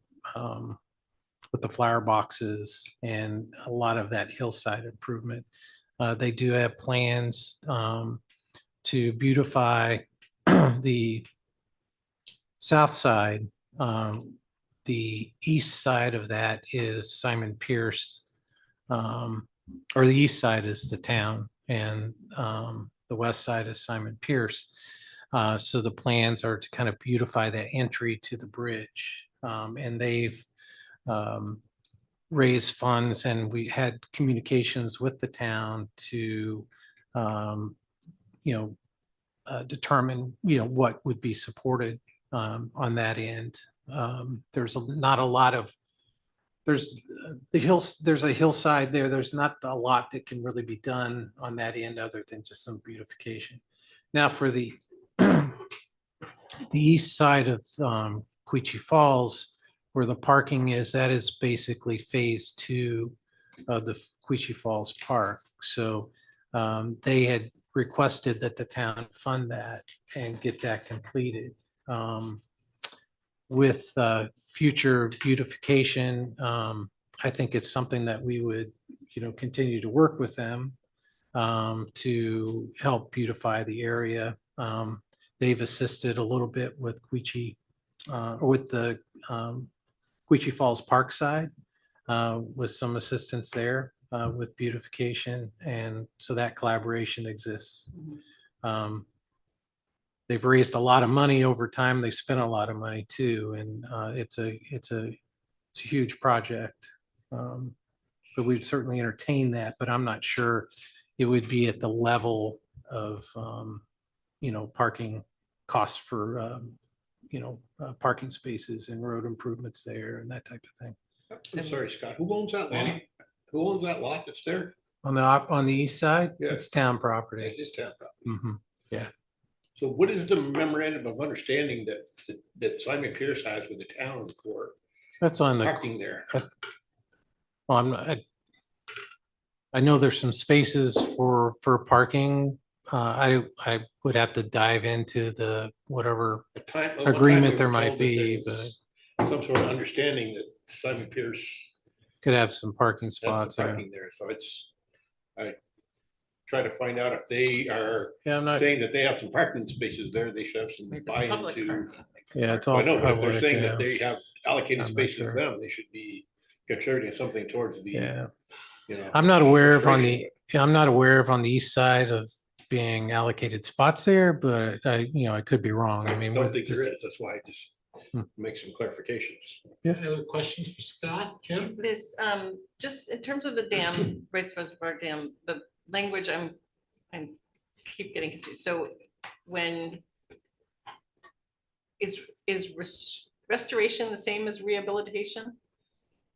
flower boxes and a lot of that hillside improvement. They do have plans to beautify the south side. The east side of that is Simon Pierce, or the east side is the town, and the west side is Simon Pierce. So the plans are to kind of beautify that entry to the bridge. And they've raised funds, and we had communications with the town to, determine, what would be supported on that end. There's not a lot of, there's a hillside there. There's not a lot that can really be done on that end other than just some beautification. Now for the east side of Quechee Falls, where the parking is, that is basically phase 2 of the Quechee Falls Park. So they had requested that the town fund that and get that completed. With future beautification, I think it's something that we would, continue to work with them to help beautify the area. They've assisted a little bit with Quechee, with the Quechee Falls Park side, with some assistance there with beautification, and so that collaboration exists. They've raised a lot of money over time. They spent a lot of money too, and it's a huge project. But we'd certainly entertain that, but I'm not sure it would be at the level of parking costs for, parking spaces and road improvements there and that type of thing. I'm sorry, Scott, who owns that lot? Who owns that lot that's there? On the east side, Yeah. it's town property. It is town property. Mhm, yeah. So what is the memorandum of understanding that Simon Pierce has with the town for That's on the. parking there? Well, I know there's some spaces for parking. I would have to dive into the whatever At one time we agreement were there might told that be, there but was some sort of understanding that Simon Pierce could have some parking has spots. some Yeah. parking there, so I try to find out if they are Yeah, I'm not. saying that they have some parking spaces there, they should have some buy-in Public to. parking. Yeah, it's I all know, but if they're public, saying yeah. that they have allocated I'm not spaces sure. for them, they should be contributing something towards the, Yeah. you know. I'm not aware of on frustration the, I'm not aware of on the east side of being allocated spots there, but I could be wrong. I of it. mean. I don't with think there this- is, that's why I just Hmm. make some clarifications. Any other questions for Scott, Kim? This, just in terms of the dam, Wrights Reservoir Dam, the language, I keep getting confused. So when is restoration the same as rehabilitation?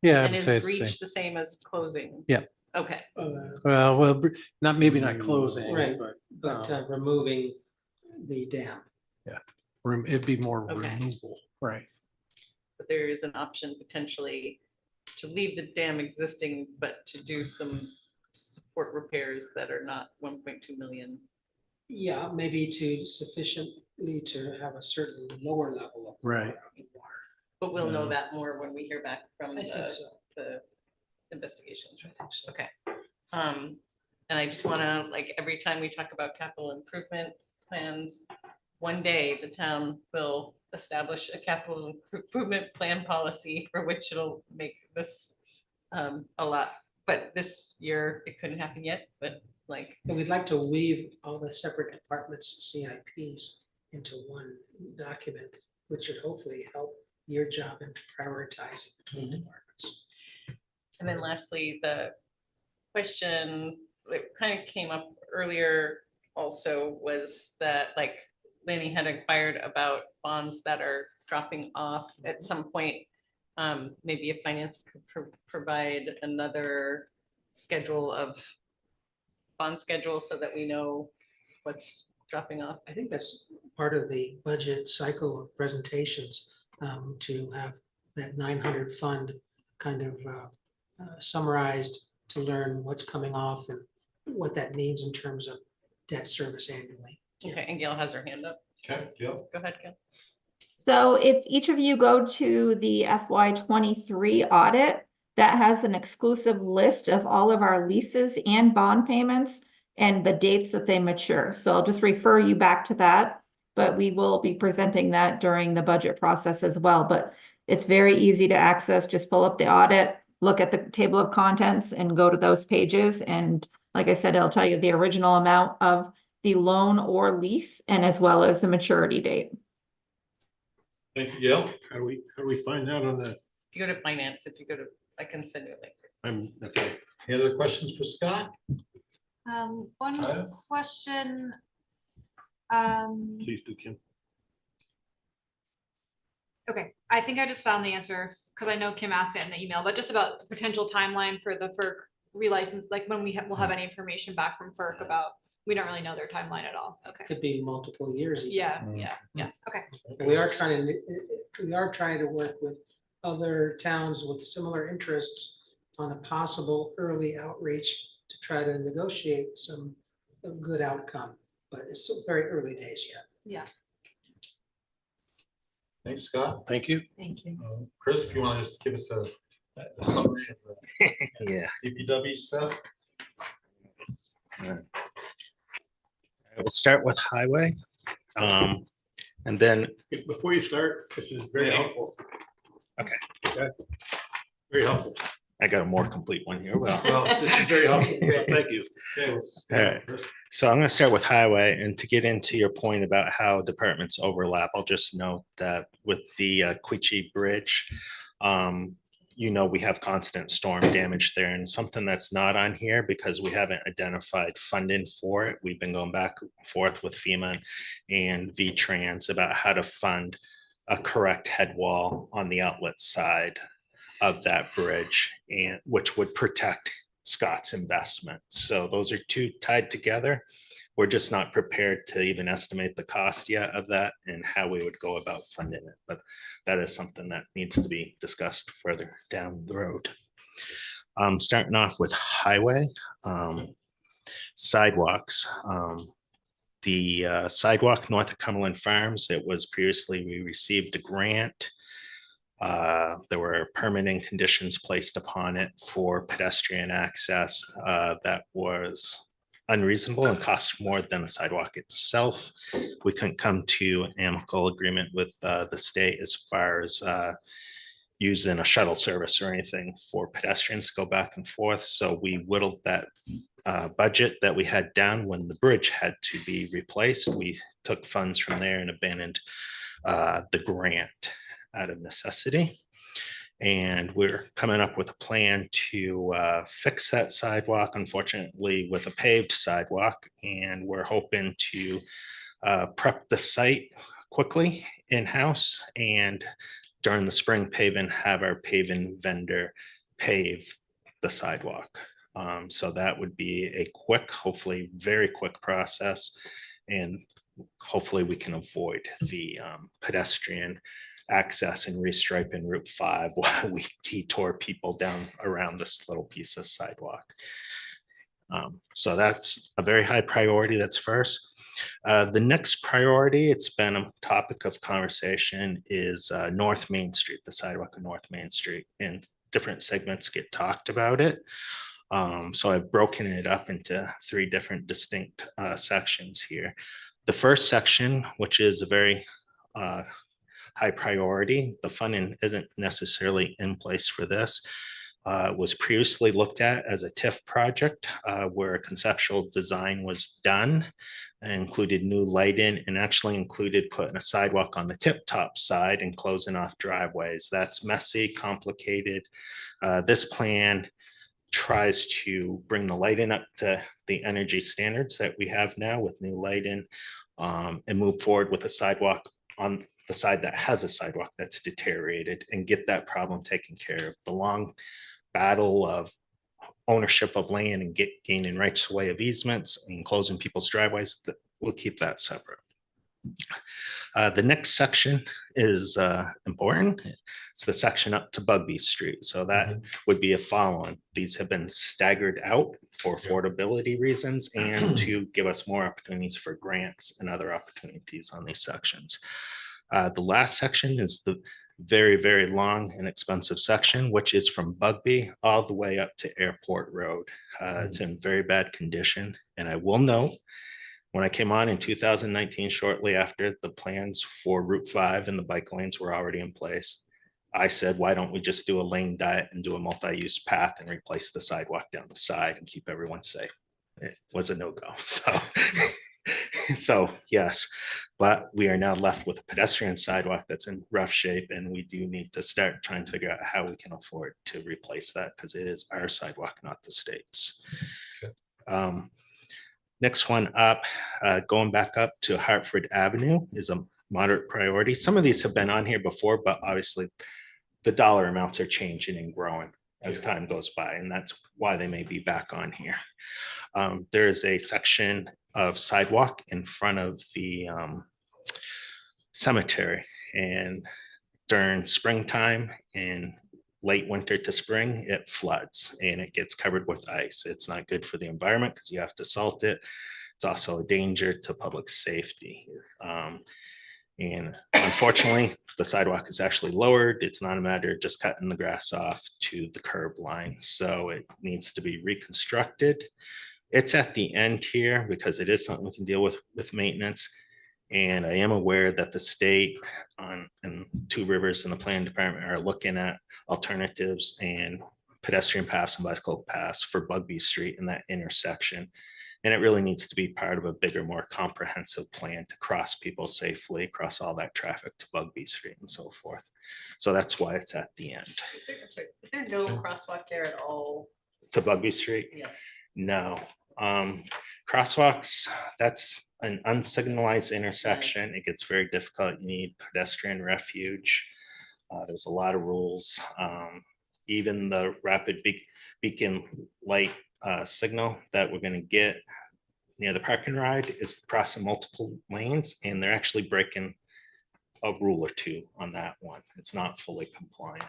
Yeah, I And would is say it's the breach same. the same as closing? Yeah. Okay. Well, maybe not closing, Right, but. but removing the dam. Yeah, it'd be more Okay. removal, right? But there is an option potentially to leave the dam existing, but to do some support repairs that are not 1.2 million. Yeah, maybe to sufficiently to have a certain lower level of. Right. But we'll know No. that more when we hear back from I think so. the investigations. I think so. Okay. And I just wanna, like, every time we talk about capital improvement plans, one day the town will establish a capital improvement plan policy for which it'll make this a lot. But this year, it couldn't happen yet, but like, And we'd like to weave all the separate departments' CIPs into one document, which should hopefully help your job in prioritizing between departments. and then lastly, the question that kind of came up earlier also was that, like, Lanny had inquired about bonds that are dropping off at some point. Maybe if finance could provide another schedule of bond schedule so that we know what's dropping off. I think that's part of the budget cycle of presentations, to have that 900 fund kind of summarized to learn what's coming off and what that means in terms of debt service annually. Okay, and Gail has her hand up. Okay, Gail. Go ahead, Gail. So if each of you go to the FY23 audit, that has an exclusive list of all of our leases and bond payments and the dates that they mature. So I'll just refer you back to that, but we will be presenting that during the budget process as well. But it's very easy to access. Just pull up the audit, look at the table of contents and go to those pages. And like I said, it'll tell you the original amount of the loan or lease and as well as the maturity date. Thank you, Gail. How do we find out on that? If you go to finance, if you go to, I can send you a link. Okay. Any other questions for Scott? One Tyler? question. Please do, Kim. Okay, I think I just found the answer, because I know Kim asked it in the email, but just about the potential timeline for the FERC relicense, like when we'll have any information back from FERC about, we don't really know their timeline at all. Okay. Could be multiple years. even. Yeah, okay. And we are trying to work with other towns with similar interests on a possible early outreach to try to negotiate some good outcome, but it's still very early days yet. Yeah. Thanks, Scott. Thank you. Thank you. Chris, if you want to just give us a summary of the Yeah. DPW stuff. We'll start with highway. And then, Before you start, this is very helpful. okay, Very helpful. I got a more complete one here. Well, This is very helpful. Thank you. Okay, let's- all right. So I'm going to start with highway, and to get into your point about how departments overlap, I'll just note that with the Quiche Bridge, we have constant storm damage there, and something that's not on here because we haven't identified funding for it. We've been going back and forth with FEMA and V-Trans about how to fund a correct head wall on the outlet side of that bridge, and which would protect Scott's investment. So those are two tied together. We're just not prepared to even estimate the cost yet of that and how we would go about funding it. But that is something that needs to be discussed further down the road. Starting off with highway, sidewalks. The sidewalk north of Cumberland Farms, it was previously, we received a grant. There were permitting conditions placed upon it for pedestrian access that was unreasonable and cost more than the sidewalk itself. We couldn't come to an amicable agreement with the state as far as using a shuttle service or anything for pedestrians to go back and forth. So we whittled that budget that we had down when the bridge had to be replaced. We took funds from there and abandoned the grant out of necessity. And we're coming up with a plan to fix that sidewalk, unfortunately, with a paved sidewalk. And we're hoping to prep the site quickly in-house, and during the spring paving, have our paving vendor pave the sidewalk. So that would be a quick, hopefully very quick process. And hopefully we can avoid the pedestrian access and restriping Route 5 while we detour people down around this little piece of sidewalk. So that's a very high priority. That's first. The next priority, it's been a topic of conversation, is North Main Street, the sidewalk of North Main Street, and different segments get talked about it. So I've broken it up into 3 different distinct sections here. The first section, which is a very high priority, the funding isn't necessarily in place for this, was previously looked at as a TIF project where a conceptual design was done, included new lighting, and actually included putting a sidewalk on the tip top side and closing off driveways. That's messy, complicated. This plan tries to bring the lighting up to the energy standards that we have now with new lighting, and move forward with a sidewalk on the side that has a sidewalk that's deteriorated, and get that problem taken care of. The long battle of ownership of land and gaining rights away of easements and closing people's driveways, that we'll keep that separate. The next section is important. It's the section up to Bugby Street. So that would be a follow-on. These have been staggered out for affordability reasons and to give us more opportunities for grants and other opportunities on these sections. The last section is the very, very long and expensive section, which is from Bugby all the way up to Airport Road. It's in very bad condition. And I will note, when I came on in 2019, shortly after the plans for Route 5 and the bike lanes were already in place, I said, why don't we just do a lane diet and do a multi-use path and replace the sidewalk down the side and keep everyone safe? It was a no-go. So yes, but we are now left with a pedestrian sidewalk that's in rough shape, and we do need to start trying to figure out how we can afford to replace that, because it is our sidewalk, not the state's. Next one up, going back up to Hartford Avenue, is a moderate priority. Some of these have been on here before, but obviously the dollar amounts are changing and growing as time goes by, and that's why they may be back on here. There is a section of sidewalk in front of the cemetery, and during springtime and late winter to spring, it floods and it gets covered with ice. It's not good for the environment because you have to salt it. It's also a danger to public safety. And unfortunately, the sidewalk is actually lowered. It's not a matter of just cutting the grass off to the curb line. So it needs to be reconstructed. It's at the end here because it is something we can deal with maintenance. And I am aware that the state and Two Rivers and the planning department are looking at alternatives and pedestrian paths and bicycle paths for Bugby Street in that intersection. And it really needs to be part of a bigger, more comprehensive plan to cross people safely across all that traffic to Bugby Street and so forth. So that's why it's at the end. Is there no crosswalk there at all? To Bugby Street? Yeah. No. Crosswalks, that's an unsignalized intersection. It gets very difficult. You need pedestrian refuge. There's a lot of rules. Even the rapid beacon light signal that we're going to get near the parking ride is crossing multiple lanes, and they're actually breaking a rule or two on that one. It's not fully compliant.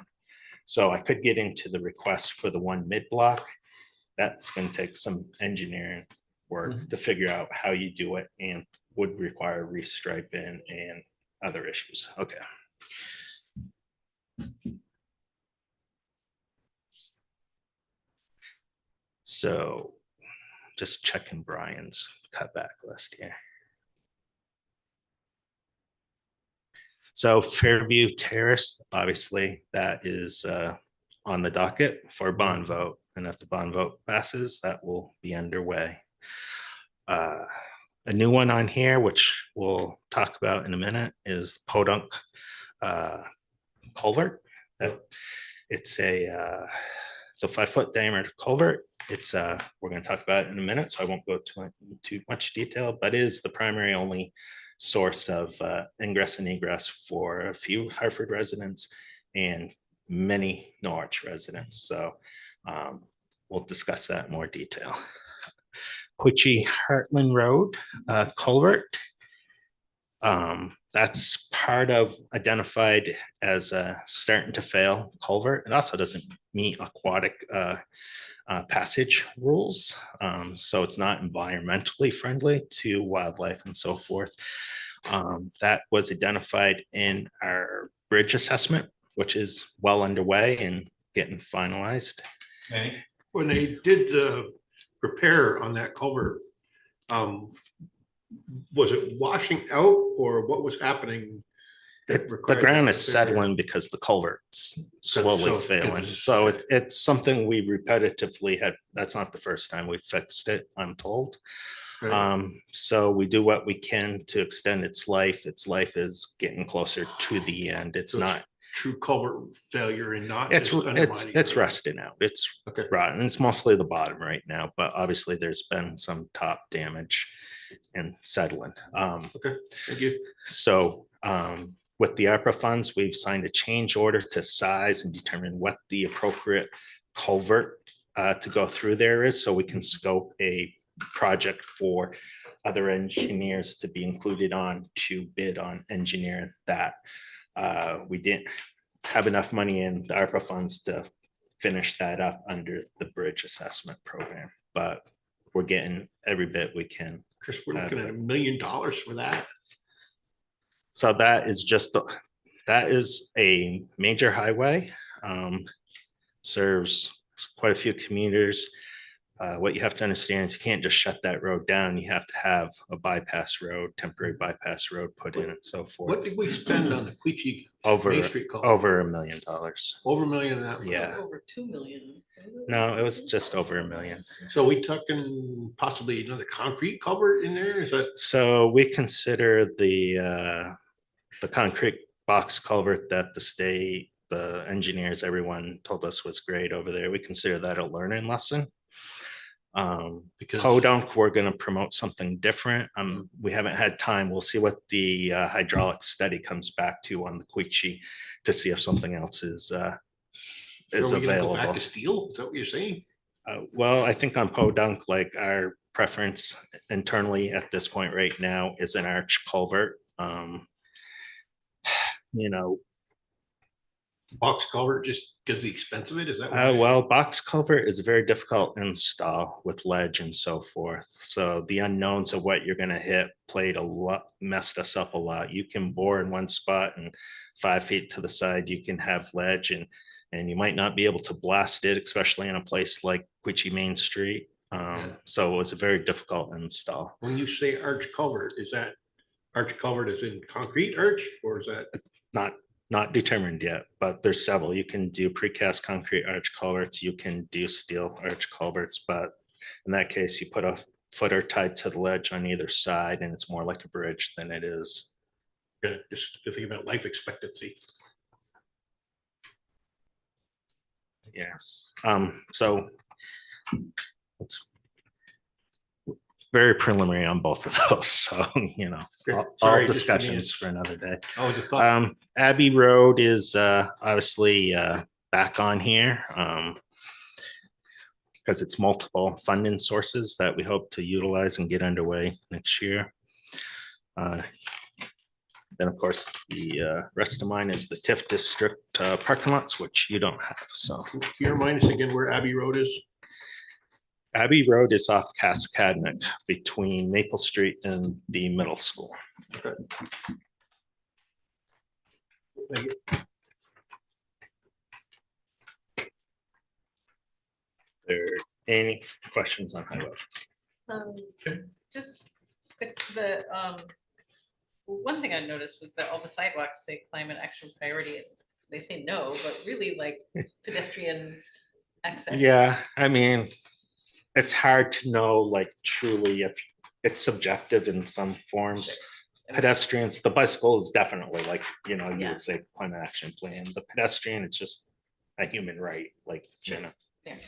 So I could get into the request for the one mid-block. That's going to take some engineering work to figure out how you do it, and would require restriping and other issues. Okay. So just checking Brian's cutback list here. So Fairview Terrace, obviously that is on the docket for bond vote. And if the bond vote passes, that will be underway. A new one on here, which we'll talk about in a minute, is Podunk Culvert. It's a 5-foot diameter culvert. It's we're going to talk about it in a minute, so I won't go too much detail, but it is the primary only source of ingress and egress for a few Hartford residents and many Norwich residents. So we'll discuss that in more detail. Quitchy Heartland Road culvert. That's part of identified as a starting to fail culvert. It also doesn't meet aquatic passage rules. So it's not environmentally friendly to wildlife and so forth. That was identified in our bridge assessment, which is well underway and getting finalized. Okay. When they did the repair on that culvert, was it washing out or what was happening? The ground is settling because the culvert's slowly failing. So it's something we repetitively had. That's not the first time we fixed it, I'm told. Right. So we do what we can to extend its life. Its life is getting closer to the end. It's not true culvert failure and not it's just undermining it. rusting out. It's rotten. It's mostly the bottom right now, but obviously there's been some top damage and settling. Okay, thank you. So with the ARPA funds, we've signed a change order to size and determine what the appropriate culvert to go through there is, so we can scope a project for other engineers to be included on to bid on engineering that. We didn't have enough money in the ARPA funds to finish that up under the bridge assessment program, but we're getting every bit we can. Chris, we're looking at $1 million for that. So that is a major highway, serves quite a few commuters. What you have to understand is you can't just shut that road down. You have to have a bypass road, temporary bypass road put in and so forth. What did we spend on the Queechee Main Street culvert? Over $1 million. Over $1 million. That yeah. Over 2 million. No, it was just over $1 million. So we talking possibly another concrete culvert in there? Is that? So we consider the concrete box culvert that the state, the engineers, everyone told us was great over there. We consider that a learning lesson. Because Podunk, we're going to promote something different. We haven't had time. We'll see what the hydraulic study comes back to on the Queechee to see if something else is available. Go back to steel? Is that what you're saying? Well, I think on Podunk, like our preference internally at this point right now is an arch culvert. You know, box culvert just because the expense of it, is that well, box culvert is very difficult to install with ledge and so forth. So the unknowns of what you're going to hit played a lot, messed us up a lot. You can bore in one spot and 5 feet to the side you can have ledge, and you might not be able to blast it, especially in a place like Queechee Main Street. So it was a very difficult install. When you say arch culvert, is that arch culvert is in concrete arch, or is that not determined yet? But there's several. You can do precast concrete arch culverts, you can do steel arch culverts, but in that case you put a footer tied to the ledge on either side, and it's more like a bridge than it is. Yeah, just to think about life expectancy. Yes. So it's very preliminary on both of those, so, you know, all Sorry, discussions for another day. I was just thought, Abbey Road is obviously back on here. Because it's multiple funding sources that we hope to utilize and get underway next year. Then, of course, the rest of mine is the TIF district parking lots, which you don't have, so. can you remind us again where Abbey Road is? Abbey Road is off Cascadnick between Maple Street and the middle school. Okay. Thank you. There any questions on highway? Just the, one thing I noticed was that all the sidewalks say climate action priority. They say no, but really like pedestrian access. Yeah, I mean, it's hard to know like truly if it's subjective in some forms. Pedestrians, the bicycle is definitely like, you know, you would say climate action plan. The pedestrian, it's just a human right, like, you know. Yeah.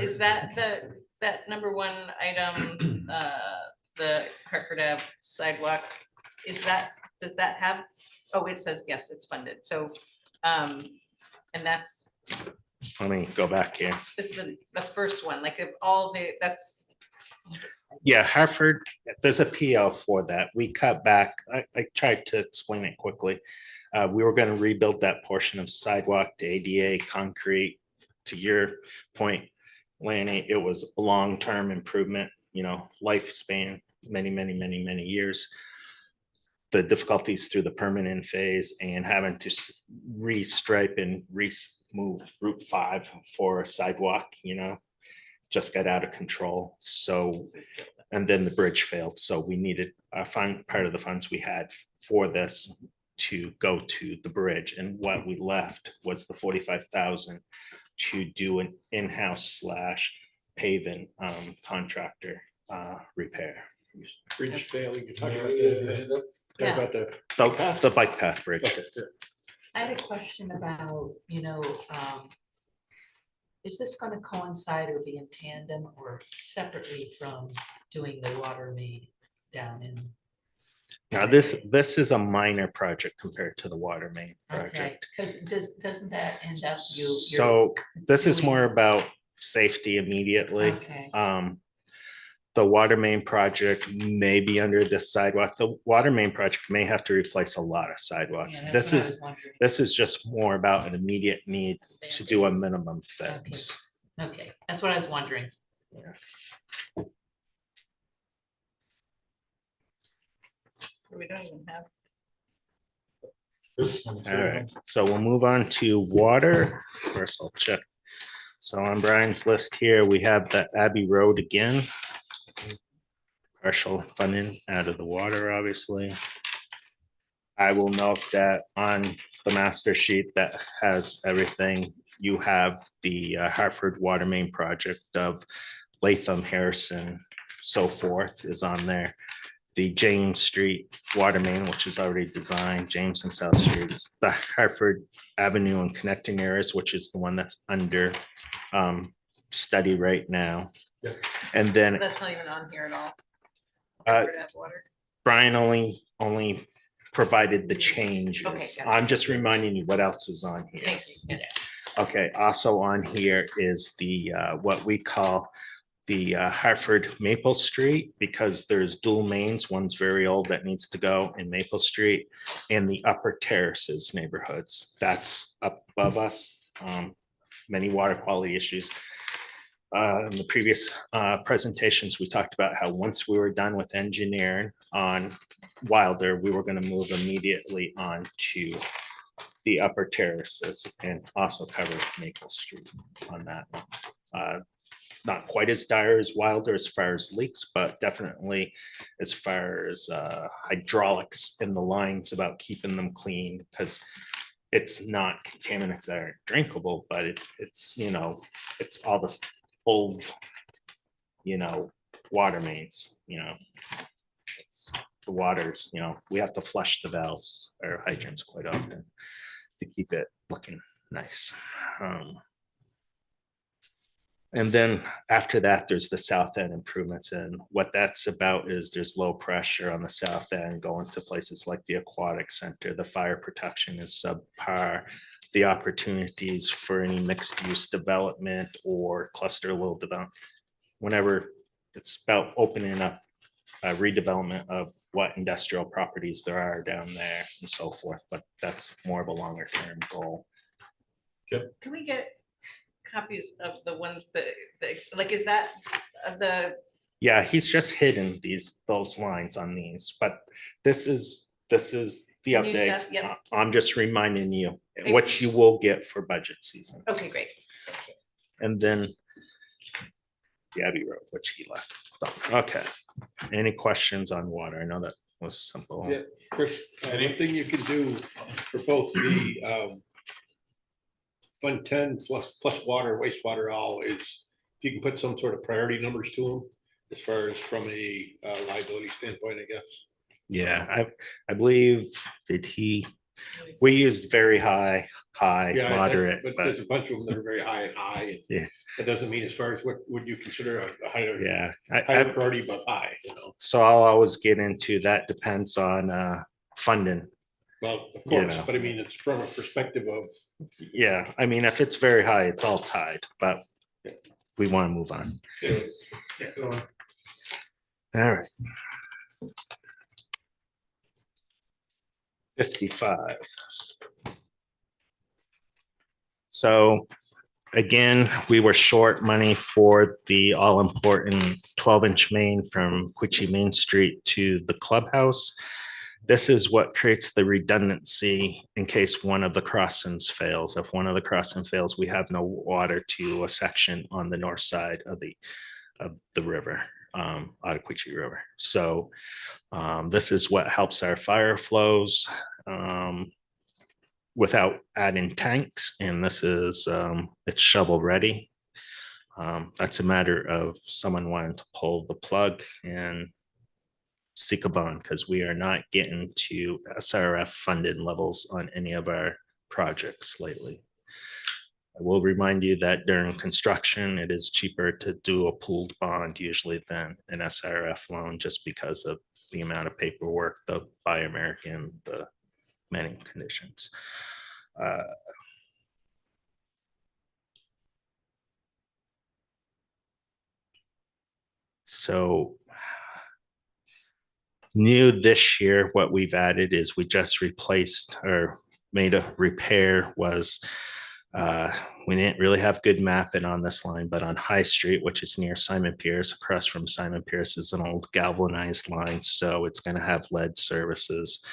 Is that that number one item, the Hartford Ave sidewalks, does that have, oh, it says, yes, it's funded. So, and that's. Let me go back here. It's the first one, like if all that's. Yeah, Hartford, there's a PO for that. We cut back. I tried to explain it quickly. We were going to rebuild that portion of sidewalk to ADA concrete. To your point, Lanny, it was a long-term improvement, you know, lifespan, many years. The difficulties through the permanent phase and having to restripe and remove Route 5 for a sidewalk, you know, just got out of control. So, and then the bridge failed. So we needed a part of the funds we had for this to go to the bridge. And what we left was the 45,000 to do an in-house / paving contractor repair. Bridge failing, you're talking about the bike path bridge. Okay, I had a question about, is this going to coincide or be in tandem or separately from doing the water main down in? Now, this is a minor project compared to the water main project. Because doesn't that end up So this is more about safety immediately. Okay. The water main project may be under this sidewalk. The water main project may have to replace a lot of sidewalks. Yeah, this is just more about an immediate need to do a minimum fix. Okay, that's what I was wondering. Yeah. We don't even have. All right, so we'll move on to water. First, I'll check. So on Brian's list here, we have the Abbey Road again. Partial funding out of the water, obviously. I will note that on the master sheet that has everything, you have the Hartford water main project of Latham, Harrison, so forth is on there. The James Street water main, which is already designed, James and South Street, it's the Hartford Avenue and connecting areas, which is the one that's under study right now. Yeah. And then So that's not even on here at all. Water. Brian only provided the changes. Okay, got it. I'm just reminding you what else is on here. Thank you. Yeah. Okay, also on here is the what we call the Hartford Maple Street, because there's dual mains. One's very old that needs to go in Maple Street, and the Upper Terraces neighborhoods. That's up above us. Many water quality issues. In the previous presentations, we talked about how once we were done with engineering on Wilder, we were going to move immediately on to the Upper Terraces and also cover Maple Street on that one. Not quite as dire as Wilder as far as leaks, but definitely as far as hydraulics in the lines about keeping them clean, because it's not contaminants that aren't drinkable, but it's all this old, water mains, it's the waters, we have to flush the valves or hydrants quite often to keep it looking nice. And then after that, there's the south end improvements. And what that's about is there's low pressure on the south end going to places like the aquatic center. The fire protection is subpar. The opportunities for any mixed use development or cluster little development, whenever it's about opening up a redevelopment of what industrial properties there are down there and so forth. But that's more of a longer term goal. Can we get copies of the ones that, like, is that the? Yeah, he's just hidden those lines on these, but this is the New update. stuff, yep. I'm just reminding you what you will get for budget season. Okay, great. And then the Abbey Road, which he left. So, okay. Any questions on water? I know that was simple. Yeah, Chris, anything you can do for both the Fund 10 plus water, wastewater, all is if you can put some sort of priority numbers to them as far as from a liability standpoint, I guess. Yeah, I believe we used very high, Yeah, moderate, but there's a bunch of them that are very high and high. Yeah. That doesn't mean as far as what would you consider a higher, yeah, higher priority but high, So I'll always get into that depends on funding. Well, of course, but I mean, it's from a perspective of. Yeah, I mean, if it's very high, it's all tied, but we want to move on. Let's get going. All right. 55. So again, we were short money for the all-important 12-inch main from Quitchy Main Street to the clubhouse. This is what creates the redundancy in case one of the crossings fails. If one of the crossings fails, we have no water to a section on the north side of the river, Ottaquechee River. So this is what helps our fire flows without adding tanks. And this is, it's shovel ready. That's a matter of someone wanting to pull the plug and seek a bond because we are not getting to SRF funded levels on any of our projects lately. I will remind you that during construction, it is cheaper to do a pooled bond usually than an SRF loan just because of the amount of paperwork, the Buy American, the many conditions. So new this year, what we've added is we just replaced or made a repair was we didn't really have good mapping on this line, but on High Street, which is near Simon Pierce, across from Simon Pierce is an old galvanized line. So it's going to have lead services.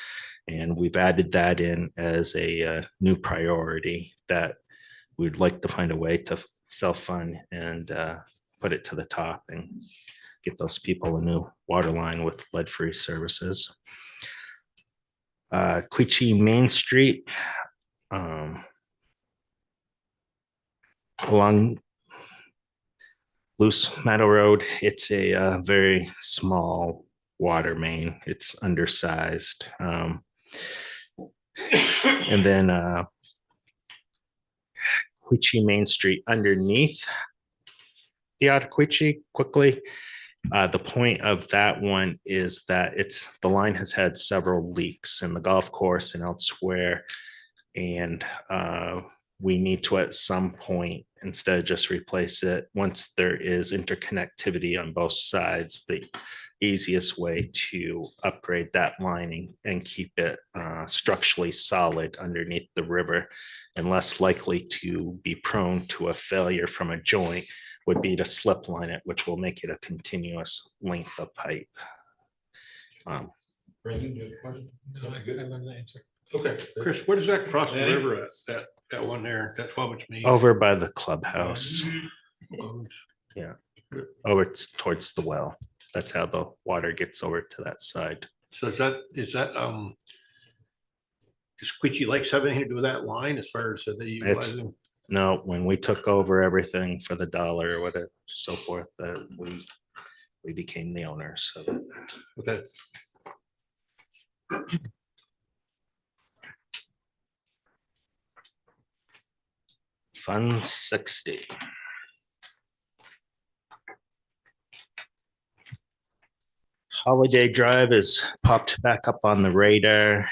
And we've added that in as a new priority that we'd like to find a way to self-fund and put it to the top and get those people a new water line with lead-free services. Quitchy Main Street, along Loose Meadow Road, it's a very small water main. It's undersized. And then Quitchy Main Street underneath the Ottaquechee quickly. The point of that one is that the line has had several leaks in the golf course and elsewhere. And we need to, at some point, instead of just replace it, once there is interconnectivity on both sides, the easiest way to upgrade that lining and keep it structurally solid underneath the river and less likely to be prone to a failure from a joint would be to slip line it, which will make it a continuous length of pipe. Brandon, you have a question? No, I'm good. I'm going to answer. Okay, Chris, where does that cross the river at? That one there, that 12-inch main? Over by the clubhouse. Yeah, over towards the well. That's how the water gets over to that side. So is that does Quitchy Lakes have anything to do with that line as far as they utilize? No, when we took over everything for the dollar or whatever, so forth, that we became the owners of it. Okay. Fund 60. Holiday Drive is popped back up on the radar.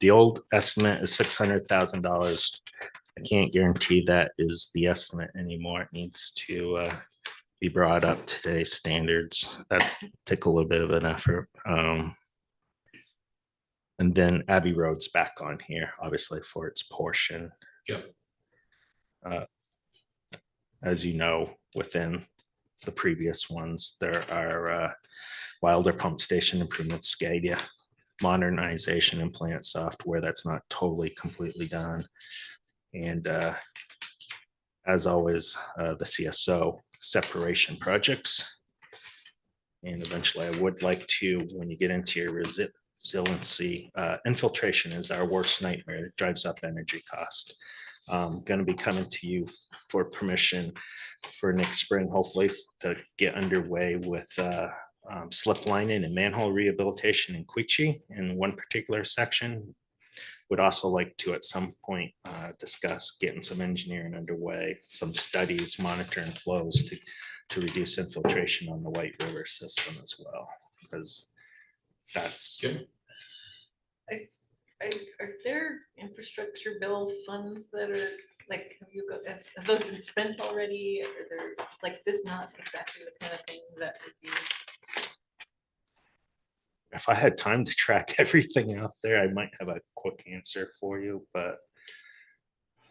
The old estimate is $600,000. I can't guarantee that is the estimate anymore. It needs to be brought up to today's standards. That take a little bit of an effort. And then Abbey Road's back on here, obviously for its portion. Yep. As you know, within the previous ones, there are Wilder Pump Station improvements, SCADA, modernization and plant software that's not totally completely done. And as always, the CSO separation projects. And eventually I would like to, when you get into your resiliency, infiltration is our worst nightmare. It drives up energy cost. Going to be coming to you for permission for next spring, hopefully, to get underway with slip lining and manhole rehabilitation in Quechee in one particular section. Would also like to at some point discuss getting some engineering underway, some studies, monitoring flows to reduce infiltration on the White River system as well, because that's. Are there infrastructure bill funds that are like, have those been spent already? Or they're like this not exactly the kind of thing that would be? If I had time to track everything out there, I might have a quick answer for you, but.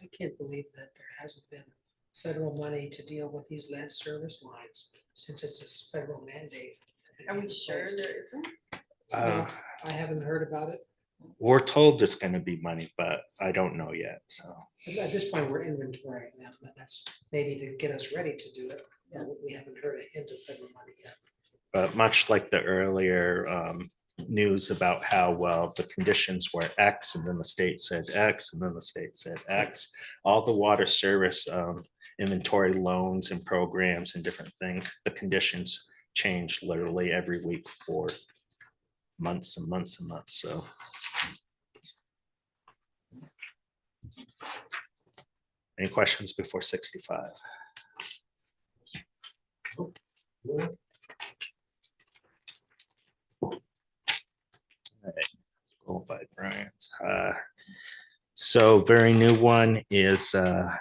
I can't believe that there hasn't been federal money to deal with these lead service lines since it's a federal mandate. Are we sure there isn't? I haven't heard about it. We're told there's going to be money, but I don't know yet. So At this point, we're inventorying them, but that's maybe to get us ready to do it. We haven't heard a hint of federal money yet. But much like the earlier news about how, well, the conditions were X and then the state said X and then the state said X, all the water service inventory loans and programs and different things, the conditions change literally every week for months and months and months. So. Any questions before 65? Go by Bryant. So very new one is the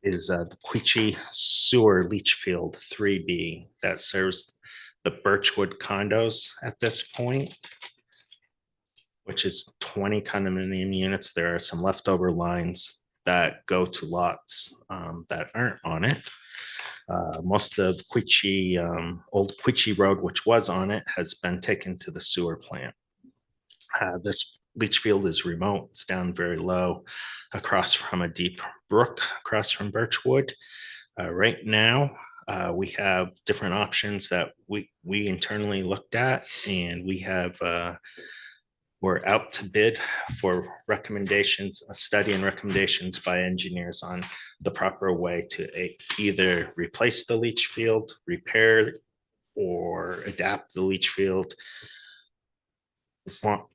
Quechee Sewer Leach Field 3B that serves the Birchwood condos at this point, which is 20 condominium units. There are some leftover lines that go to lots that aren't on it. Most of Quechee, old Quechee Road, which was on it, has been taken to the sewer plant. This leach field is remote. It's down very low across from a deep brook across from Birchwood. Right now, we have different options that we internally looked at, and we have we're out to bid for recommendations, a study and recommendations by engineers on the proper way to either replace the leach field, repair or adapt the leach field,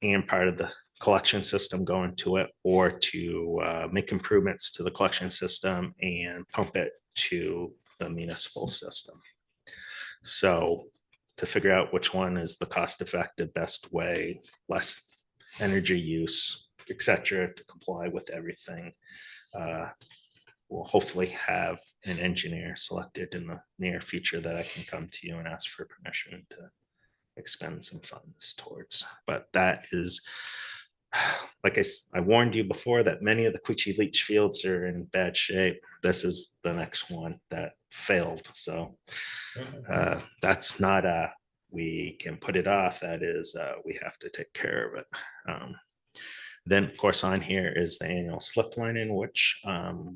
and part of the collection system going to it, or to make improvements to the collection system and pump it to the municipal system. So to figure out which one is the cost-effective, best way, less energy use, etc., to comply with everything, we'll hopefully have an engineer selected in the near future that I can come to you and ask for permission to expend some funds towards. But that is, like I warned you before, that many of the Quechee leach fields are in bad shape. This is the next one that failed. So that's not a, we can put it off. That is, we have to take care of it. Then, of course, on here is the annual slip lining, which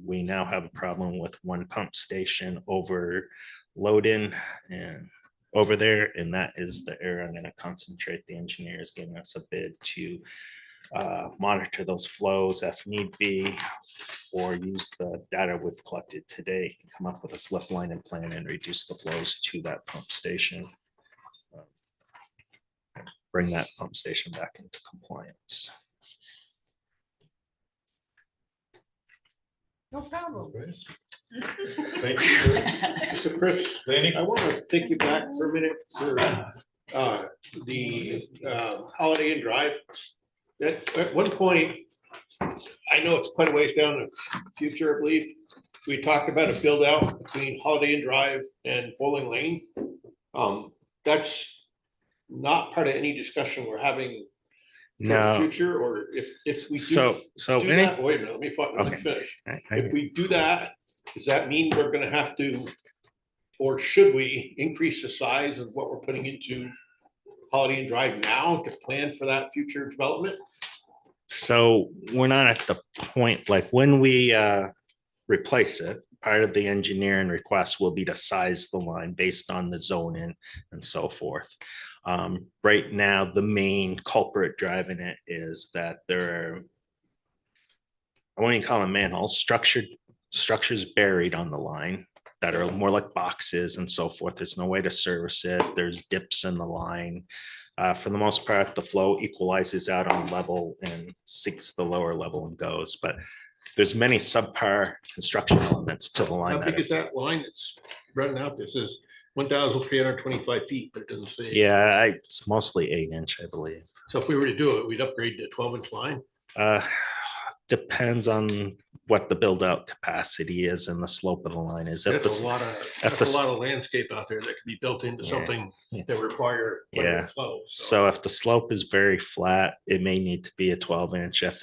we now have a problem with one pump station overloading and over there. And that is the area I'm going to concentrate the engineers giving us a bid to monitor those flows if need be, or use the data we've collected today, come up with a slip line and plan and reduce the flows to that pump station. Bring that pump station back into compliance. No problem. Thank you. So Chris, I want to take you back for a minute for the Holiday Inn Drive. At one point, I know it's quite a ways down in the future, I believe, we talked about a build out between Holiday Inn Drive and Bowling Lane. That's not part of any discussion we're having for the No. future, or if we do, So do any- that, wait a minute, let me Okay. finish. I- If we do that, does that mean we're gonna have to, or should we increase the size of what we're putting into Holiday Inn Drive now to plan for that future development? So we're not at the point, like when we replace it, part of the engineering request will be to size the line based on the zoning and so forth. Right now, the main culprit driving it is that there are, I won't even call them manholes, structures buried on the line that are more like boxes and so forth. There's no way to service it. There's dips in the line. For the most part, the flow equalizes out on level and seeks the lower level and goes. But there's many subpar construction elements to the line. How big is that line that's running out? This is 1,325 feet, but it doesn't say. Yeah, it's mostly 8-inch, I believe. So if we were to do it, we'd upgrade to 12-inch line. Depends on what the build out capacity is and the slope of the line is. That's a lot of landscape out there that could be built into something that require quite a bit of flow. So if the slope is very flat, it may need to be a 12-inch. If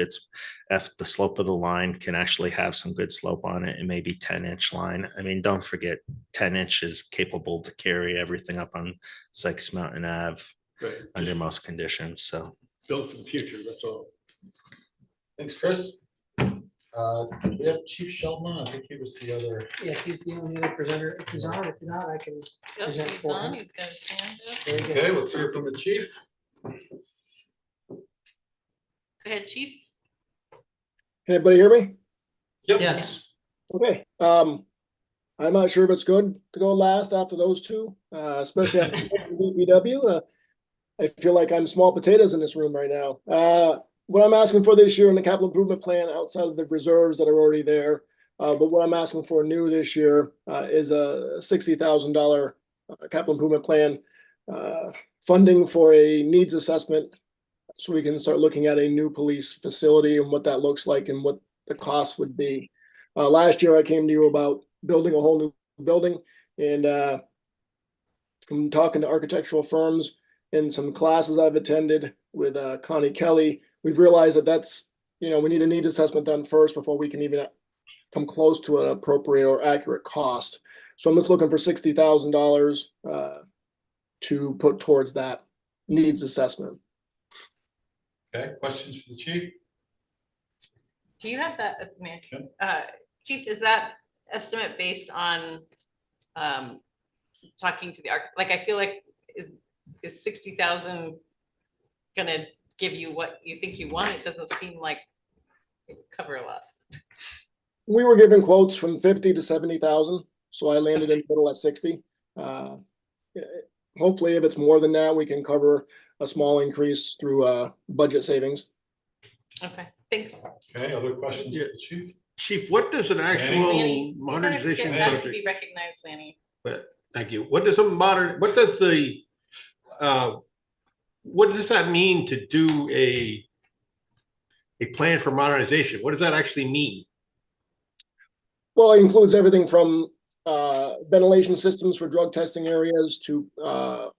the slope of the line can actually have some good slope on it, it may be 10-inch line. I mean, don't forget 10-inch is capable to carry everything up on Sykes Mountain Ave under most conditions. So build for the future, that's all. Thanks, Chris. We have Chief Sheldon. I think he was the other. Yeah, he's the only other presenter. If he's on, if not, I can present He's for on, him. he's got his hand up. Very good. Okay, let's hear from the chief. Go ahead, Chief. Can anybody hear me? Yep. Yes. Okay, I'm not sure if it's good to go last after those two, especially after DPW. I feel like I'm small potatoes in this room right now. What I'm asking for this year in the capital improvement plan, outside of the reserves that are already there, but what I'm asking for new this year is a $60,000 capital improvement plan funding for a needs assessment, so we can start looking at a new police facility and what that looks like and what the cost would be. Last year I came to you about building a whole new building, and from talking to architectural firms and some classes I've attended with Connie Kelly, we've realized that that's, we need a needs assessment done first before we can even come close to an appropriate or accurate cost. So I'm just looking for $60,000 to put towards that needs assessment. Okay, questions for the chief? Do you have that, Chief, is that estimate based on talking to the like, I feel like is 60,000 gonna give you what you think you want? It doesn't seem like it would cover a lot. We were given quotes from 50 to 70,000, so I landed in the middle at 60. Hopefully, if it's more than that, we can cover a small increase through budget savings. Okay, thanks. Okay, other questions for the chief? Chief, what does an actual Lanny, modernization it has to project? be recognized, Lanny. Thank you. What does that mean to do a plan for modernization? What does that actually mean? Well, it includes everything from ventilation systems for drug testing areas to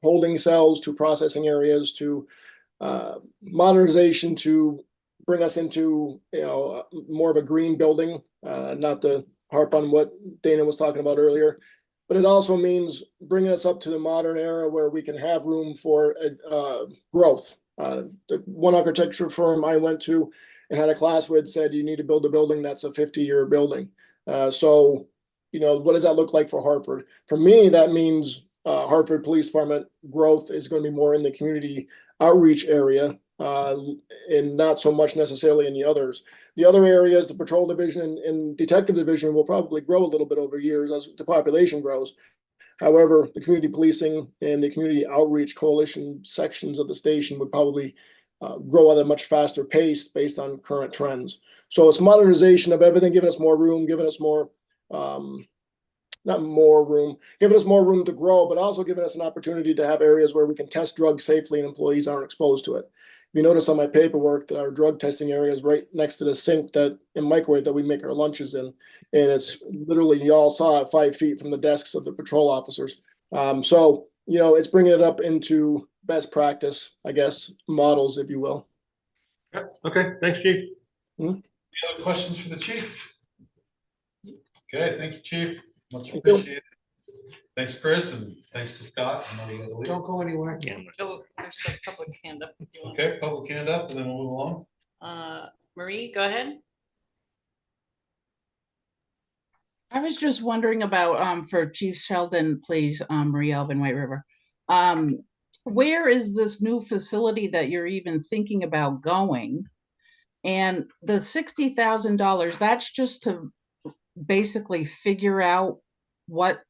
holding cells to processing areas to modernization to bring us into more of a green building, not to harp on what Dana was talking about earlier. But it also means bringing us up to the modern era where we can have room for growth. The one architecture firm I went to and had a class with said you need to build a building that's a 50-year building. So, what does that look like for Hartford? For me, that means Hartford Police Department growth is going to be more in the community outreach area. and not so much necessarily in the others. The other areas, the patrol division and detective division will probably grow a little bit over years as the population grows. However, the community policing and the community outreach coalition sections of the station would probably grow at a much faster pace based on current trends. So it's modernization of everything, giving us more room, giving us more, not more room, giving us more room to grow, but also giving us an opportunity to have areas where we can test drugs safely and employees aren't exposed to it. You notice on my paperwork that our drug testing area is right next to the sink that and microwave that we make our lunches in. And it's literally, you all saw it, 5 feet from the desks of the patrol officers. So, you know, it's bringing it up into best practice, I guess, models, if you will. Yep. Okay, thanks, Chief. Hmm? Any other questions for the chief? Okay, thank you, Chief. Much Thank you. appreciated. Thanks, Chris, and thanks to Scott. I know you gotta leave. Don't go anywhere. Oh, there's a public hand up. If you want. Okay, public hand up, and then we'll move along. Marie, go ahead. I was just wondering about, for Chief Sheldon, please, Marie Alvin, White River. Where is this new facility that you're even thinking about going? And the $60,000, that's just to basically figure out what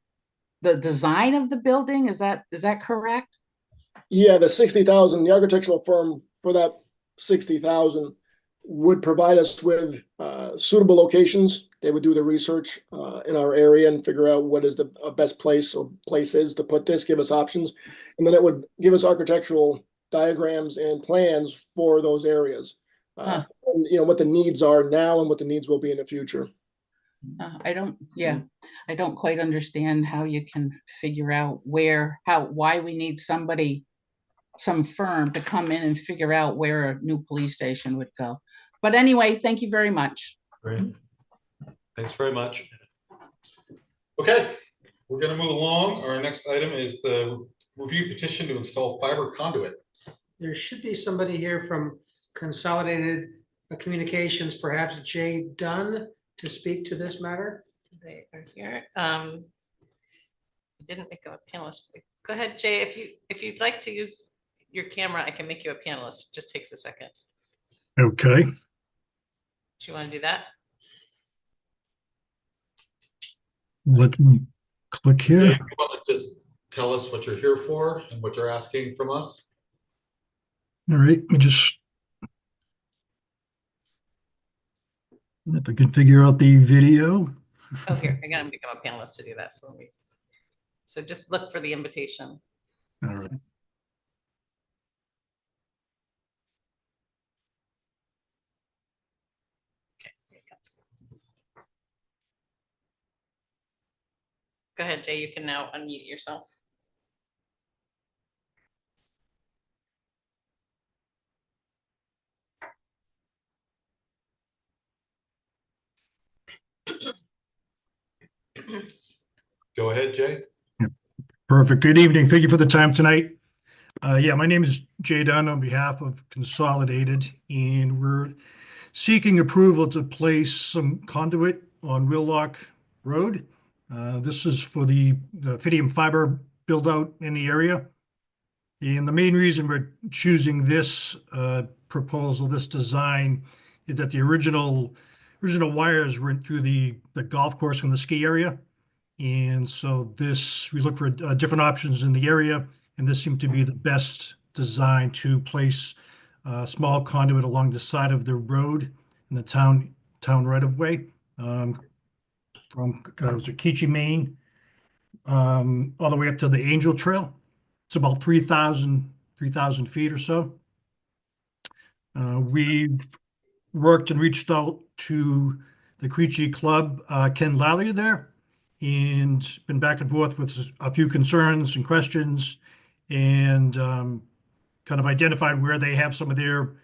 the design of the building, is that correct? Yeah, the 60,000, the architectural firm for that 60,000 would provide us with suitable locations. They would do the research in our area and figure out what is the best place or places to put this, give us options. And then it would give us architectural diagrams and plans for those areas. And, you know, what the needs are now and what the needs will be in the future. I don't quite understand how you can figure out why we need some firm to come in and figure out where a new police station would go. But anyway, thank you very much. Great. Thanks very much. Okay, we're gonna move along. Our next item is the review petition to install fiber conduit. There should be somebody here from Consolidated Communications, perhaps Jay Dunn, to speak to this matter. They are here. I didn't make them a panelist. Go ahead, Jay. If you'd like to use your camera, I can make you a panelist. It just takes a second. Okay. Do you want to do that? Let me click here. Yeah, you want to just tell us what you're here for and what you're asking from us? All right, let me just, if I can figure out the video. Oh, here, I gotta become a panelist to do that. So just look for the invitation. All right. Okay, here it comes. Go ahead, Jay, you can now unmute yourself. Go ahead, Jay. Perfect. Good evening. Thank you for the time tonight. Yeah, my name is Jay Dunn on behalf of Consolidated, and we're seeking approval to place some conduit on Wheelock Road. This is for the Fidium fiber build out in the area. And the main reason we're choosing this proposal, this design, is that the original wires went through the golf course from the ski area. And so we look for different options in the area, and this seemed to be the best design to place a small conduit along the side of the road in the town right of way from Kichi, Maine, all the way up to the Angel Trail. It's about 3,000 feet or so. We've worked and reached out to the Kichi Club, Ken Lally there, and been back and forth with a few concerns and questions, and kind of identified where they have some of their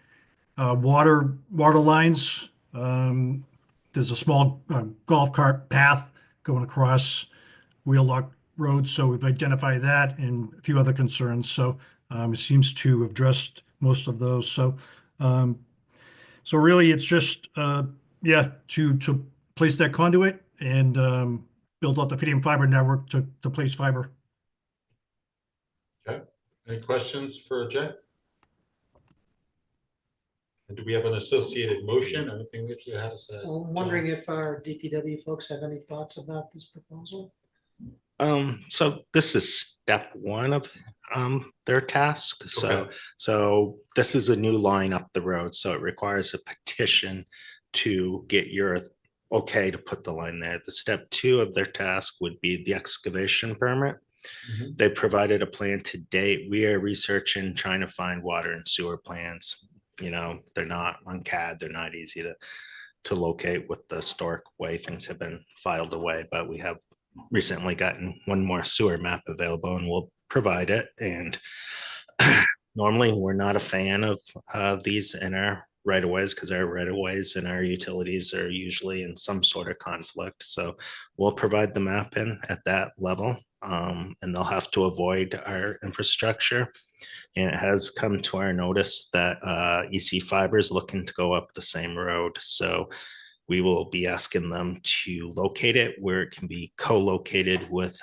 water lines. There's a small golf cart path going across Wheelock Road, so we've identified that and a few other concerns. So it seems to have addressed most of those. So really, it's just to place that conduit and build out the Fidium fiber network to place fiber. Okay. Any questions for Jay? Do we have an associated motion? Anything that you had to say? I'm wondering if our DPW folks have any thoughts about this proposal? So this is step one of their task. So this is a new line up the road, so it requires a petition to get your okay to put the line there. The step two of their task would be the excavation permit. They provided a plan to date. We are researching, trying to find water and sewer plans. You know, they're not on CAD, they're not easy to locate with the historic way things have been filed away, but we have recently gotten one more sewer map available and we'll provide it. And normally we're not a fan of these in our right of ways because our right of ways and our utilities are usually in some sort of conflict. So we'll provide the map in at that level, and they'll have to avoid our infrastructure. And it has come to our notice that EC Fiber is looking to go up the same road. So we will be asking them to locate it where it can be co-located with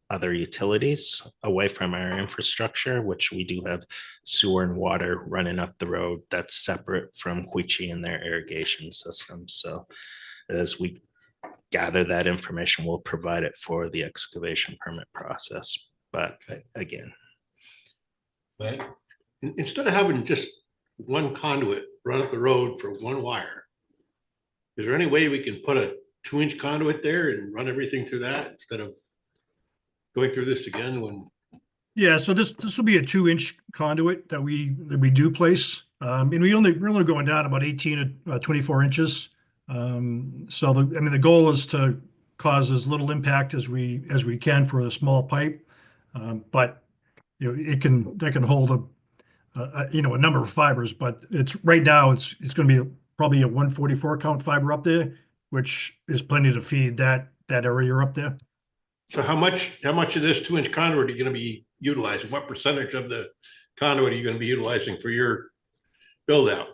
other utilities away from our infrastructure, which we do have sewer and water running up the road that's separate from Queechee and their irrigation system. So as we gather that information, we'll provide it for the excavation permit process. But again, instead of having just one conduit run up the road for one wire, is there any way we can put a 2-inch conduit there and run everything through that instead of going through this again when? Yeah, so this will be a 2-inch conduit that we do place. And we're only going down about 18 to 24 inches. So the goal is to cause as little impact as we can for a small pipe. But that can hold a number of fibers, but it's right now it's going to be probably a 144 count fiber up there, which is plenty to feed that area up there. So how much of this 2-inch conduit are you going to be utilizing? What percentage of the conduit are you going to be utilizing for your build out?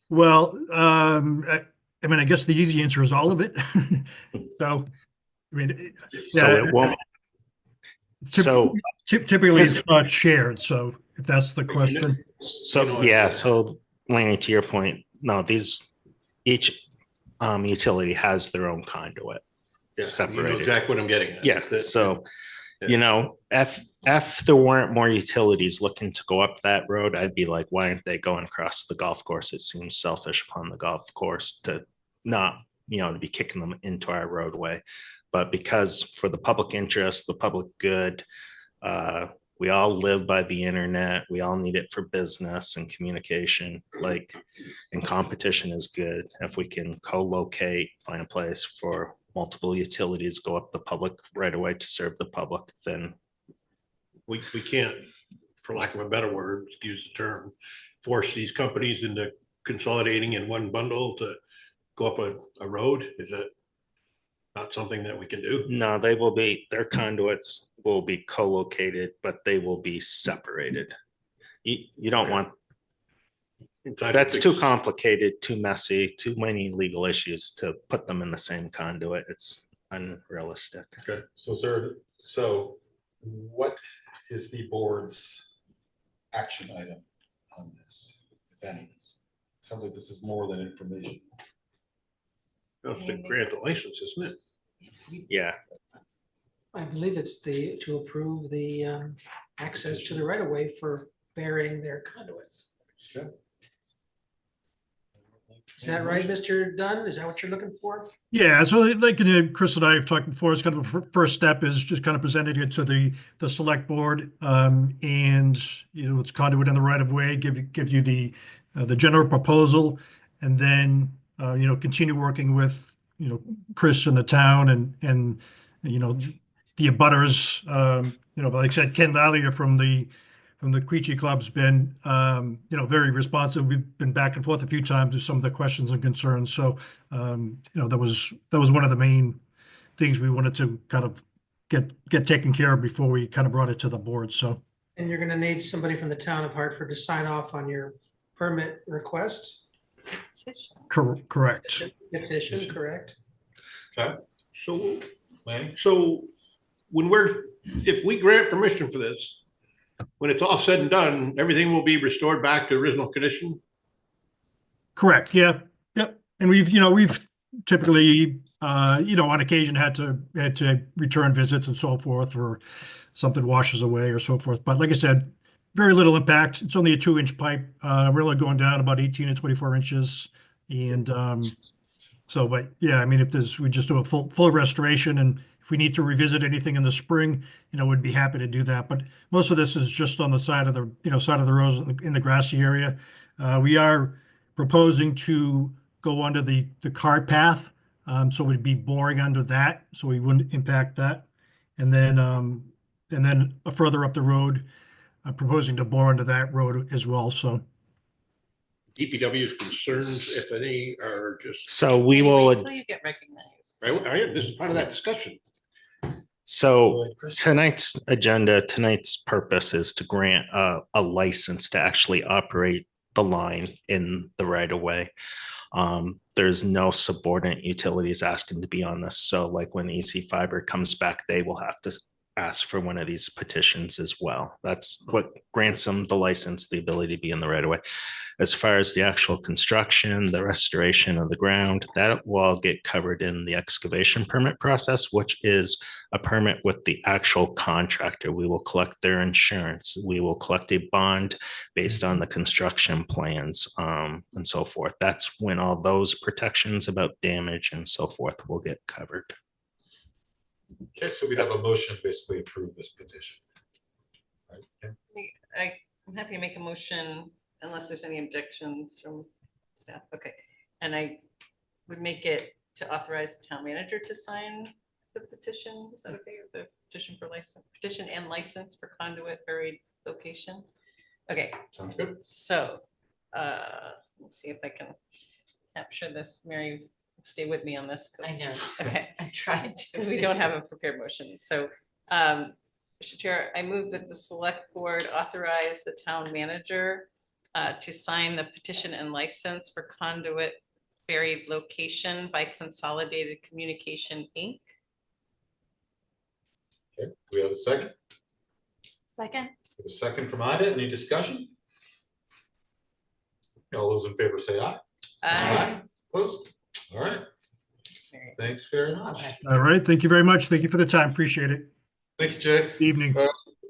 Well, I guess the easy answer is all of it. So, so it won't. So typically it's not shared. So if that's the question. So yeah. So Lanny, to your point, no, each utility has their own conduit. Yeah, separated. you know exactly what I'm getting at. Yes. So, if there weren't more utilities looking to go up that road, I'd be like, why aren't they going across the golf course? It seems selfish upon the golf course to not, to be kicking them into our roadway. But because for the public interest, the public good, we all live by the internet. We all need it for business and communication. And competition is good. If we can co-locate, find a place for multiple utilities, go up the public right away to serve the public, then we can't, for lack of a better word, excuse the term, force these companies into consolidating in one bundle to go up a road. Is that not something that we can do? No, their conduits will be co-located, but they will be separated. You don't want, that's too complicated, too messy, too many legal issues to put them in the same conduit. It's unrealistic. Okay, so what is the board's action item on this, if any? It sounds like this is more than information. That's the grant the license, isn't it? Yeah. I believe it's to approve the access to the right of way for burying their conduit. Sure. Is that right, Mr. Dunn? Is that what you're looking for? Yeah, so like Chris and I have talked before, it's kind of a first step is just kind of presenting it to the select board, and it's conduit in the right of way, give you the general proposal, and then continue working with Chris and the town and the abutters. But like I said, Ken Lallier from the Queechee Club's been, very responsive. We've been back and forth a few times with some of the questions and concerns. So, that was one of the main things we wanted to kind of get taken care of before we kind of brought it to the board. So. And you're going to need somebody from the town of Hartford to sign off on your permit request? Correct. Petition, correct? Okay. So if we grant permission for this, when it's all said and done, everything will be restored back to original condition? Correct, yeah, yep. And we've typically, on occasion had to return visits and so forth, or something washes away or so forth. But like I said, very little impact. It's only a 2-inch pipe, really going down about 18 to 24 inches. And but yeah, I mean, we just do a full restoration, and if we need to revisit anything in the spring, we'd be happy to do that. But most of this is just on the side of the roads in the grassy area. We are proposing to go under the cart path, so we'd be boring under that, so we wouldn't impact that. And then further up the road, I'm proposing to bore into that road as well. So DPW's concerns, if any, are just. So we will. Until you get recognized. This is part of that discussion. So tonight's purpose is to grant a license to actually operate the line in the right of way. There's no subordinate utilities asking to be on this. So like when EC Fiber comes back, they will have to ask for one of these petitions as well. That's what grants them the license, the ability to be in the right of way. As far as the actual construction, the restoration of the ground, that will all get covered in the excavation permit process, which is a permit with the actual contractor. We will collect their insurance. We will collect a bond based on the construction plans, and so forth. That's when all those protections about damage and so forth will get covered. Okay, so we have a motion to basically approve this petition. Right, okay. I'm happy to make a motion unless there's any objections from staff. Okay, and I would make it to authorize the town manager to sign the petition. Is that okay? The petition and license for Conduit buried location. Okay. Sounds good. So let's see if I can capture this. Mary, stay with me on this. I know. Okay. I'm trying to. Because we don't have a prepared motion. So, Mr. Chair, I move that the select board authorize the town manager to sign the petition and license for Conduit buried location by Consolidated Communication, Inc. Okay, do we have a second? Second. A second from Ida. Any discussion? All those in favor say aye. Aye. Opposed? All right. Thanks very much. all right, thank you very much. Thank you for the time. Appreciate it. Thank you, Jay. Evening.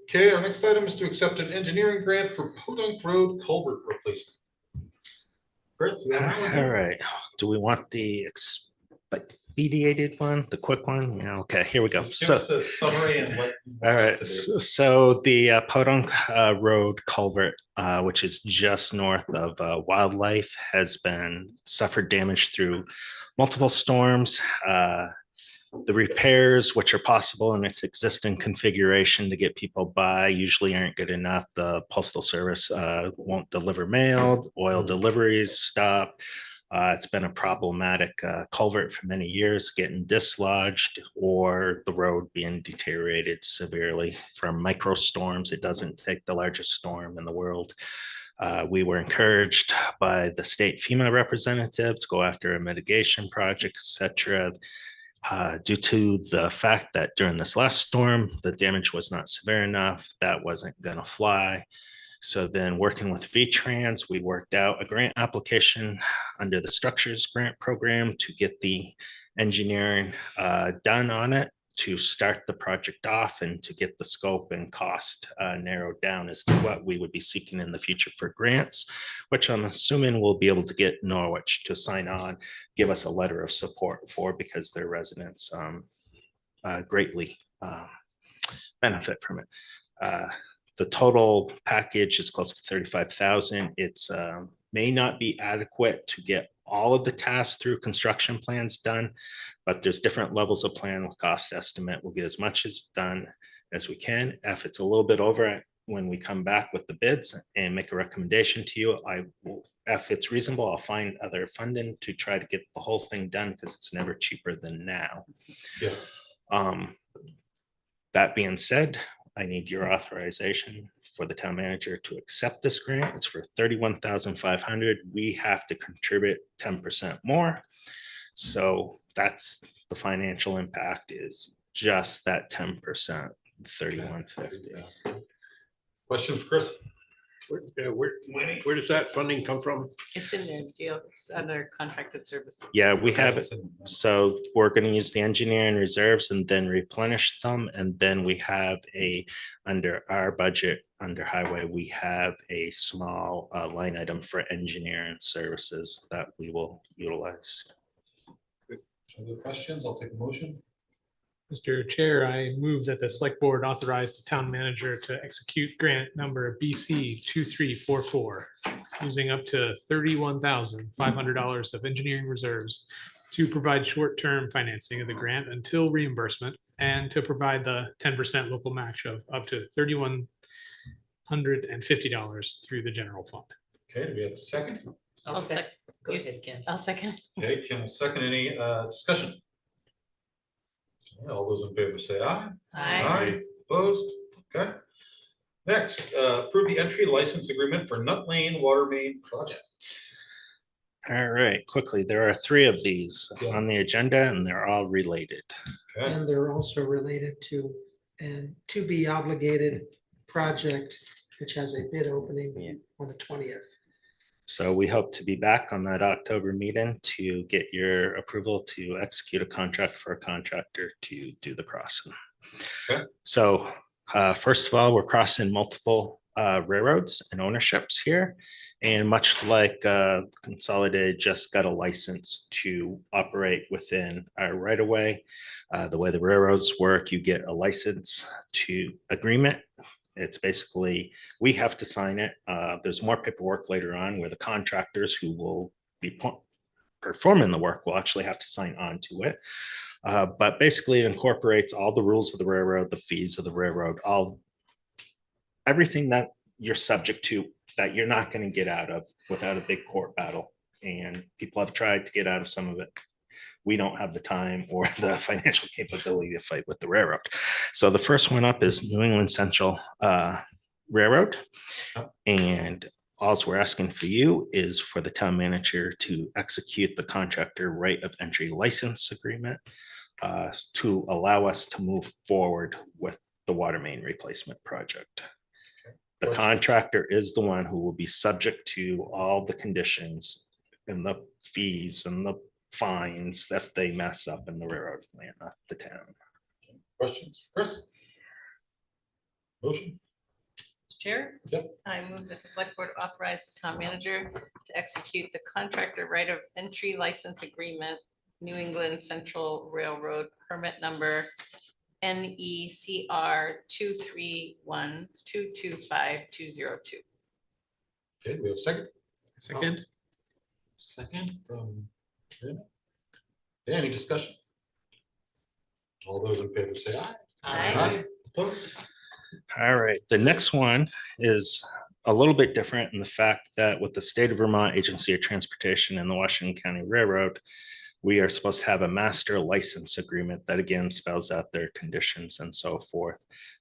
Okay, our next item is to accept an engineering grant for Podunk Road culvert replacement. Chris, you want that one? All right. Do we want the expedited one, the quick one? Yeah. Okay, here we go. Just give us a summary and what. All right. So the Podunk Road culvert, which is just north of Wildlife, has been suffered damage through multiple storms. The repairs, which are possible in its existing configuration to get people by, usually aren't good enough. The Postal Service won't deliver mail, oil deliveries stop. It's been a problematic culvert for many years, getting dislodged or the road being deteriorated severely from micro storms. It doesn't take the largest storm in the world. We were encouraged by the state FEMA representative to go after a mitigation project, etc. Due to the fact that during this last storm, the damage was not severe enough, that wasn't going to fly. So then working with VTrans, we worked out a grant application under the Structures Grant Program to get the engineering done on it, to start the project off and to get the scope and cost narrowed down as to what we would be seeking in the future for grants, which I'm assuming we'll be able to get Norwich to sign on, give us a letter of support for, because their residents greatly benefit from it. The total package is close to 35,000. It's may not be adequate to get all of the tasks through construction plans done, but there's different levels of plan with cost estimate. We'll get as much as done as we can. If it's a little bit over, when we come back with the bids and make a recommendation to you, I will, if it's reasonable, I'll find other funding to try to get the whole thing done, because it's never cheaper than now. Yeah. That being said, I need your authorization for the town manager to accept this grant. It's for $31,500. We have to contribute 10% more. So that's the financial impact, is just that 10%, $31,550. Questions for Chris? Where does that funding come from? It's in their deal, it's under contracted services. Yeah, we have it. So we're going to use the engineering reserves and then replenish them. And then we have under our budget, under highway, we have a small line item for engineering services that we will utilize. Other questions? I'll take a motion. Mr. Chair, I move that the select board authorize the town manager to execute grant number BC 2344 using up to $31,500 of engineering reserves to provide short-term financing of the grant until reimbursement and to provide the 10% local match of up to $3,150 through the general fund. Okay, do we have a second? I'll second. Go ahead, Ken. I'll second. Okay, Kim will second. Any discussion? Okay, all those in favor say aye. Aye. Opposed? Okay. Next, approve the entry license agreement for Nutt Lane Water Main Project. All right, quickly, there are 3 of these on the agenda and they're all related. Okay. And they're also related to an to be obligated project, which has a bid opening on the 20th. So we hope to be back on that October meeting to get your approval to execute a contract for a contractor to do the crossing. Okay. So first of all, we're crossing multiple railroads and ownerships here. And much like Consolidated just got a license to operate within our right of way, the way the railroads work, you get a license to agreement. It's basically, we have to sign it. There's more paperwork later on where the contractors who will be performing the work will actually have to sign on to it. But basically it incorporates all the rules of the railroad, the fees of the railroad, everything that you're subject to that you're not going to get out of without a big court battle. And people have tried to get out of some of it. We don't have the time or the financial capability to fight with the railroad. So the first one up is New England Central Railroad. And all we're asking for you is for the town manager to execute the contractor right of entry license agreement to allow us to move forward with the water main replacement project. The contractor is the one who will be subject to all the conditions and the fees and the fines if they mess up in the railroad land, not the town. Questions, Chris? Motion? Chair? Yep. I move that the select board authorize the town manager to execute the contractor right of entry license agreement, New England Central Railroad permit number NECR 231225202. Okay, we have a second? Second. Second from. Okay, any discussion? All those in favor say aye. Aye. Opposed? All right, the next one is a little bit different in the fact that with the state of Vermont Agency of Transportation and the Washington County Railroad, we are supposed to have a master license agreement that again spells out their conditions and so forth.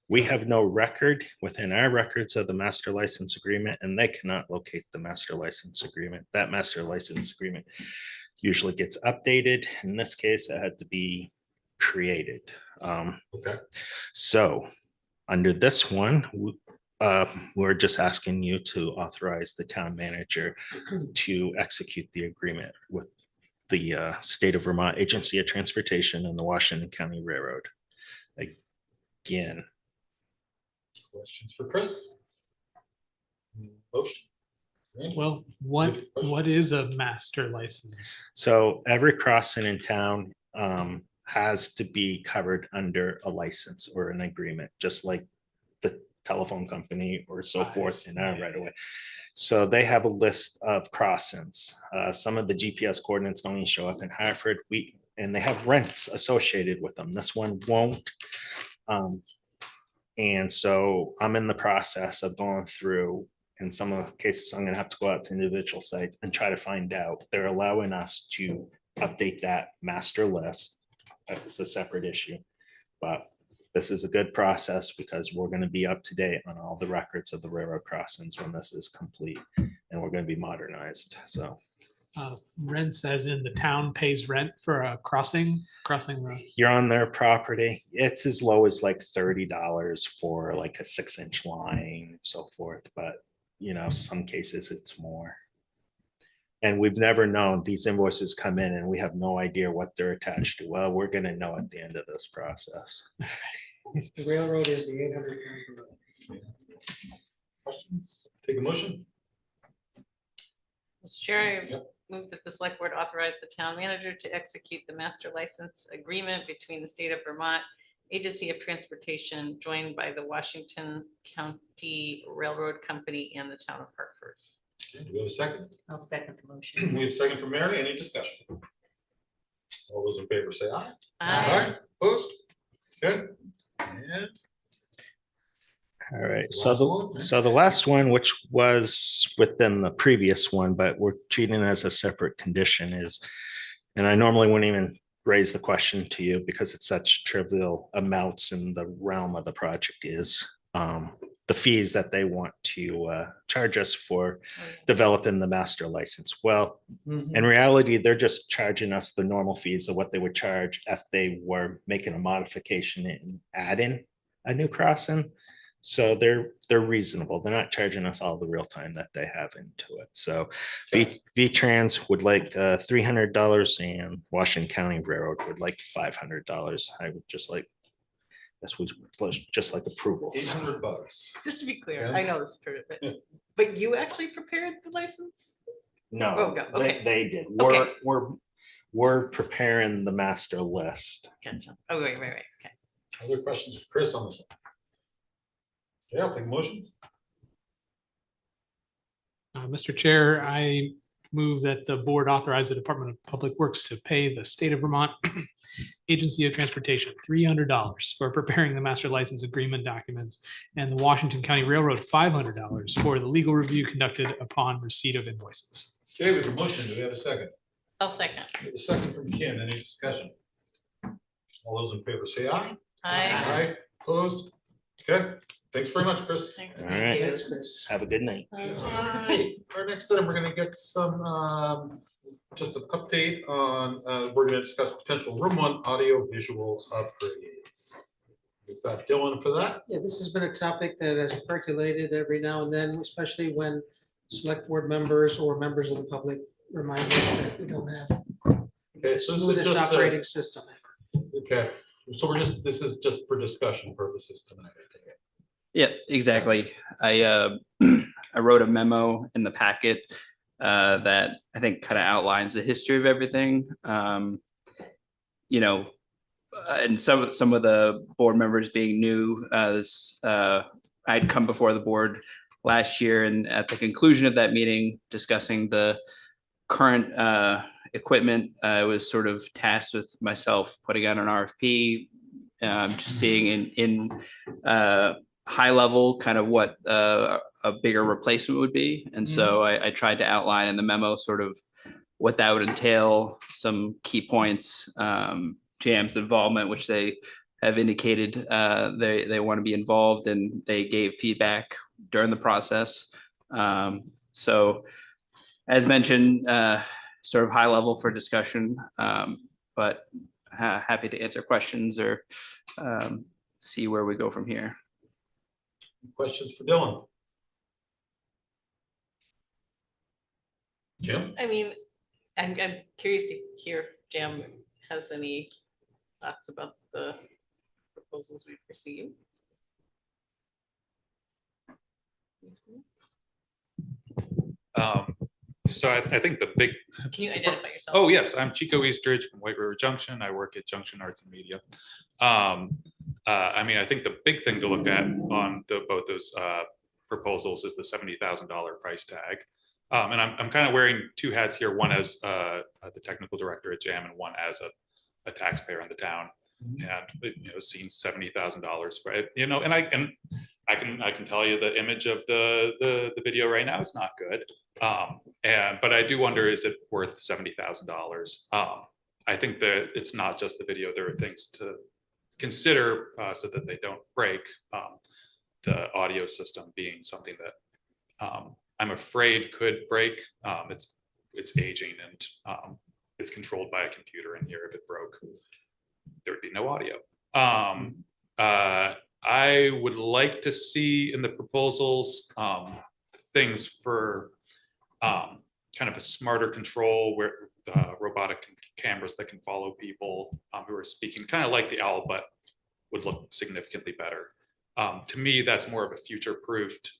We have no record within our records of the master license agreement, and they cannot locate the master license agreement. That master license agreement usually gets updated. In this case, it had to be created. Okay. So under this one, we're just asking you to authorize the town manager to execute the agreement with the state of Vermont Agency of Transportation and the Washington County Railroad. Again. Questions for Chris? Motion? Randy? Well, what is a master license? So every crossing in town has to be covered under a license or an agreement, just like the telephone company or so forth in our right away. So they have a list of crossings. Some of the GPS coordinates don't even show up in Hartford. And they have rents associated with them. This one won't. And so I'm in the process of going through, in some of the cases, I'm going to have to go out to individual sites and try to find out. They're allowing us to update that master list. It's a separate issue, but this is a good process because we're going to be up to date on all the records of the railroad crossings when this is complete, and we're going to be modernized. So rents as in the town pays rent for a crossing road? You're on their property. It's as low as like $30 for like a 6-inch line, so forth. But some cases it's more. And we've never known, these invoices come in and we have no idea what they're attached to. Well, we're gonna know at the end of this process. The railroad is the 800. Questions? Take a motion. Mr. Chair, I move that the select board authorize the town manager to execute the master license agreement between the state of Vermont Agency of Transportation, joined by the Washington County Railroad Company and the town of Hartford. Okay, do we have a second? I'll second the motion. We have a second from Mary. Any discussion? All those in favor say aye. Aye. Opposed? Good. And All right, Last one, so the last one, which was within the previous one, but we're treating it as a separate condition is, and I normally wouldn't even raise the question to you because it's such trivial amounts in the realm of the project, is the fees that they want to charge us for developing the master license. Well, in reality, they're just charging us the normal fees of what they would charge if they were making a modification and adding a new crossing. So they're reasonable. They're not charging us all the real time that they have into it. So V-Trans would like $300 and Washington County Railroad would like $500. I would just like, this was just like approval. $800. Just to be clear, Yeah. I know this is part of it, but you actually prepared the license? No, Oh, no, okay. they did. Okay. We're preparing the master list. Gotcha. Oh, right. Okay. Other questions for Chris on this one? Yeah, I'll take a motion. Mr. Chair, I move that the board authorize the Department of Public Works to pay the state of Vermont Agency of Transportation $300 for preparing the master license agreement documents and the Washington County Railroad $500 for the legal review conducted upon receipt of invoices. Okay, we have a motion. Do we have a second? I'll second. We have a second from Kim. Any discussion? All those in favor say aye. Aye. Opposed? Okay, thanks very much, Chris. Thanks. All right. Thanks, Chris. Have a good night. All right, our next item, we're gonna get some, just an update on, we're gonna discuss potential room one audio visual upgrades. We've got Dylan for that. Yeah, this has been a topic that has percolated every now and then, especially when select board members or members of the public remind us that we don't have Okay, the so this is smoothest just, operating system. okay, so this is just for discussion purposes tonight, I think. Yeah, exactly. I wrote a memo in the packet that I think kind of outlines the history of everything. And some of the board members being new, I'd come before the board last year, and at the conclusion of that meeting, discussing the current equipment, I was sort of tasked with myself putting out an RFP, just seeing in high level kind of what a bigger replacement would be. And so I tried to outline in the memo sort of what that would entail, some key points, JAM's involvement, which they have indicated they want to be involved, and they gave feedback during the process. So as mentioned, sort of high level for discussion, but happy to answer questions or see where we go from here. Questions for Dylan? Jim? I mean, I'm curious to hear if Jam has any thoughts about the proposals we've received. So I think the big. Can you identify yourself? Oh, yes, I'm Chico Eastridge from White River Junction. I work at Junction Arts and Media. I mean, I think the big thing to look at on both those proposals is the $70,000 price tag. And I'm kind of wearing two hats here, one as the technical director at JAM and one as a taxpayer in the town. And seeing $70,000 for it, and I can tell you the image of the video right now is not good. But I do wonder, is it worth $70,000? I think that it's not just the video. There are things to consider so that they don't break. The audio system being something that I'm afraid could break. It's it's aging and it's controlled by a computer in here. If it broke, there would be no audio. I would like to see in the proposals things for kind of a smarter control where robotic cameras that can follow people who are speaking, kind of like the owl, but would look significantly better. To me, that's more of a future-proofed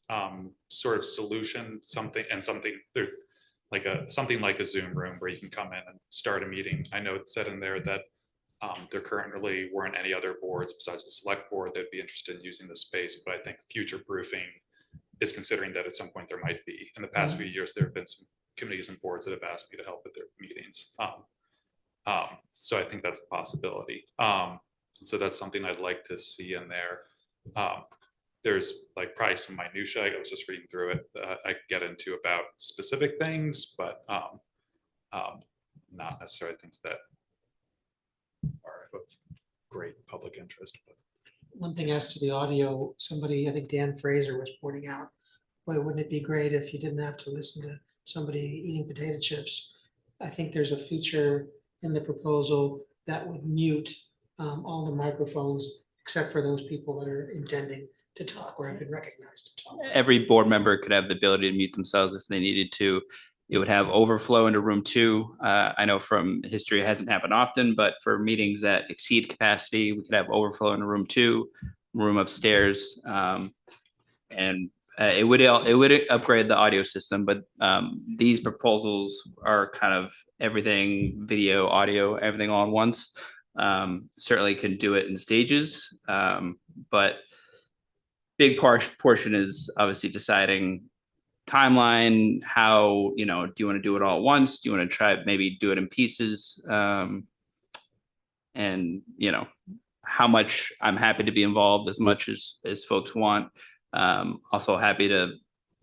sort of solution. Something there, like something like a Zoom room where you can come in and start a meeting. I know it said in there that there currently weren't any other boards besides the select board that'd be interested in using the space, but I think future-proofing is considering that at some point there might be. In the past few years, there have been some committees and boards that have asked me to help with their meetings. So I think that's a possibility. So that's something I'd like to see in there. There's like probably some minutia. I was just reading through it. I could get into about specific things, but not necessarily things that are of great public interest. But. One thing as to the audio, somebody, I think Dan Fraser was pointing out, boy, wouldn't it be great if you didn't have to listen to somebody eating potato chips? I think there's a feature in the proposal that would mute all the microphones except for those people that are intending to talk or have been recognized to talk. Every board member could have the ability to mute themselves if they needed to. It would have overflow into room 2. I know from history it hasn't happened often, but for meetings that exceed capacity, we could have overflow into room 2, room upstairs. And it would upgrade the audio system, but these proposals are kind of everything, video, audio, everything all at once. Certainly can do it in stages, but big portion is obviously deciding timeline, how, do you want to do it all at once? Do you want to try maybe do it in pieces? And how much I'm happy to be involved as much as folks want. Also happy to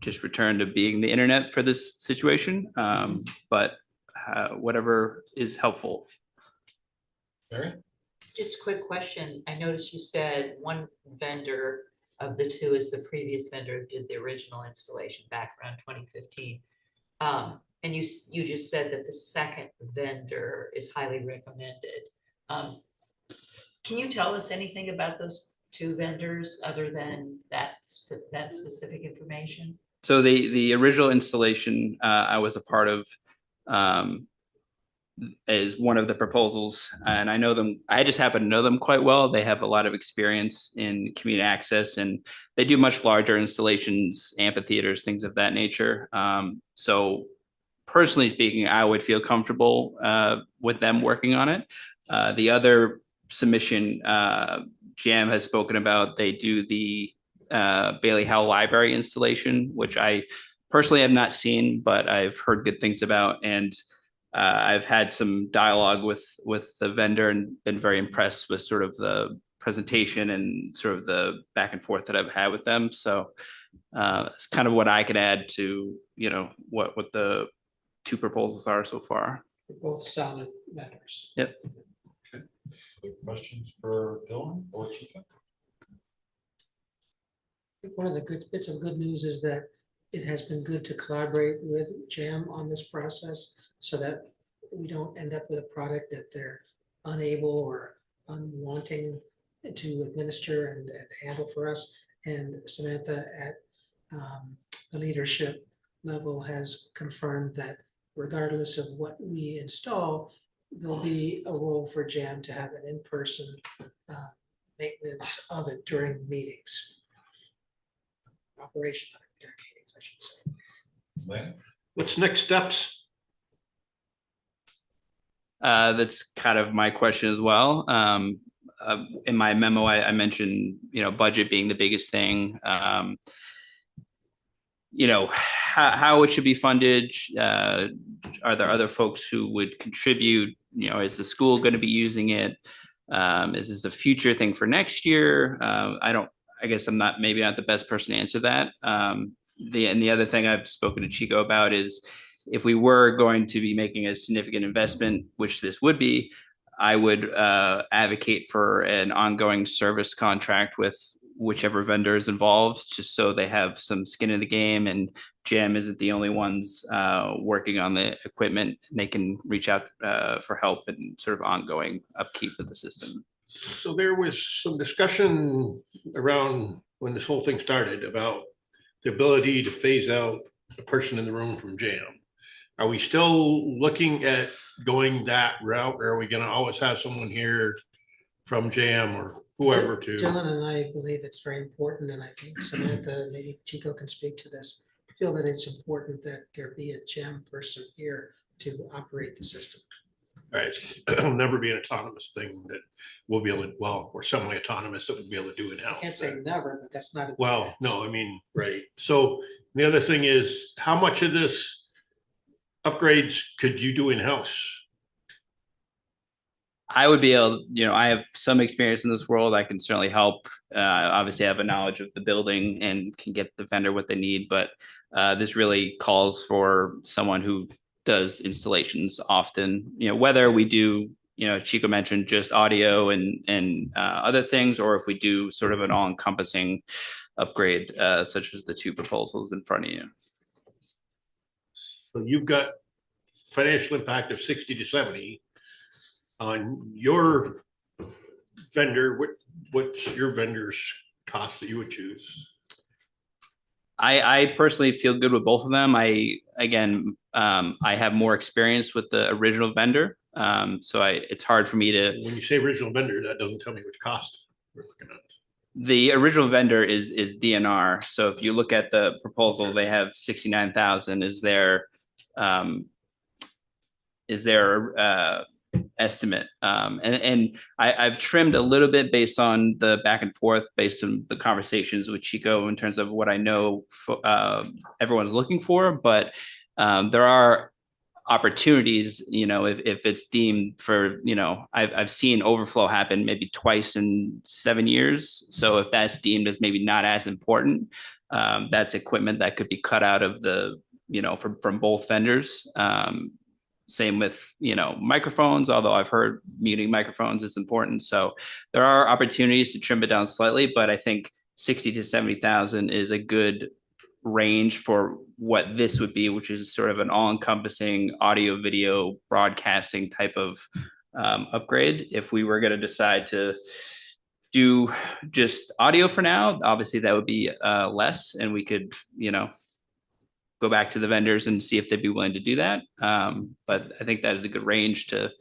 just return to being the internet for this situation. But whatever is helpful. Mary? Just a quick question. I noticed you said one vendor of the two is the previous vendor who did the original installation back around 2015. And you just said that the second vendor is highly recommended. Can you tell us anything about those two vendors other than that specific information? So the original installation I was a part of is one of the proposals, and I know them. I just happen to know them quite well. They have a lot of experience in community access, and they do much larger installations, amphitheaters, things of that nature. So personally speaking, I would feel comfortable with them working on it. The other submission Jam has spoken about, they do the Bailey Howell Library installation, which I personally have not seen, but I've heard good things about. And I've had some dialogue with the vendor and been very impressed with sort of the presentation and sort of the back and forth that I've had with them. So it's kind of what I can add to, what the two proposals are so far. Both solid vendors. Yep. Okay. Questions for Dylan or Chica? I think one of the good bits of good news is that it has been good to collaborate with JAM on this process so that we don't end up with a product that they're unable or unwanting to administer and handle for us. And Samantha at the leadership level has confirmed that regardless of what we install, there'll be a role for JAM to have an in-person maintenance of it during meetings. Operation of it during meetings, I should say. Lynn? What's next steps? That's kind of my question as well. In my memo, I mentioned, budget being the biggest thing. How it should be funded. Are there other folks who would contribute? Is the school going to be using it? Is this a future thing for next year? I guess I'm maybe not the best person to answer that. The other thing I've spoken to Chico about is if we were going to be making a significant investment, which this would be, I would advocate for an ongoing service contract with whichever vendor is involved, just so they have some skin in the game, and Jam isn't the only ones working on the equipment. They can reach out for help and sort of ongoing upkeep of the system. So there was some discussion around when this whole thing started about the ability to phase out a person in the room from Jam. Are we still looking at going that route, or are we gonna always have someone here from Jam or whoever to? Dylan and I believe it's very important, and I think Samantha, maybe Chico can speak to this. I feel that it's important that there be a Jam person here to operate the system. Right, it'll never be an autonomous thing that we'll be able to, well, or semi-autonomous that we'll be able to do in-house. I can't say never, but that's not. Well, no, I mean, right. So the other thing is, how much of this upgrades could you do in-house? I would be able, I have some experience in this world. I can certainly help. Obviously, I have a knowledge of the building and can get the vendor what they need, but this really calls for someone who does installations often, whether we do, Chico mentioned just audio and other things, or if we do sort of an all-encompassing upgrade, such as the two proposals in front of you. So you've got financial impact of 60 to 70 on your vendor. What's your vendor's cost that you would choose? I personally feel good with both of them. I have more experience with the original vendor. So it's hard for me to. When you say original vendor, that doesn't tell me which cost we're looking at. The original vendor is DNR. So if you look at the proposal, they have 69,000 is their estimate. And I've trimmed a little bit based on the back and forth, based on the conversations with Chico in terms of what I know everyone's looking for. But there are opportunities, if it's deemed for, I've seen overflow happen maybe twice in 7 years. So if that's deemed as maybe not as important, that's equipment that could be cut out of the, from both vendors. Same with, microphones, although I've heard muting microphones is important. So there are opportunities to trim it down slightly, but I think 60 to 70,000 is a good range for what this would be, which is sort of an all-encompassing audio video broadcasting type of upgrade. If we were going to decide to do just audio for now, obviously that would be less, and we could, go back to the vendors and see if they'd be willing to do that. But I think that is a good range to at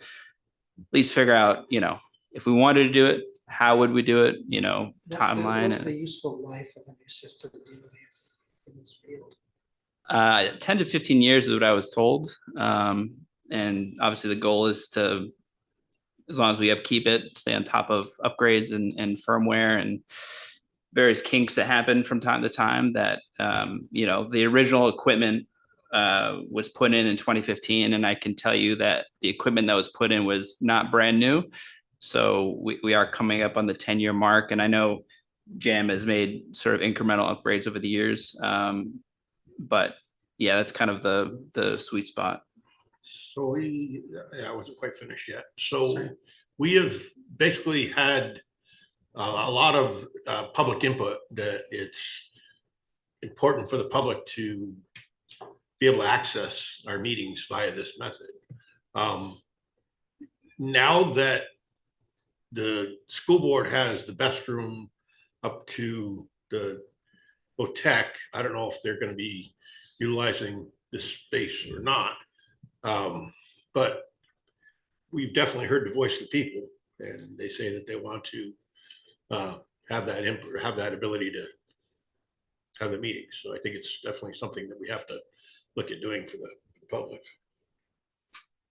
least figure out, if we wanted to do it, how would we do it, timeline. What's the useful life of a new system in this field? 10 to 15 years is what I was told. And obviously the goal is to, as long as we upkeep it, stay on top of upgrades and firmware and various kinks that happen from time to time that, the original equipment was put in 2015. And I can tell you that the equipment that was put in was not brand new. So we are coming up on the 10-year mark. And I know Jam has made sort of incremental upgrades over the years. But yeah, that's kind of the sweet spot. So I wasn't quite finished yet. So we have basically had a lot of public input that it's important for the public to be able to access our meetings via this method. Now that the school board has the best room up to the Botec, I don't know if they're going to be utilizing this space or not. But we've definitely heard the voice of the people, and they say that they want to have that input, have that ability to have the meetings. So I think it's definitely something that we have to look at doing for the public.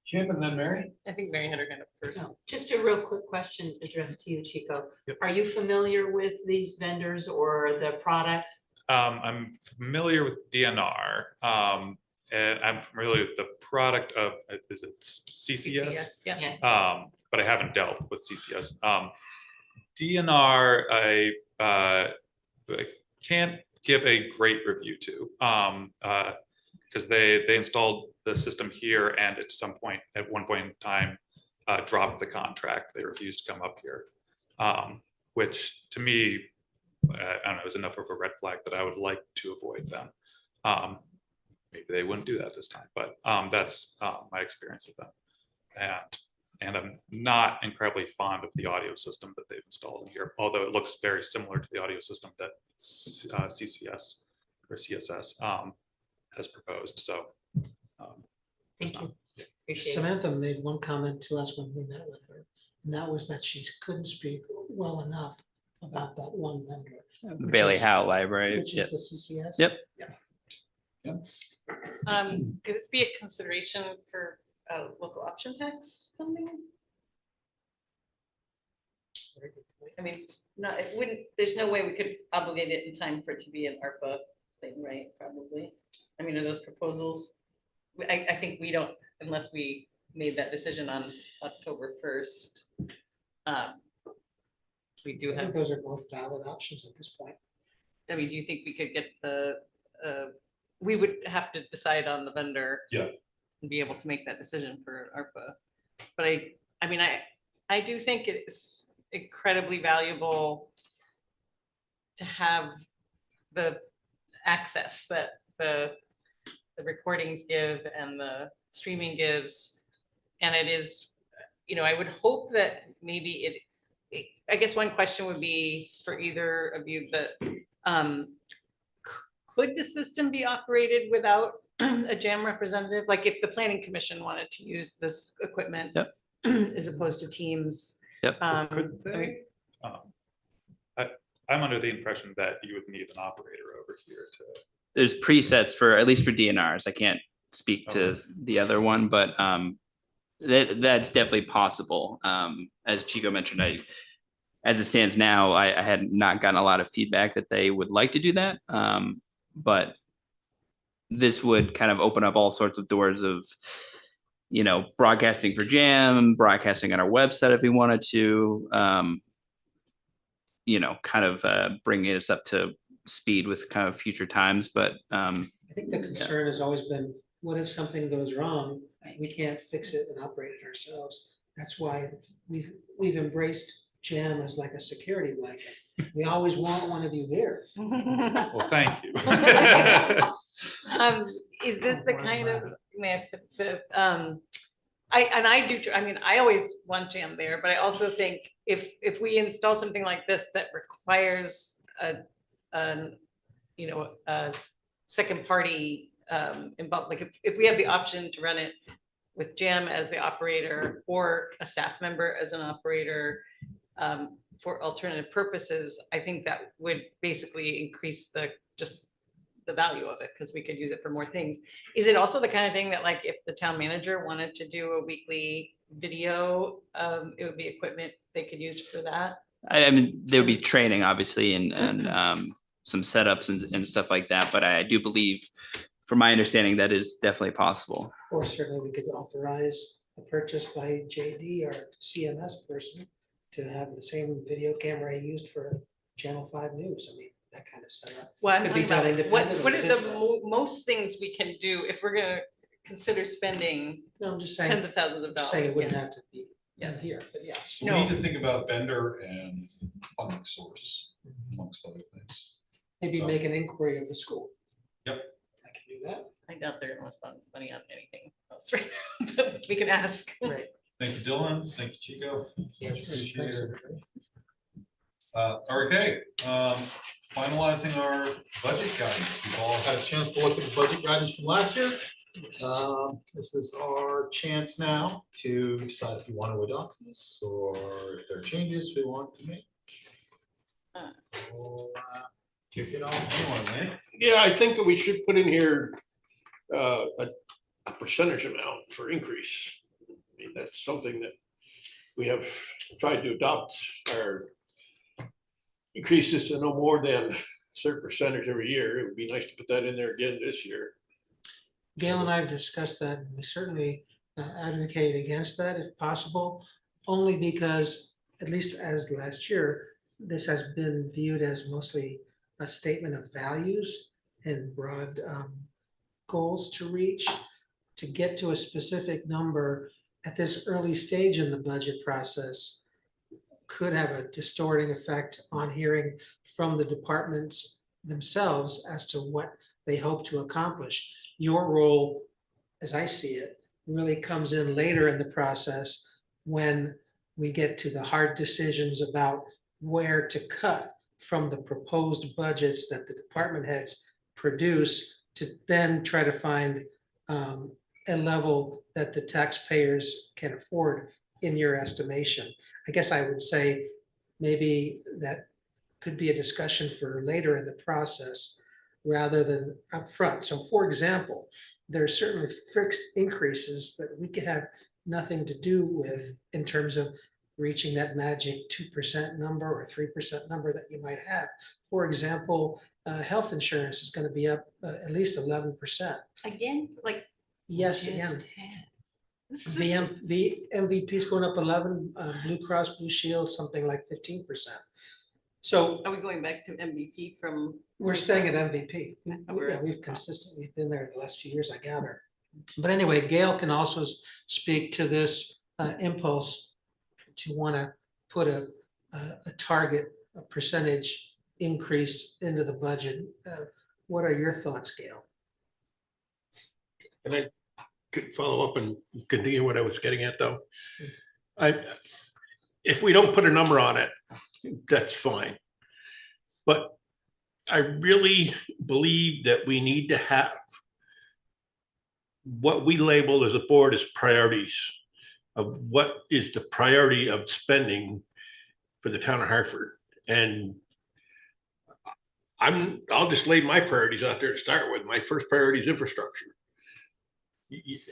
Jim and then Mary? I think Mary had her hand up first. Just a real quick question addressed to you, Chico. Yep. Are you familiar with these vendors or the products? I'm familiar with DNR, and I'm familiar with the product of, is it CCS? Yeah. But I haven't dealt with CCS. DNR, I can't give a great review to, because they installed the system here and at one point in time dropped the contract. They refused to come up here, which to me I don't know, is enough of a red flag that I would like to avoid them. Maybe they wouldn't do that this time, but that's my experience with them. And I'm not incredibly fond of the audio system that they've installed in here, although it looks very similar to the audio system that CCS or CSS has proposed. So Thank you. Appreciate it. Samantha made one comment to us when we met with her, and that was that she couldn't speak well enough about that one vendor. The which Bailey is- Howe Library. Which Yep. is the CCS? Yep. Could this be a consideration for local option tax funding? I mean, it's not, it wouldn't, there's no way we could obligate it in time for it to be an ARPA thing, right? Probably. I mean, are those proposals? I think we don't, unless we made that decision on October 1st. We do I think have, those are both valid options at this point. I mean, do you think we could get the, we would have to decide on the vendor? Yeah. And be able to make that decision for ARPA. But I mean, I do think it is incredibly valuable to have the access that the recordings give and the streaming gives. And it is, you know, I would hope that maybe I guess one question would be for either of you that could the system be operated without a JAM representative? Like if the planning commission wanted to use this equipment as opposed to Teams? Yep. Could they? I'm under the impression that you would need an operator over here to. There's presets for, at least for DNRs. I can't speak to the other one, but that's definitely possible. As Chico mentioned, as it stands now, I had not gotten a lot of feedback that they would like to do that. But this would kind of open up all sorts of doors of, you know, broadcasting for JAM, broadcasting on our website if we wanted to, you know, kind of bringing us up to speed with kind of future times. But I think the concern has always been, what if something goes wrong? We can't fix it and operate it ourselves. That's why we've embraced JAM as like a security blanket. We always want one of you here. Well, thank you. Is this the kind of, I mean, I always want JAM there, but I also think if we install something like this that requires a second party involved, like if we have the option to run it with JAM as the operator or a staff member as an operator for alternative purposes, I think that would basically increase the value of it because we could use it for more things. Is it also the kind of thing that, like, if the town manager wanted to do a weekly video, it would be equipment they could use for that? I mean, there would be training, obviously, and some setups and stuff like that. But I do believe, from my understanding, that is definitely possible. Or certainly we could authorize a purchase by JD or CMS person to have the same video camera he used for Channel 5 News. I mean, that kind of setup. Well, I'm could be talking about done like, what independently are this the way. most things we can do if we're gonna consider spending No, I'm just saying. tens of thousands of just saying dollars? it wouldn't Yeah. have to be in here, but yeah. So we need to think about vendor and funding source amongst other things. Maybe So- make an inquiry of the school. Yep. I can do that. I doubt they're gonna spend money on anything else right now, but we can ask. Right. Thank you, Dylan. Thank you, Chico. Yeah, Appreciate thanks, it. everybody. Okay, finalizing our budget guidance. We've all had a chance to look at the budget guidance from last year. This is our chance now to decide if you want to adopt this or if there are changes we want to make. We'll, kick it off. Yeah, I think that we should put in here a percentage amount for increase. I mean, that's something that we have tried to adopt, our increases to no more than a certain percentage every year. It would be nice to put that in there again this year. Gail and I have discussed that, and we certainly advocate against that if possible, only because, at least as last year, this has been viewed as mostly a statement of values and broad goals to reach. To get to a specific number at this early stage in the budget process could have a distorting effect on hearing from the departments themselves as to what they hope to accomplish. Your role, as I see it, really comes in later in the process when we get to the hard decisions about where to cut from the proposed budgets that the department heads produce to then try to find a level that the taxpayers can afford in your estimation. I guess I would say maybe that could be a discussion for later in the process rather than upfront. So for example, there are certainly fixed increases that we could have nothing to do with in terms of reaching that magic 2% number or 3% number that you might have. For example, health insurance is going to be up at least 11%. Again, like. Yes, again. The MVP is going up 11, Blue Cross Blue Shield, something like 15%. So are we going back to MVP from? We're staying at MVP. We're- Yeah, we've consistently been there the last few years, I gather. But anyway, Gail can also speak to this impulse to want to put a target, a percentage increase into the budget. What are your thoughts, Gail? And I could follow up and continue what I was getting at, though. If we don't put a number on it, that's fine. But I really believe that we need to have what we label as a board as priorities of what is the priority of spending for the town of Hartford. And I'll just lay my priorities out there to start with. My first priority is infrastructure.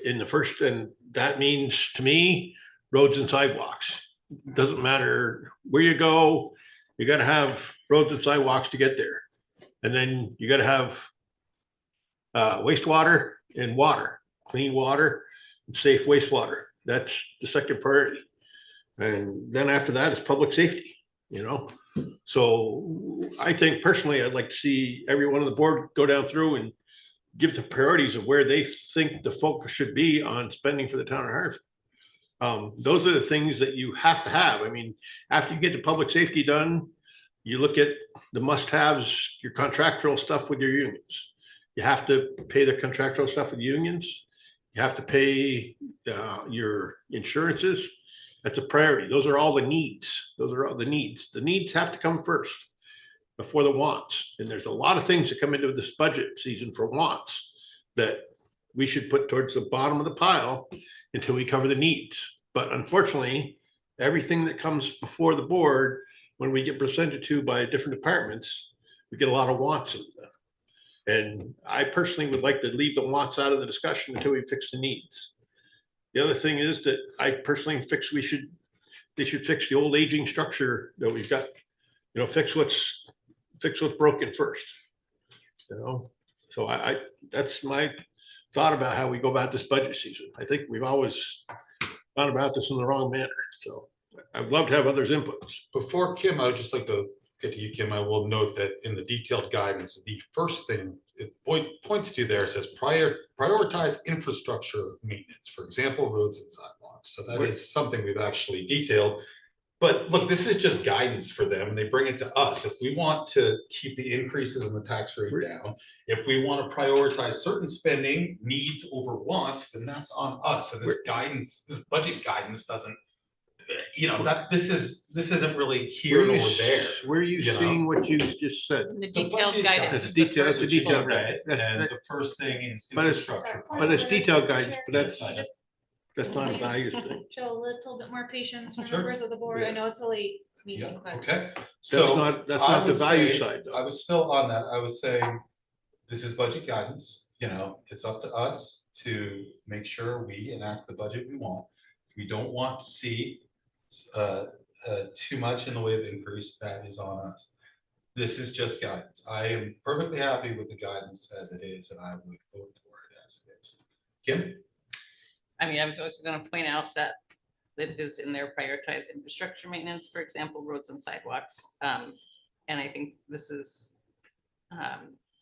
In the first, and that means to me, roads and sidewalks. Doesn't matter where you go, you got to have roads and sidewalks to get there. And then you got to have wastewater and water, clean water and safe wastewater. That's the second priority. And then after that is public safety, you know? So I think personally, I'd like to see everyone on the board go down through and give the priorities of where they think the focus should be on spending for the town of Hartford. Those are the things that you have to have. I mean, after you get the public safety done, you look at the must-haves, your contractual stuff with your unions. You have to pay the contractual stuff with unions. You have to pay your insurances. That's a priority. Those are all the needs. Those are all the needs. The needs have to come first before the wants. And there's a lot of things that come into this budget season for wants that we should put towards the bottom of the pile until we cover the needs. But unfortunately, everything that comes before the board, when we get presented to by different departments, we get a lot of wants in them. And I personally would like to leave the wants out of the discussion until we fix the needs. The other thing is that I personally fix, they should fix the old aging structure that we've got, you know, fix what's broken first, you know? So I that's my thought about how we go about this budget season. I think we've always gone about this in the wrong manner. So I'd love to have others' inputs. Before Kim, I would just like to get to you, Kim. I will note that in the detailed guidance, the first thing it points to there says prioritize infrastructure maintenance, for example, roads and sidewalks. So that is something we've actually detailed. But look, this is just guidance for them, and they bring it to us. If we want to keep the increases in the tax rate down, if we want to prioritize certain spending needs over wants, then that's on us. So this guidance, this budget guidance doesn't, you know, that this isn't really here nor there. Where are you seeing what you just said? The detailed guidance. It's detailed, it's a detailed guidance. guidance. And the first thing is But infrastructure. it's detailed guidance, but that's not a Please values thing. Show a little bit more patience for Sure. members of the board. I know it's a late meeting, but. Okay. That's not the value side, though. I was still on that. I was saying, this is budget guidance, you know, it's up to us to make sure we enact the budget we want. If we don't want to see too much in the way of increase, that is on us. This is just guidance. I am perfectly happy with the guidance as it is, and I would vote for it as it is. Kim? I mean, I was also going to point out that it is in their prioritized infrastructure maintenance, for example, roads and sidewalks. And I think this is, I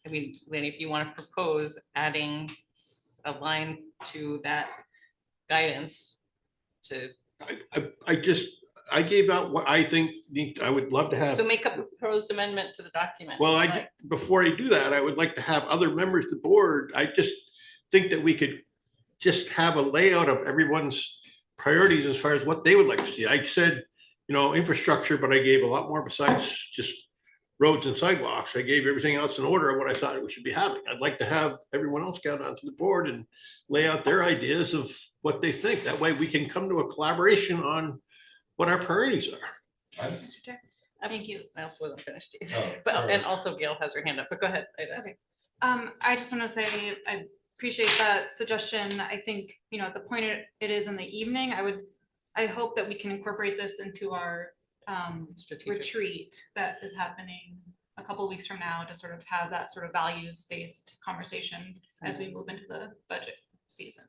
mean, Lenny, if you want to propose adding a line to that guidance to. I gave out what I think I would love to have. So make a proposed amendment to the document. Well, if you'd like. before I do that, I would like to have other members of the board. I just think that we could just have a layout of everyone's priorities as far as what they would like to see. I said, infrastructure, but I gave a lot more besides just roads and sidewalks. I gave everything else in order of what I thought we should be having. I'd like to have everyone else get onto the board and lay out their ideas of what they think. That way we can come to a collaboration on what our priorities are. Thank you. I also wasn't finished either. Oh, But, sorry. and also Gail has her hand up, but go ahead. Ida. Okay. I just want to say, I appreciate that suggestion. I think, at the point it is in the evening, I hope that we can incorporate this into our retreat that is happening a couple weeks from now, to sort of have that sort of values-based conversation as we move into the budget season.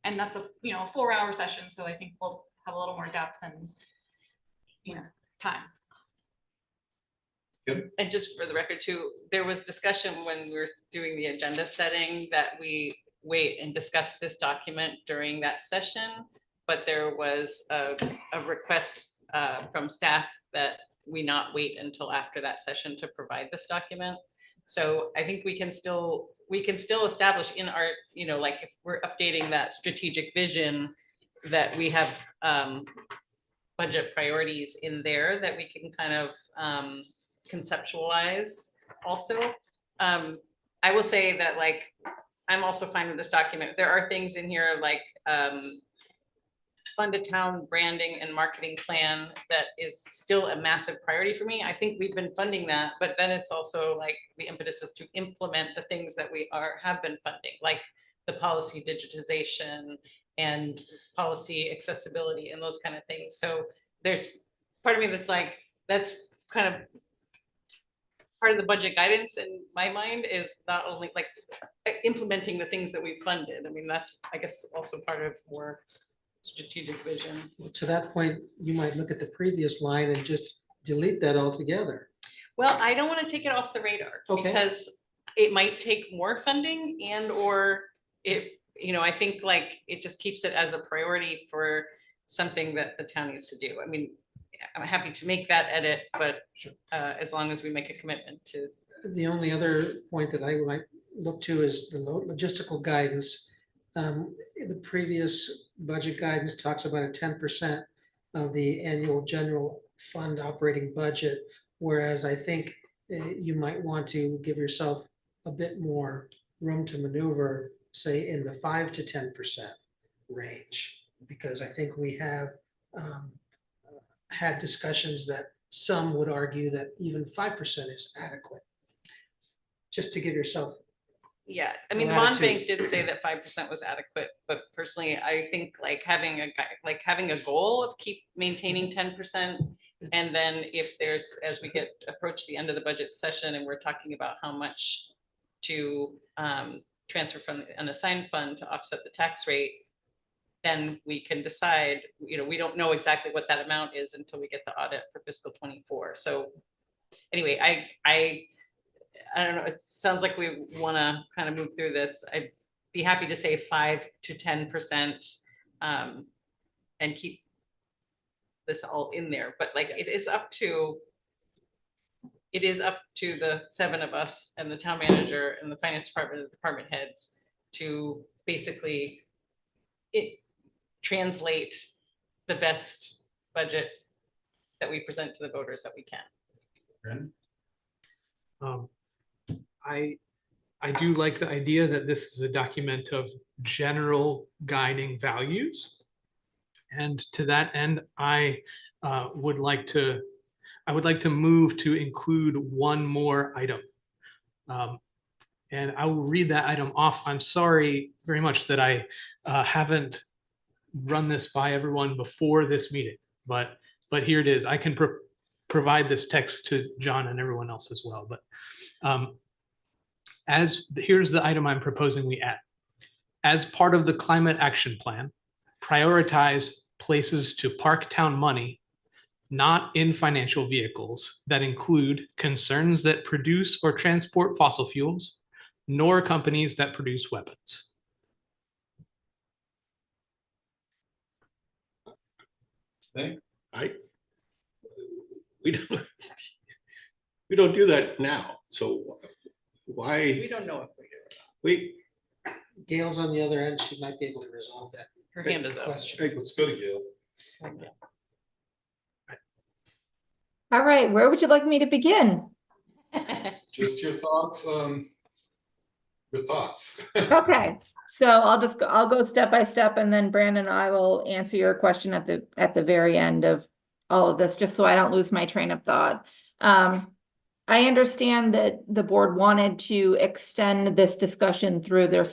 And that's a 4-hour session, so I think we'll have a little more depth and time. And just for the record too, there was discussion when we were doing the agenda setting that we wait and discuss this document during that session. But there was a request from staff that we not wait until after that session to provide this document. So I think we can still establish in our, like if we're updating that strategic vision, that we have budget priorities in there that we can kind of conceptualize also. I will say that I'm also fine with this document. There are things in here like fund a town branding and marketing plan that is still a massive priority for me. I think we've been funding that, but then it's also like the impetus is to implement the things that we have been funding, like the policy digitization and policy accessibility and those kind of things. So there's part of me that's like, that's kind of part of the budget guidance in my mind, is not only like implementing the things that we've funded. I mean, that's, I guess, also part of more strategic vision. Well, to that point, you might look at the previous line and just delete that altogether. Well, I don't want to take it off the radar because it might take more funding or it, I think it just keeps it as a priority for something that the town needs to do. I mean, I'm happy to make that edit, but as long as we make a commitment to. The only other point that I might look to is the logistical guidance. The previous budget guidance talks about a 10% of the annual general fund operating budget, whereas I think you might want to give yourself a bit more room to maneuver, say in the 5 to 10% range, because I think we have had discussions that some would argue that even 5% is adequate. Just to give yourself. Yeah, I mean, Monbank did say that 5% was adequate, but personally, I think having a goal of keep maintaining 10%, and then if there's, as we approach the end of the budget session and we're talking about how much to transfer from the unassigned fund to offset the tax rate, then we can decide. We don't know exactly what that amount is until we get the audit for fiscal 24. So anyway, I don't know, it sounds like we want to kind of move through this. I'd be happy to say 5 to 10% and keep this all in there, but it is up to the 7 of us and the town manager and the finance department and the department heads to basically translate the best budget that we present to the voters that we can. I do like the idea that this is a document of general guiding values. And to that end, I would like to move to include one more item. And I will read that item off. I'm sorry very much that I haven't run this by everyone before this meeting, but here it is. I can provide this text to John and everyone else as well. But here's the item I'm proposing we add. As part of the climate action plan, prioritize places to park town money, not in financial vehicles that include concerns that produce or transport fossil fuels, nor companies that produce weapons. I we don't, we don't do that now. So why, We don't know if we do. we, Gail's on the other end. She might be able to resolve that. Her hand is up. question. Hey, let's go to Gail. All right, where would you like me to begin? Just your thoughts on your thoughts. Okay, so I'll go step by step, and then Brandon and I will answer your question at the very end of all of this, just so I don't lose my train of thought. I understand that the board wanted to extend this discussion through their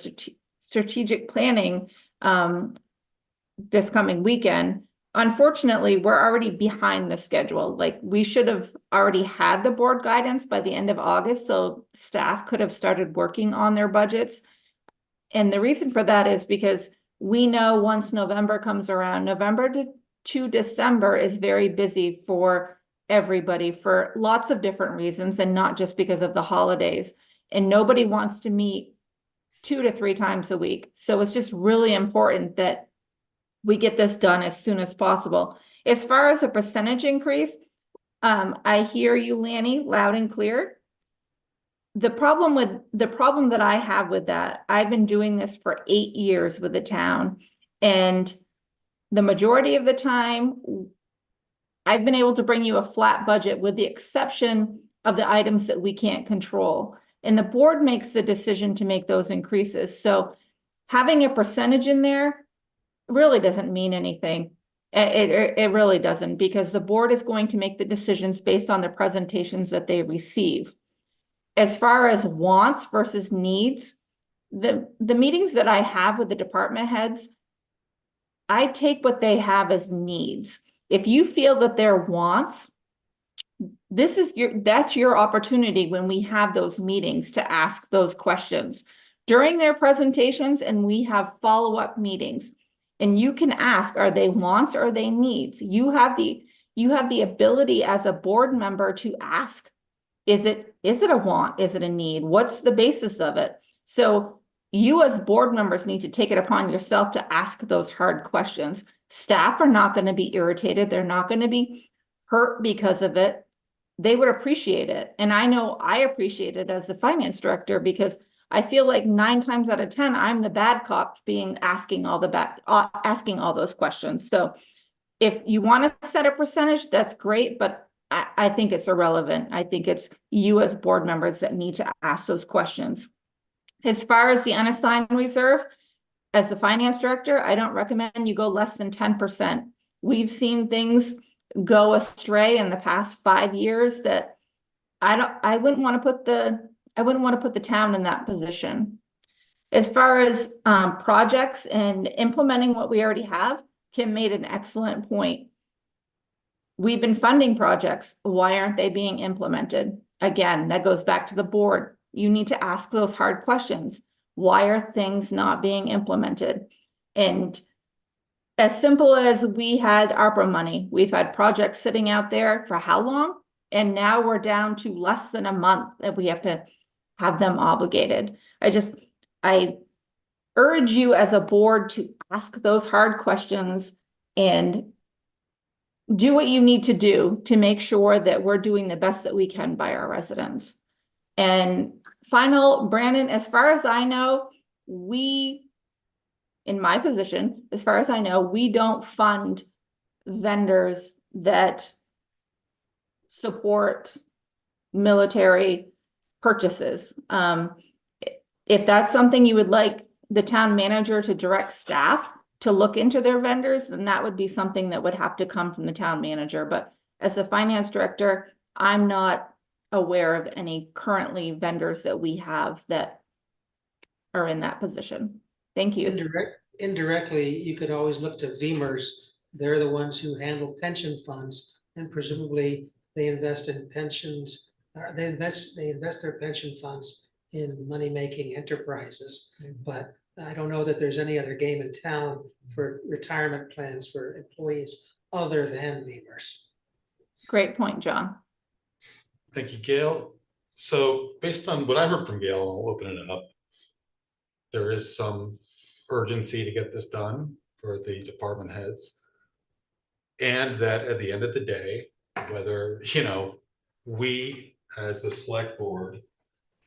strategic planning this coming weekend. Unfortunately, we're already behind the schedule. Like, we should have already had the board guidance by the end of August, so staff could have started working on their budgets. And the reason for that is because we know once November comes around, November to December is very busy for everybody for lots of different reasons, and not just because of the holidays. And nobody wants to meet 2 to 3 times a week. So it's just really important that we get this done as soon as possible. As far as a percentage increase, I hear you, Lanny, loud and clear. The problem that I have with that, I've been doing this for 8 years with the town, and the majority of the time, I've been able to bring you a flat budget with the exception of the items that we can't control. And the board makes the decision to make those increases. So having a percentage in there really doesn't mean anything. It really doesn't, because the board is going to make the decisions based on the presentations that they receive. As far as wants versus needs, the meetings that I have with the department heads, I take what they have as needs. If you feel that they're wants, that's your opportunity when we have those meetings to ask those questions during their presentations, and we have follow-up meetings. And you can ask, are they wants or are they needs? You have the ability as a board member to ask, is it a want? Is it a need? What's the basis of it? So you as board members need to take it upon yourself to ask those hard questions. Staff are not going to be irritated. They're not going to be hurt because of it. They would appreciate it. And I know I appreciate it as the finance director, because I feel like 9 times out of 10, I'm the bad cop asking all those questions. So if you want to set a percentage, that's great, but I think it's irrelevant. I think it's you as board members that need to ask those questions. As far as the unassigned reserve, as the finance director, I don't recommend you go less than 10%. We've seen things go astray in the past 5 years that I wouldn't want to put the town in that position. As far as projects and implementing what we already have, Kim made an excellent point. We've been funding projects. Why aren't they being implemented? Again, that goes back to the board. You need to ask those hard questions. Why are things not being implemented? And as simple as we had ARPA money, we've had projects sitting out there for how long? And now we're down to less than a month that we have to have them obligated. I urge you as a board to ask those hard questions and do what you need to do to make sure that we're doing the best that we can by our residents. And final, Brandon, as far as I know, in my position, as far as I know, we don't fund vendors that support military purchases. If that's something you would like the town manager to direct staff to look into their vendors, then that would be something that would have to come from the town manager. But as the finance director, I'm not aware of any currently vendors that we have that are in that position. Thank you. Indirectly, you could always look to VEMRs. They're the ones who handle pension funds, and presumably they invest in pensions. They invest their pension funds in money-making enterprises. But I don't know that there's any other game in town for retirement plans for employees other than VEMRs. Great point, John. Thank you, Gail. So based on what I heard from Gail, and I'll open it up, there is some urgency to get this done for the department heads. And that at the end of the day, whether, you know, we as the select board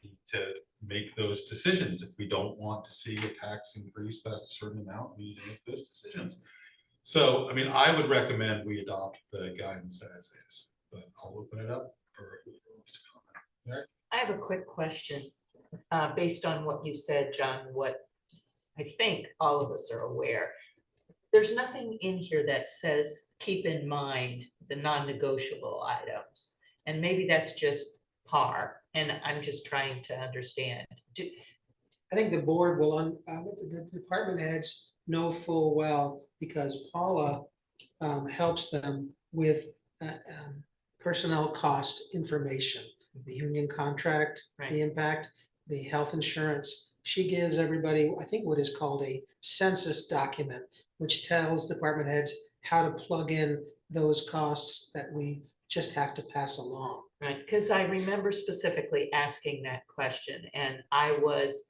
need to make those decisions. If we don't want to see a tax increase past a certain amount, we need to make those decisions. So, I mean, I would recommend we adopt the guidance as is, but I'll open it up for whoever wants to comment. I have a quick question, based on what you said, John, what I think all of us are aware. There's nothing in here that says, keep in mind the non-negotiable items. And maybe that's just par, and I'm just trying to understand. I think the board will, the department heads know full well, because Paula helps them with personnel cost information, the union contract, the impact, the health insurance. She gives everybody, I think, what is called a census document, which tells department heads how to plug in those costs that we just have to pass along. Right, because I remember specifically asking that question, and I was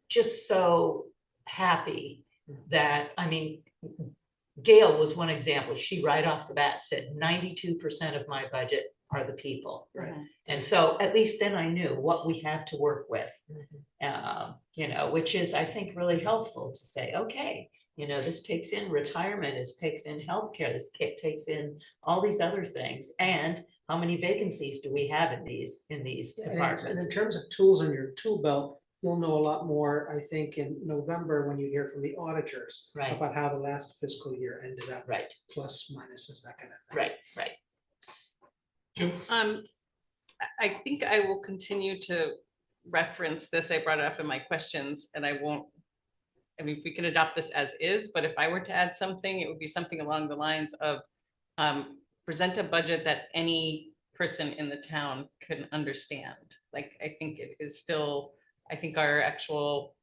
just so happy that, I mean, Gail was one example. She right off the bat said 92% of my budget are the people. Right. And so at least then I knew what we have to work with, you know, which is, I think, really helpful to say, okay, you know, this takes in retirement, this takes in healthcare, this takes in all these other things. And how many vacancies do we have in these departments? And in terms of tools in your tool belt, you'll know a lot more, I think, in November when you hear from the auditors about how the last fiscal year ended up. Right. Plus, minuses, that kind of thing. Right, right. I think I will continue to reference this. I brought it up in my questions, and I won't, I mean, we can adopt this as is, but if I were to add something, it would be something along the lines of present a budget that any person in the town can understand. Like, I think it is still, I think our actual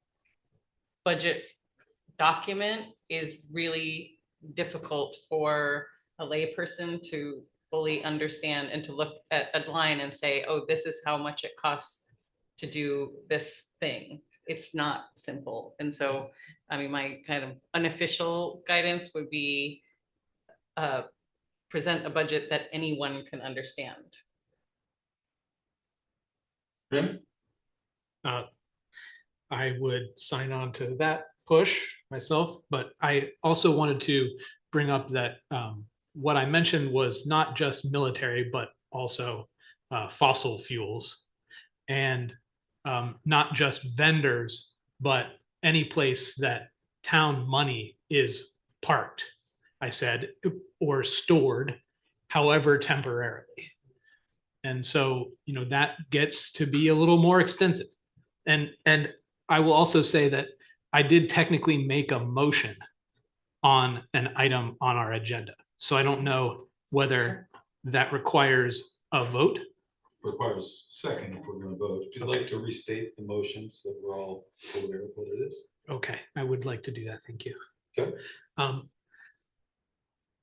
budget document is really difficult for a layperson to fully understand and to look at a line and say, oh, this is how much it costs to do this thing. It's not simple. And so, I mean, my kind of unofficial guidance would be present a budget that anyone can understand. I would sign on to that push myself, but I also wanted to bring up that what I mentioned was not just military, but also fossil fuels, and not just vendors, but any place that town money is parked, I said, or stored, however temporarily. And so, you know, that gets to be a little more extensive. And I will also say that I did technically make a motion on an item on our agenda. So I don't know whether that requires a vote. Requires second if we're going to vote. If you'd like to restate the motion so that we're all aware of what it is. Okay, I would like to do that. Thank you. Okay.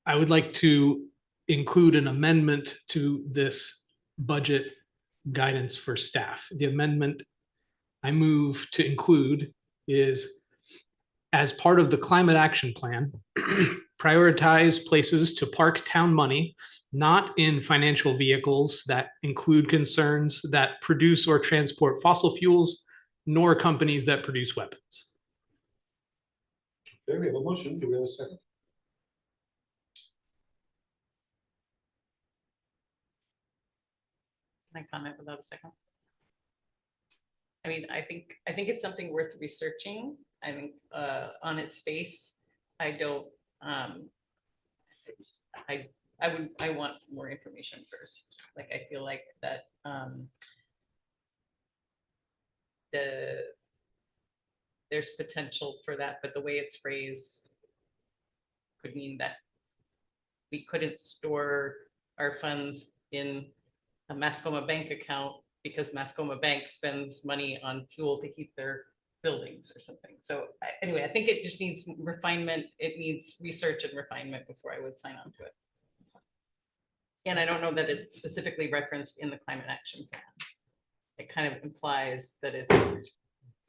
I would like to include an amendment to this budget guidance for staff. The amendment I move to include is, as part of the climate action plan, prioritize places to park town money, not in financial vehicles that include concerns that produce or transport fossil fuels, nor companies that produce weapons. Okay, we have a motion. Do we have a second? Can I comment without a second? I mean, I think it's something worth researching. I think on its face, I don't. I want more information first. Like, I feel like that there's potential for that, but the way it's phrased could mean that we couldn't store our funds in a Mascoma bank account because Mascoma Bank spends money on fuel to heat their buildings or something. So anyway, I think it just needs refinement. It needs research and refinement before I would sign on to it. And I don't know that it's specifically referenced in the climate action plan. It kind of implies that it's,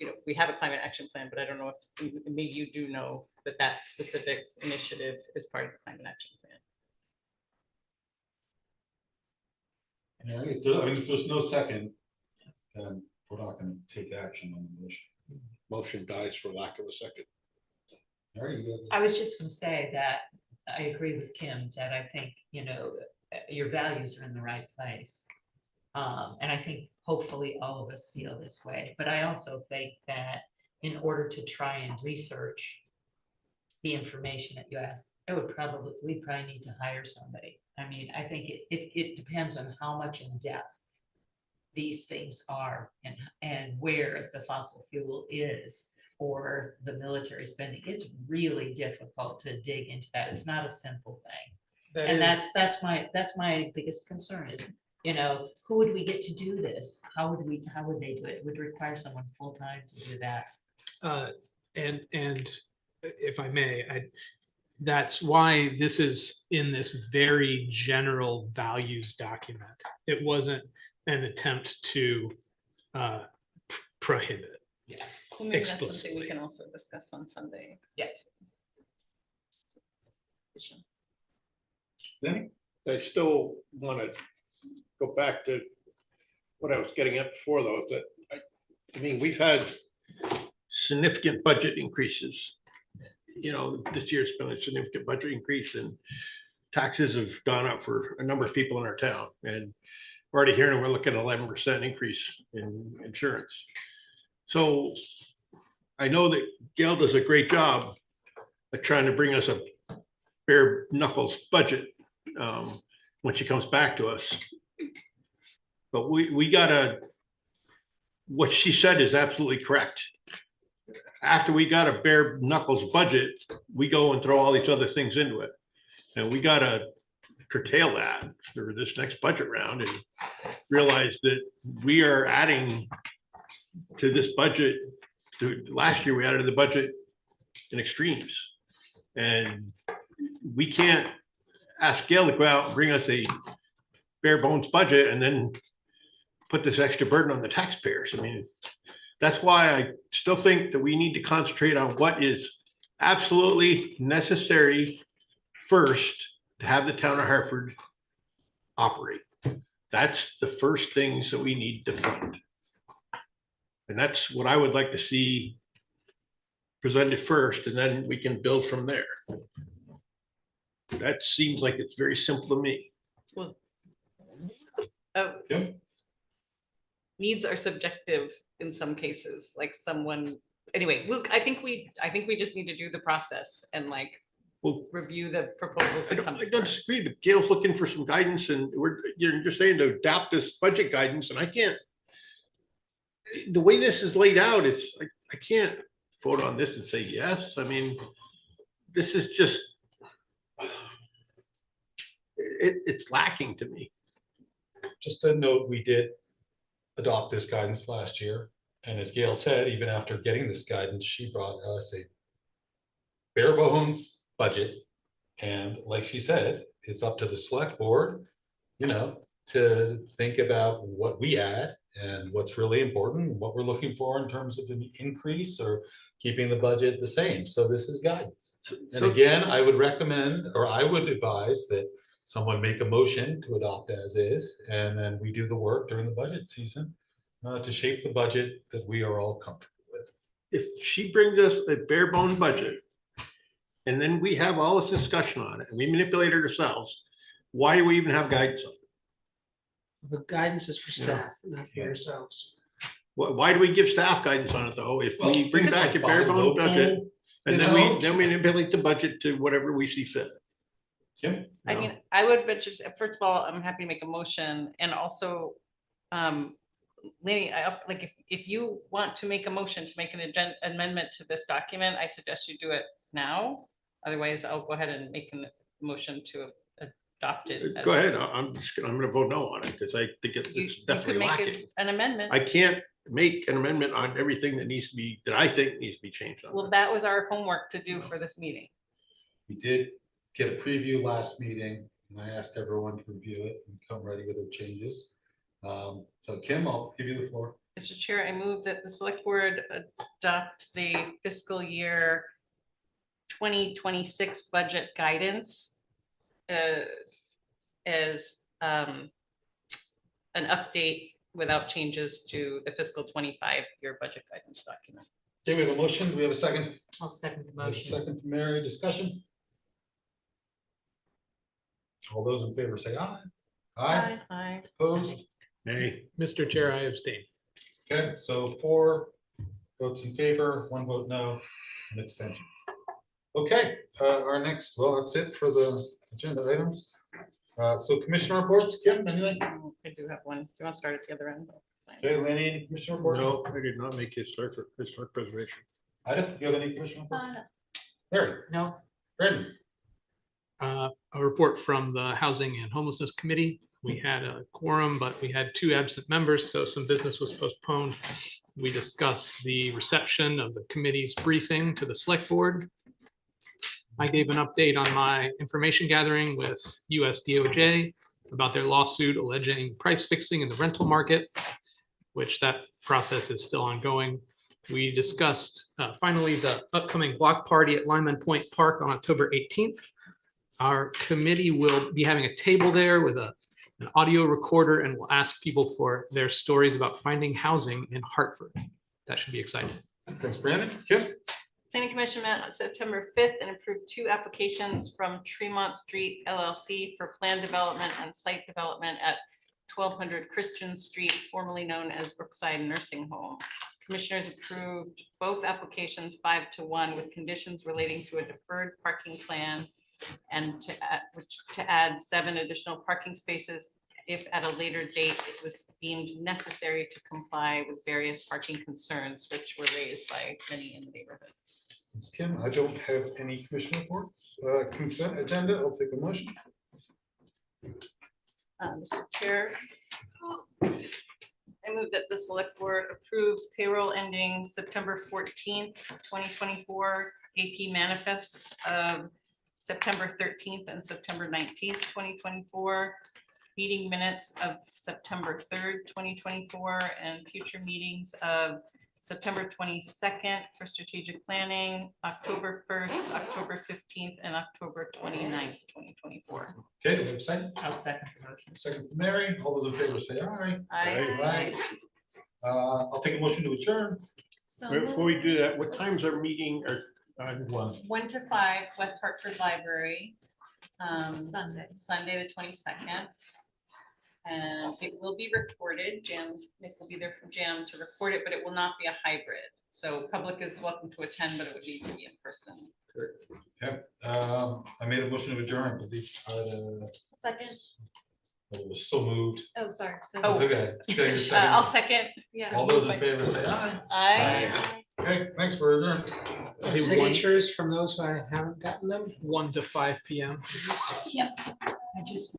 you know, we have a climate action plan, but I don't know if maybe you do know that that specific initiative is part of the climate action plan. Yeah, if there's no second, then we're not gonna take action on the motion. Motion dies for lack of a second. All right, I was just gonna say that I agree with Kim that I think, your values are in the right place. And I think hopefully all of us feel this way, but I also think that in order to try and research the information that you ask, we probably need to hire somebody. I mean, I think it depends on how much in depth these things are and where the fossil fuel is or the military spending. It's really difficult to dig into that. It's not a simple thing. And that's my biggest concern is, who would we get to do this? How would they do it? It would require someone full-time to do that. And if I may, that's why this is in this very general values document. It wasn't an attempt to prohibit. Yeah. Well, maybe that's something explicitly. we can also discuss on Sunday. Yeah. I still want to go back to what I was getting at before, though, is that, I mean, we've had significant budget increases. This year it's been a significant budget increase and taxes have gone up for a number of people in our town. And we're already hearing we're looking at 11% increase in insurance. So I know that Gail does a great job at trying to bring us a bare knuckles budget when she comes back to us. But we gotta, what she said is absolutely correct. After we got a bare knuckles budget, we go and throw all these other things into it. And we gotta curtail that for this next budget round and realize that we are adding to this budget. Last year, we added to the budget in extremes. And we can't ask Gail to go out and bring us a bare bones budget and then put this extra burden on the taxpayers. I mean, that's why I still think that we need to concentrate on what is absolutely necessary first to have the town of Hartford operate. That's the first things that we need to fund. And that's what I would like to see presented first, and then we can build from there. That seems like it's very simple to me. Well, needs are subjective in some cases, like someone, anyway, Luke, I think we just need to do the process and review the proposals that come. I don't disagree, but Gail's looking for some guidance and you're saying to adapt this budget guidance, and I can't, the way this is laid out, it's like, I can't vote on this and say yes. I mean, this is just, it's lacking to me. Just a note, we did adopt this guidance last year. And as Gail said, even after getting this guidance, she brought us a bare bones budget. And like she said, it's up to the select board, to think about what we add and what's really important, what we're looking for in terms of an increase or keeping the budget the same. So this is guidance. And again, I would recommend, or I would advise that someone make a motion to adopt as is, and then we do the work during the budget season to shape the budget that we are all comfortable with. If she brings us a bare bone budget, and then we have all this discussion on it, and we manipulate it ourselves, why do we even have guidance on it? The guidance is for staff, not for yourselves. Why do we give staff guidance on it, though? If we bring back a bare bone budget, and then we manipulate the budget to whatever we see fit. Kim? I mean, I would venture, first of all, I'm happy to make a motion, and also, Lenny, if you want to make a motion to make an amendment to this document, I suggest you do it now. Otherwise, I'll go ahead and make a motion to adopt it. Go ahead, I'm gonna vote no on it, because I think it's definitely lacking. An amendment. I can't make an amendment on everything that needs to be, that I think needs to be changed on. Well, that was our homework to do for this meeting. We did get a preview last meeting, and I asked everyone to review it and come ready with their changes. So Kim, I'll give you the floor. Mr. Chair, I move that the select board adopt the fiscal year 2026 budget guidance as an update without changes to the fiscal 25 year budget guidance document. Okay, we have a motion. Do we have a second? I'll second the We have a motion. second from Mary. Discussion? All those in favor say aye. Aye. Aye. Opposed? Nay. Mr. Chair, I abstain. Okay, so 4 votes in favor, 1 vote no, and abstention. Okay, our next, well, that's it for the agenda items. So commissioner reports, Kim, anything? I do have one. Do you want to start at the other end? Okay, Lanny, any commissioner reports? No, I did not make historic preservation. I don't, do you have any commissioner reports? Mary? No. Brandon? A report from the Housing and Homelessness Committee. We had a quorum, but we had 2 absent members, so some business was postponed. We discussed the reception of the committee's briefing to the select board. I gave an update on my information gathering with US DOJ about their lawsuit alleging price fixing in the rental market, which that process is still ongoing. We discussed finally the upcoming block party at Lyman Point Park on October 18th. Our committee will be having a table there with an audio recorder, and we'll ask people for their stories about finding housing in Hartford. That should be exciting. Thanks, Brandon. Kim? Planning Commission met on September 5th and approved 2 applications from Tremont Street LLC for plan development and site development at 1200 Christian Street, formerly known as Brookside Nursing Home. Commissioners approved both applications 5-1 with conditions relating to a deferred parking plan and to add 7 additional parking spaces if at a later date it was deemed necessary to comply with various parking concerns which were raised by many in the neighborhood. Thanks, Kim. I don't have any commission reports. Consent agenda, I'll take a motion. Mr. Chair, I move that the select board approve payroll ending September 14th, 2024, AP manifests of September 13th and September 19th, 2024, meeting minutes of September 3rd, 2024, and future meetings of September 22nd for strategic planning, October 1st, October 15th, and October 29th, 2024. Okay, do we have a second? I'll second the motion. Second from Mary. All those in favor say aye. Aye. I'll take a motion to adjourn. So Before we do that, what time's our meeting or? 1 to 5, West Hartford Library. Sunday. Sunday, the 22nd. And it will be recorded. Nick will be there from Jam to record it, but it will not be a hybrid. So public is welcome to attend, but it would need to be in person. Okay, I made a motion to adjourn, I believe. Second. I was so moved. Oh, sorry. So- It's okay. Okay, you're second. I'll second. Yeah. All those in favor say aye. Aye. Okay, thanks for adjourn. Signatures from those who I haven't gotten them. 1 to 5 p.m. Yep. I just